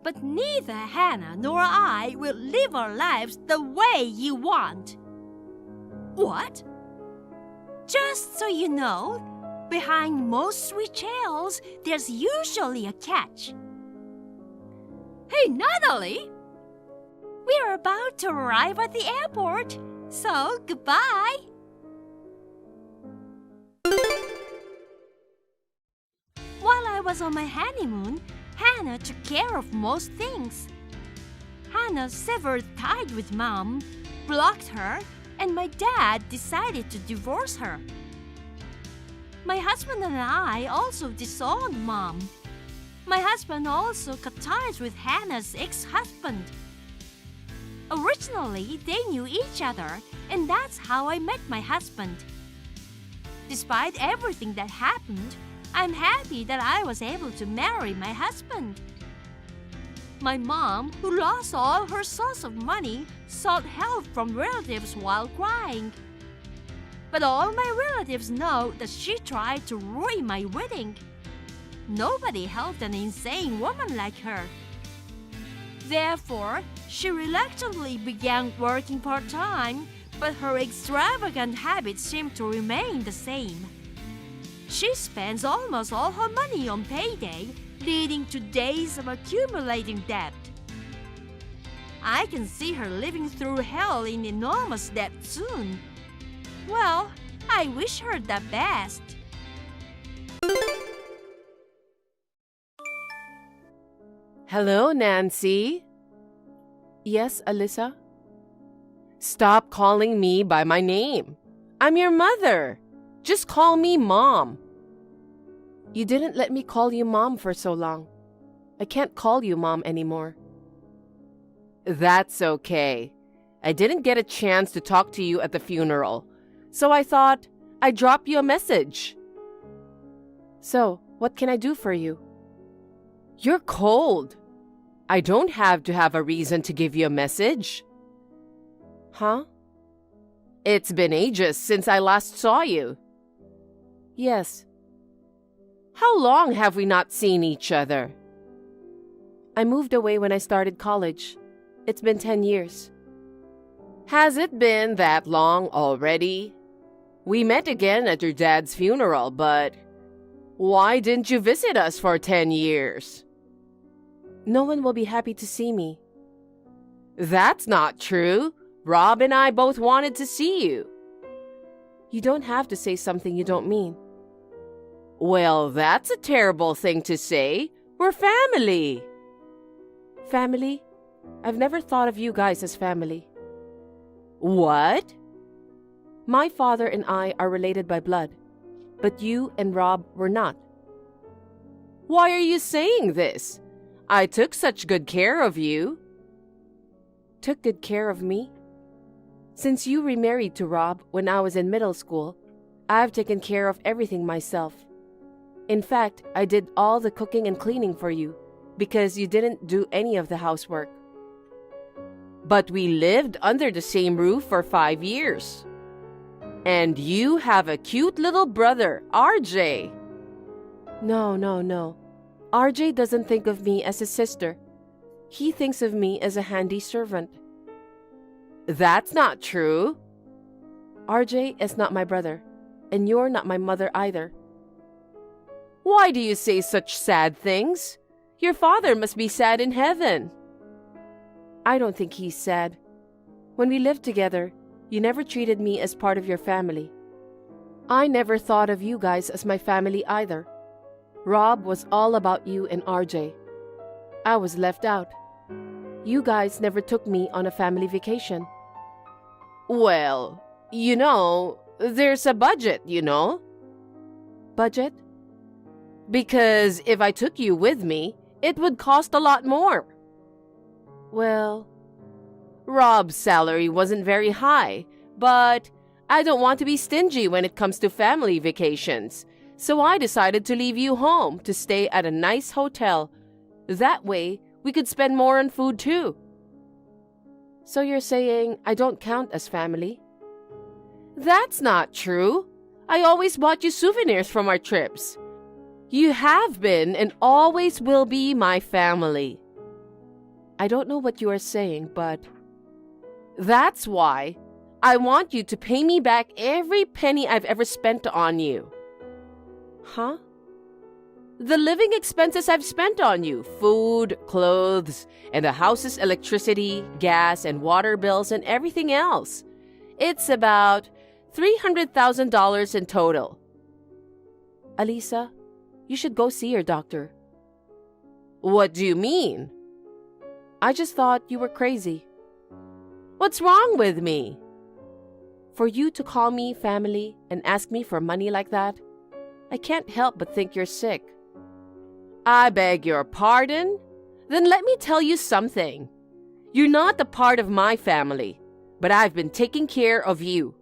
But neither Hannah nor I will live our lives the way you want. What? Just so you know, behind most sweet tales, there's usually a catch. Hey, Natalie! We're about to arrive at the airport, so goodbye! While I was on my honeymoon, Hannah took care of most things. Hannah severed ties with Mom, blocked her, and my dad decided to divorce her. My husband and I also disowned Mom. My husband also cut ties with Hannah's ex-husband. Originally, they knew each other, and that's how I met my husband. Despite everything that happened, I'm happy that I was able to marry my husband. My mom, who lost all her source of money, sought help from relatives while crying. But all my relatives know that she tried to ruin my wedding. Nobody helped an insane woman like her. Therefore, she reluctantly began working part-time, but her extravagant habits seem to remain the same. She spends almost all her money on payday, leading to days of accumulating debt. I can see her living through hell in enormous debt soon. Well, I wish her the best. Hello, Nancy. Yes, Alyssa? Stop calling me by my name. I'm your mother. Just call me Mom. You didn't let me call you Mom for so long. I can't call you Mom anymore. That's okay. I didn't get a chance to talk to you at the funeral, so I thought I'd drop you a message. So, what can I do for you? You're cold. I don't have to have a reason to give you a message. Huh? It's been ages since I last saw you. Yes. How long have we not seen each other? I moved away when I started college. It's been 10 years. Has it been that long already? We met again at your dad's funeral, but why didn't you visit us for 10 years? No one will be happy to see me. That's not true. Rob and I both wanted to see you. You don't have to say something you don't mean. Well, that's a terrible thing to say. We're family. Family? I've never thought of you guys as family. What? My father and I are related by blood, but you and Rob were not. Why are you saying this? I took such good care of you. Took good care of me? Since you remarried to Rob when I was in middle school, I've taken care of everything myself. In fact, I did all the cooking and cleaning for you because you didn't do any of the housework. But we lived under the same roof for 5 years. And you have a cute little brother, RJ. No. RJ doesn't think of me as his sister. He thinks of me as a handy servant. That's not true. RJ is not my brother, and you're not my mother either. Why do you say such sad things? Your father must be sad in heaven. I don't think he's sad. When we lived together, you never treated me as part of your family. I never thought of you guys as my family either. Rob was all about you and RJ. I was left out. You guys never took me on a family vacation. Well, there's a budget, Budget? Because if I took you with me, it would cost a lot more. Well, Rob's salary wasn't very high, but I don't want to be stingy when it comes to family vacations, So I decided to leave you home to stay at a nice hotel. That way, we could spend more on food too. So you're saying I don't count as family? That's not true. I always bought you souvenirs from our trips. You have been and always will be my family. I don't know what you are saying, but that's why I want you to pay me back every penny I've ever spent on you. Huh? The living expenses I've spent on you, food, clothes, and the house's electricity, gas, and water bills, and everything else. It's about $300,000 in total. Alisa, you should go see your doctor. What do you mean? I just thought you were crazy. What's wrong with me? For you to call me family and ask me for money like that, I can't help but think you're sick. I beg your pardon? Then let me tell you something. You're not a part of my family, but I've been taking care of you.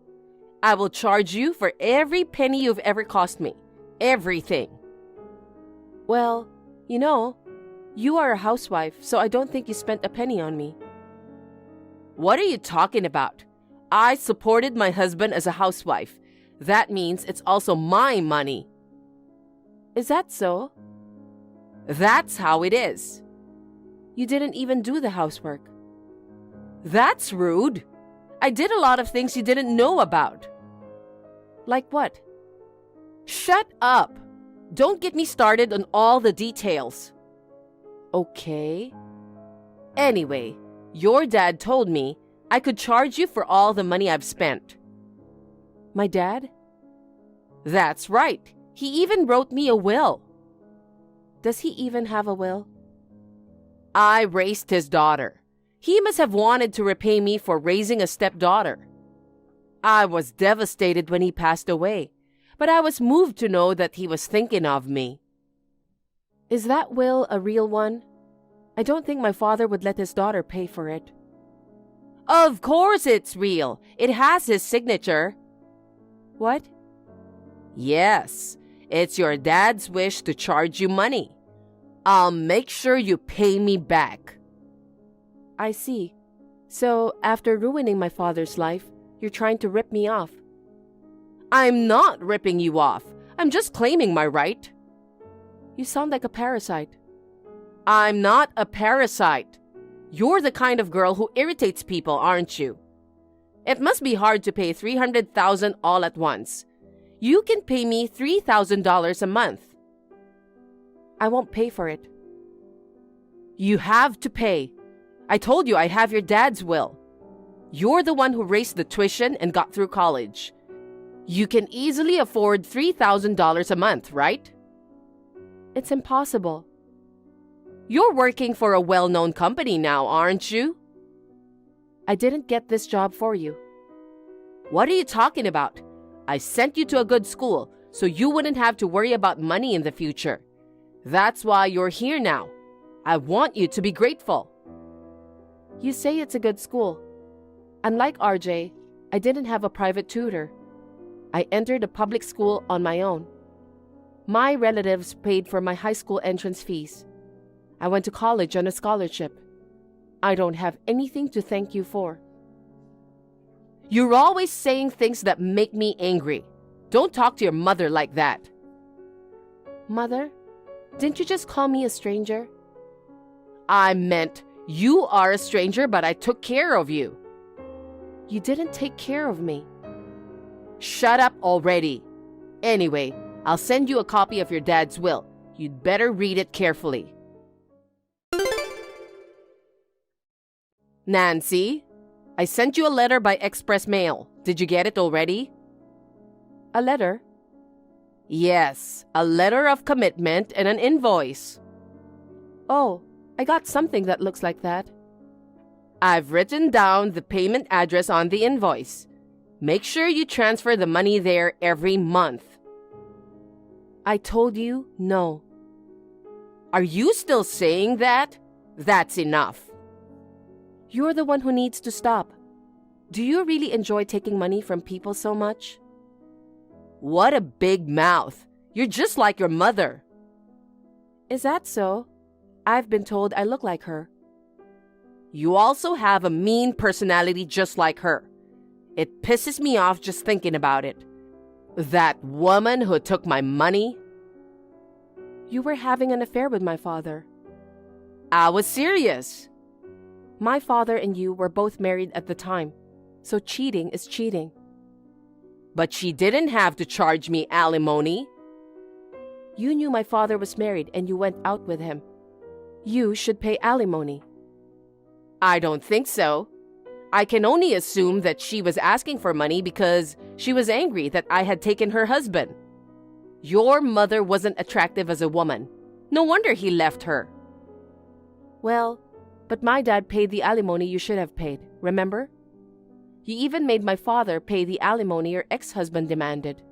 I will charge you for every penny you've ever cost me. Everything. Well, you are a housewife, so I don't think you spent a penny on me. What are you talking about? I supported my husband as a housewife. That means it's also my money. Is that so? That's how it is. You didn't even do the housework. That's rude. I did a lot of things you didn't know about. Like what? Shut up. Don't get me started on all the details. Okay. Anyway, your dad told me I could charge you for all the money I've spent. My dad? That's right. He even wrote me a will. Does he even have a will? I raised his daughter. He must have wanted to repay me for raising a stepdaughter. I was devastated when he passed away, but I was moved to know that he was thinking of me. Is that will a real one? I don't think my father would let his daughter pay for it. Of course it's real. It has his signature. What? Yes, it's your dad's wish to charge you money. I'll make sure you pay me back. I see. So, after ruining my father's life, you're trying to rip me off. I'm not ripping you off. I'm just claiming my right. You sound like a parasite. I'm not a parasite. You're the kind of girl who irritates people, aren't you? It must be hard to pay $300,000 all at once. You can pay me $3,000 a month. I won't pay for it. You have to pay. I told you I have your dad's will. You're the one who raised the tuition and got through college. You can easily afford $3,000 a month, right? It's impossible. You're working for a well-known company now, aren't you? I didn't get this job for you. What are you talking about? I sent you to a good school so you wouldn't have to worry about money in the future. That's why you're here now. I want you to be grateful. You say it's a good school. Unlike RJ, I didn't have a private tutor. I entered a public school on my own. My relatives paid for my high school entrance fees. I went to college on a scholarship. I don't have anything to thank you for. You're always saying things that make me angry. Don't talk to your mother like that. Mother, didn't you just call me a stranger? I meant you are a stranger, but I took care of you. You didn't take care of me. Shut up already. Anyway, I'll send you a copy of your dad's will. You'd better read it carefully. Nancy, I sent you a letter by express mail. Did you get it already? A letter? Yes, a letter of commitment and an invoice. Oh, I got something that looks like that. I've written down the payment address on the invoice. Make sure you transfer the money there every month. I told you no. Are you still saying that? That's enough. You're the one who needs to stop. Do you really enjoy taking money from people so much? What a big mouth. You're just like your mother. Is that so? I've been told I look like her. You also have a mean personality just like her. It pisses me off just thinking about it. That woman who took my money. You were having an affair with my father. I was serious. My father and you were both married at the time, so cheating is cheating. But she didn't have to charge me alimony. You knew my father was married and you went out with him. You should pay alimony. I don't think so. I can only assume that she was asking for money because she was angry that I had taken her husband. Your mother wasn't attractive as a woman. No wonder he left her. Well, but my dad paid the alimony you should have paid, remember? You even made my father pay the alimony your ex-husband demanded.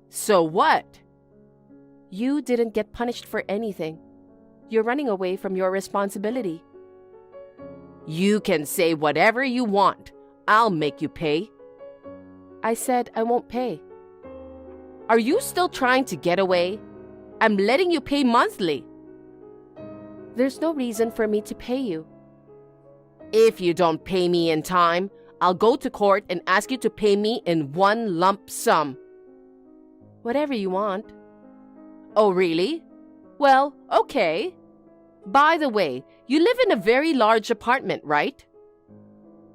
So what? You didn't get punished for anything. You're running away from your responsibility. You can say whatever you want. I'll make you pay. I said I won't pay. Are you still trying to get away? I'm letting you pay monthly. There's no reason for me to pay you. If you don't pay me in time, I'll go to court and ask you to pay me in one lump sum. Whatever you want. Oh, really? Well, okay. By the way, you live in a very large apartment, right?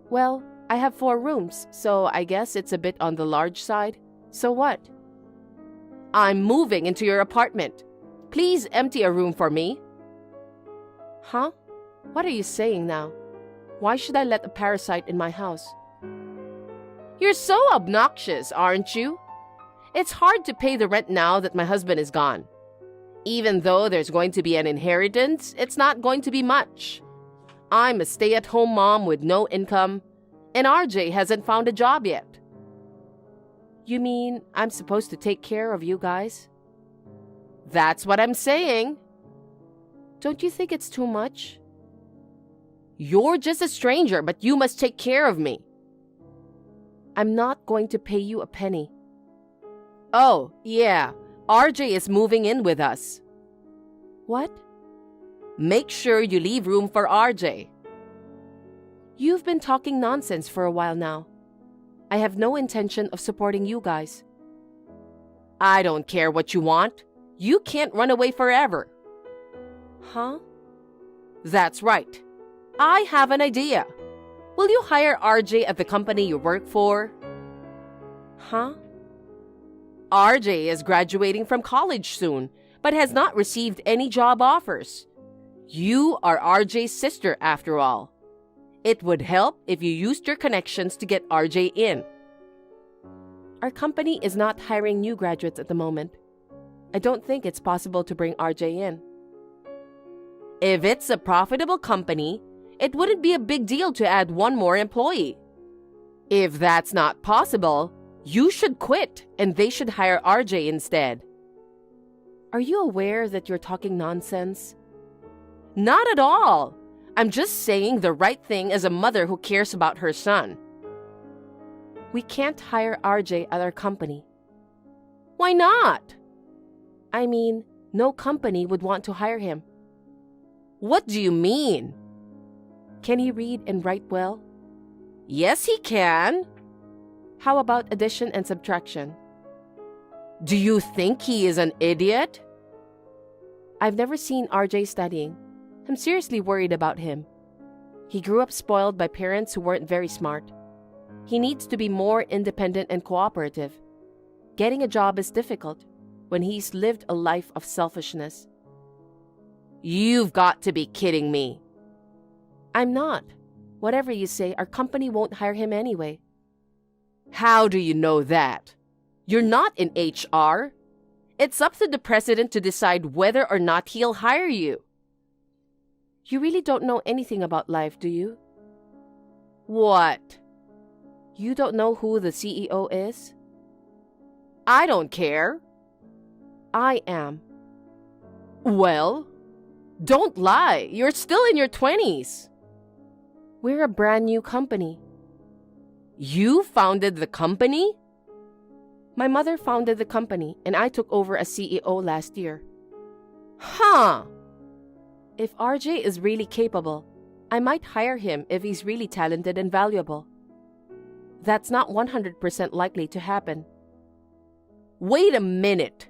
Well, I have 4 rooms, so I guess it's a bit on the large side. So what? I'm moving into your apartment. Please empty a room for me. Huh? What are you saying now? Why should I let a parasite in my house? You're so obnoxious, aren't you? It's hard to pay the rent now that my husband is gone. Even though there's going to be an inheritance, it's not going to be much. I'm a stay-at-home mom with no income, and RJ hasn't found a job yet. You mean I'm supposed to take care of you guys? That's what I'm saying. Don't you think it's too much? You're just a stranger, but you must take care of me. I'm not going to pay you a penny. Oh, yeah. RJ is moving in with us. What? Make sure you leave room for RJ. You've been talking nonsense for a while now. I have no intention of supporting you guys. I don't care what you want. You can't run away forever. Huh? That's right. I have an idea. Will you hire RJ at the company you work for? Huh? RJ is graduating from college soon, but has not received any job offers. You are RJ's sister, after all. It would help if you used your connections to get RJ in. Our company is not hiring new graduates at the moment. I don't think it's possible to bring RJ in. If it's a profitable company, it wouldn't be a big deal to add 1 more employee. If that's not possible, you should quit and they should hire RJ instead. Are you aware that you're talking nonsense? Not at all. I'm just saying the right thing as a mother who cares about her son. We can't hire RJ at our company. Why not? I mean, no company would want to hire him. What do you mean? Can he read and write well? Yes, he can. How about addition and subtraction? Do you think he is an idiot? I've never seen RJ studying. I'm seriously worried about him. He grew up spoiled by parents who weren't very smart. He needs to be more independent and cooperative. Getting a job is difficult when he's lived a life of selfishness. You've got to be kidding me. I'm not. Whatever you say, our company won't hire him anyway. How do you know that? You're not in HR. It's up to the president to decide whether or not he'll hire you. You really don't know anything about life, do you? What? You don't know who the CEO is? I don't care. I am. Well, don't lie. You're still in your 20s. We're a brand new company. You founded the company? My mother founded the company and I took over as CEO last year. Huh! If RJ is really capable, I might hire him if he's really talented and valuable. That's not 100% likely to happen. Wait a minute.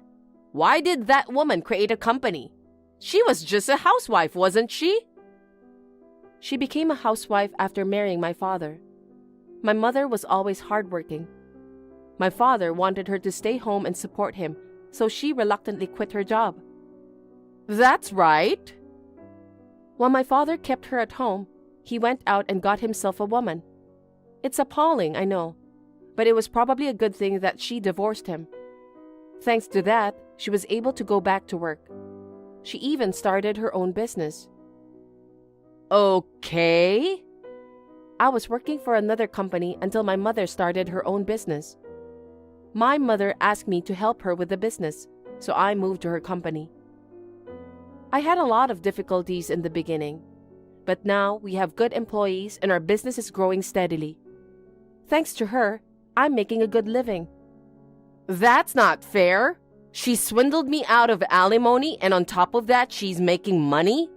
Why did that woman create a company? She was just a housewife, wasn't she? She became a housewife after marrying my father. My mother was always hardworking. My father wanted her to stay home and support him, so she reluctantly quit her job. That's right. While my father kept her at home, he went out and got himself a woman. It's appalling, I know, but it was probably a good thing that she divorced him. Thanks to that, she was able to go back to work. She even started her own business. Okay. I was working for another company until my mother started her own business. My mother asked me to help her with the business, so I moved to her company. I had a lot of difficulties in the beginning, but now we have good employees and our business is growing steadily. Thanks to her, I'm making a good living. That's not fair. She swindled me out of alimony and on top of that, she's making money?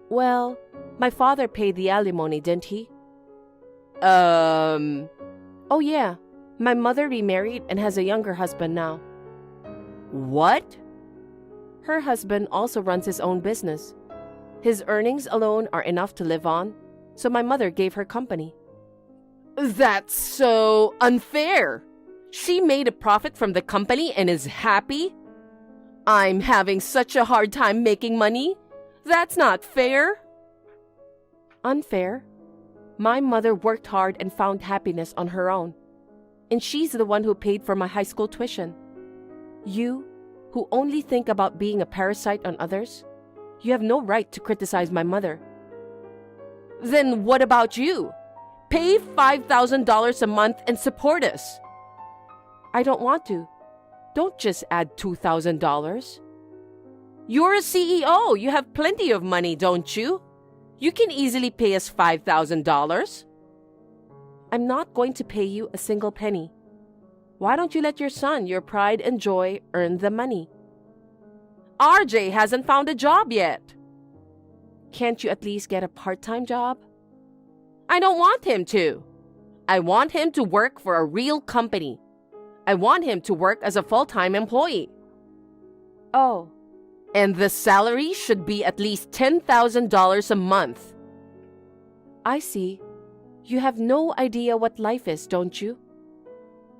Well, my father paid the alimony, didn't he? Oh yeah, my mother remarried and has a younger husband now. What? Her husband also runs his own business. His earnings alone are enough to live on, so my mother gave her company. That's so unfair. She made a profit from the company and is happy? I'm having such a hard time making money. That's not fair. Unfair? My mother worked hard and found happiness on her own. And she's the one who paid for my high school tuition. You, who only think about being a parasite on others, you have no right to criticize my mother. Then what about you? Pay $5,000 a month and support us. I don't want to. Don't just add $2,000. You're a CEO. You have plenty of money, don't you? You can easily pay us $5,000. I'm not going to pay you a single penny. Why don't you let your son, your pride and joy, earn the money? RJ hasn't found a job yet. Can't you at least get a part-time job? I don't want him to. I want him to work for a real company. I want him to work as a full-time employee. Oh. And the salary should be at least $10,000 a month. I see. You have no idea what life is, don't you?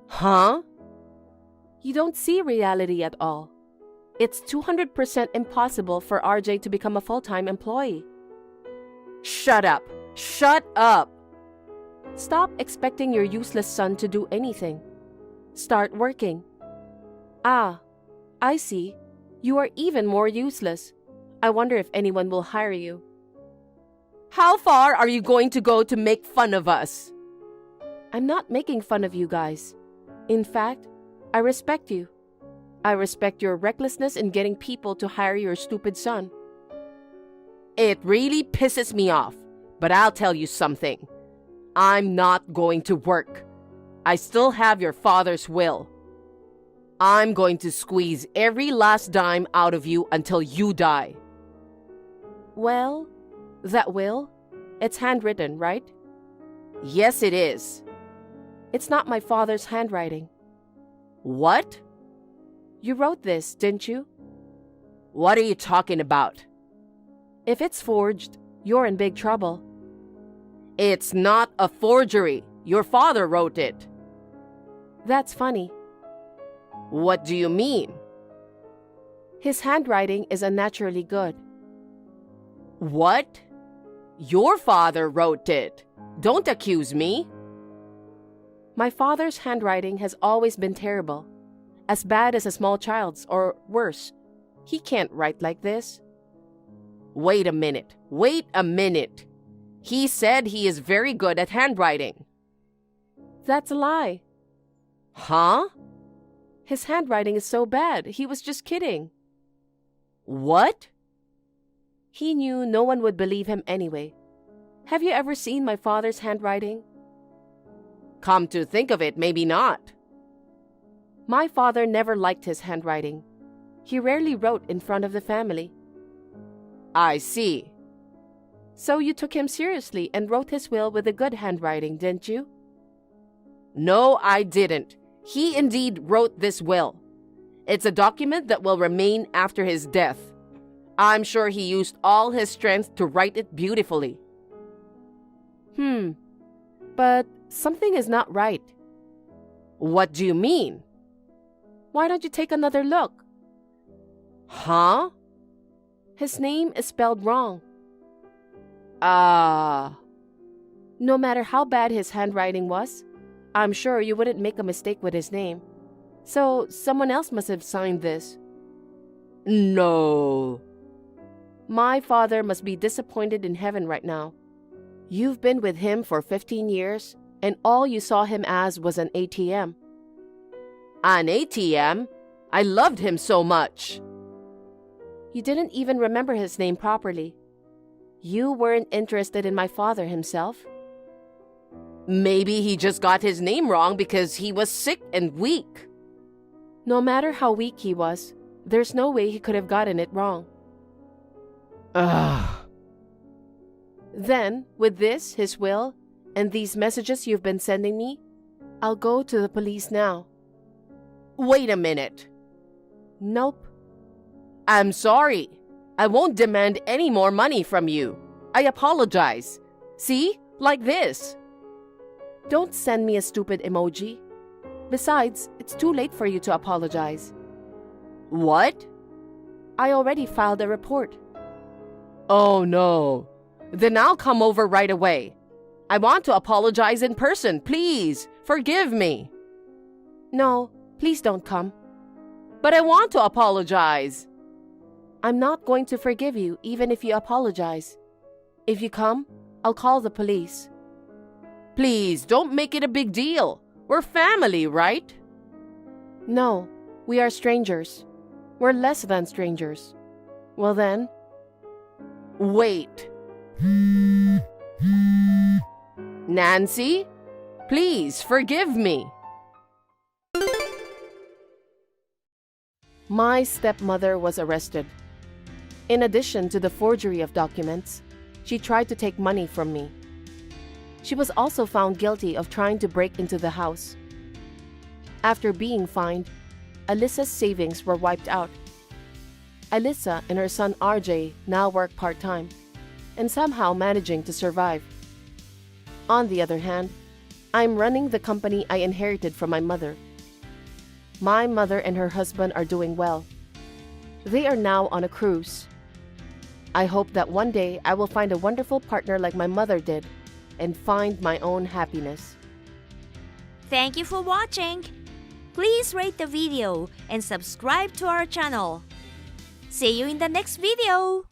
Huh? You don't see reality at all. It's 200% impossible for RJ to become a full-time employee. Shut up. Shut up. Stop expecting your useless son to do anything. Start working. Ah, I see. You are even more useless. I wonder if anyone will hire you. How far are you going to go to make fun of us? I'm not making fun of you guys. In fact, I respect you. I respect your recklessness in getting people to hire your stupid son. It really pisses me off, but I'll tell you something. I'm not going to work. I still have your father's will. I'm going to squeeze every last dime out of you until you die. Well, that will? It's handwritten, right? Yes, it is. It's not my father's handwriting. What? You wrote this, didn't you? What are you talking about? If it's forged, you're in big trouble. It's not a forgery. Your father wrote it. That's funny. What do you mean? His handwriting is unnaturally good. What? Your father wrote it. Don't accuse me. My father's handwriting has always been terrible. As bad as a small child's, or worse. He can't write like this. Wait a minute. Wait a minute. He said he is very good at handwriting. That's a lie. Huh? His handwriting is so bad, he was just kidding. What? He knew no one would believe him anyway. Have you ever seen my father's handwriting? Come to think of it, maybe not. My father never liked his handwriting. He rarely wrote in front of the family. I see. So you took him seriously and wrote his will with a good handwriting, didn't you? No, I didn't. He indeed wrote this will. It's a document that will remain after his death. I'm sure he used all his strength to write it beautifully. But something is not right. What do you mean? Why don't you take another look? Huh? His name is spelled wrong. Ah. No matter how bad his handwriting was, I'm sure you wouldn't make a mistake with his name. So someone else must have signed this. No. My father must be disappointed in heaven right now. You've been with him for 15 years, and all you saw him as was an ATM. An ATM? I loved him so much. You didn't even remember his name properly. You weren't interested in my father himself. Maybe he just got his name wrong because he was sick and weak. No matter how weak he was, there's no way he could have gotten it wrong. Ugh. Then, with this, his will, and these messages you've been sending me, I'll go to the police now. Wait a minute. Nope. I'm sorry. I won't demand any more money from you. I apologize. See? Like this. Don't send me a stupid emoji. Besides, it's too late for you to apologize. What? I already filed a report. Oh no. Then I'll come over right away. I want to apologize in person, please. Forgive me. No, please don't come. But I want to apologize. I'm not going to forgive you even if you apologize. If you come, I'll call the police. Please, don't make it a big deal. We're family, right? No, we are strangers. We're less than strangers. Well then... Wait. Nancy, please forgive me. My stepmother was arrested. In addition to the forgery of documents, she tried to take money from me. She was also found guilty of trying to break into the house. After being fined, Alyssa's savings were wiped out. Alyssa and her son RJ now work part-time and somehow managing to survive. On the other hand, I'm running the company I inherited from my mother. My mother and her husband are doing well. They are now on a cruise. I hope that one day I will find a wonderful partner like my mother did and find my own happiness. Thank you for watching. Please rate the video and subscribe to our channel. See you in the next video.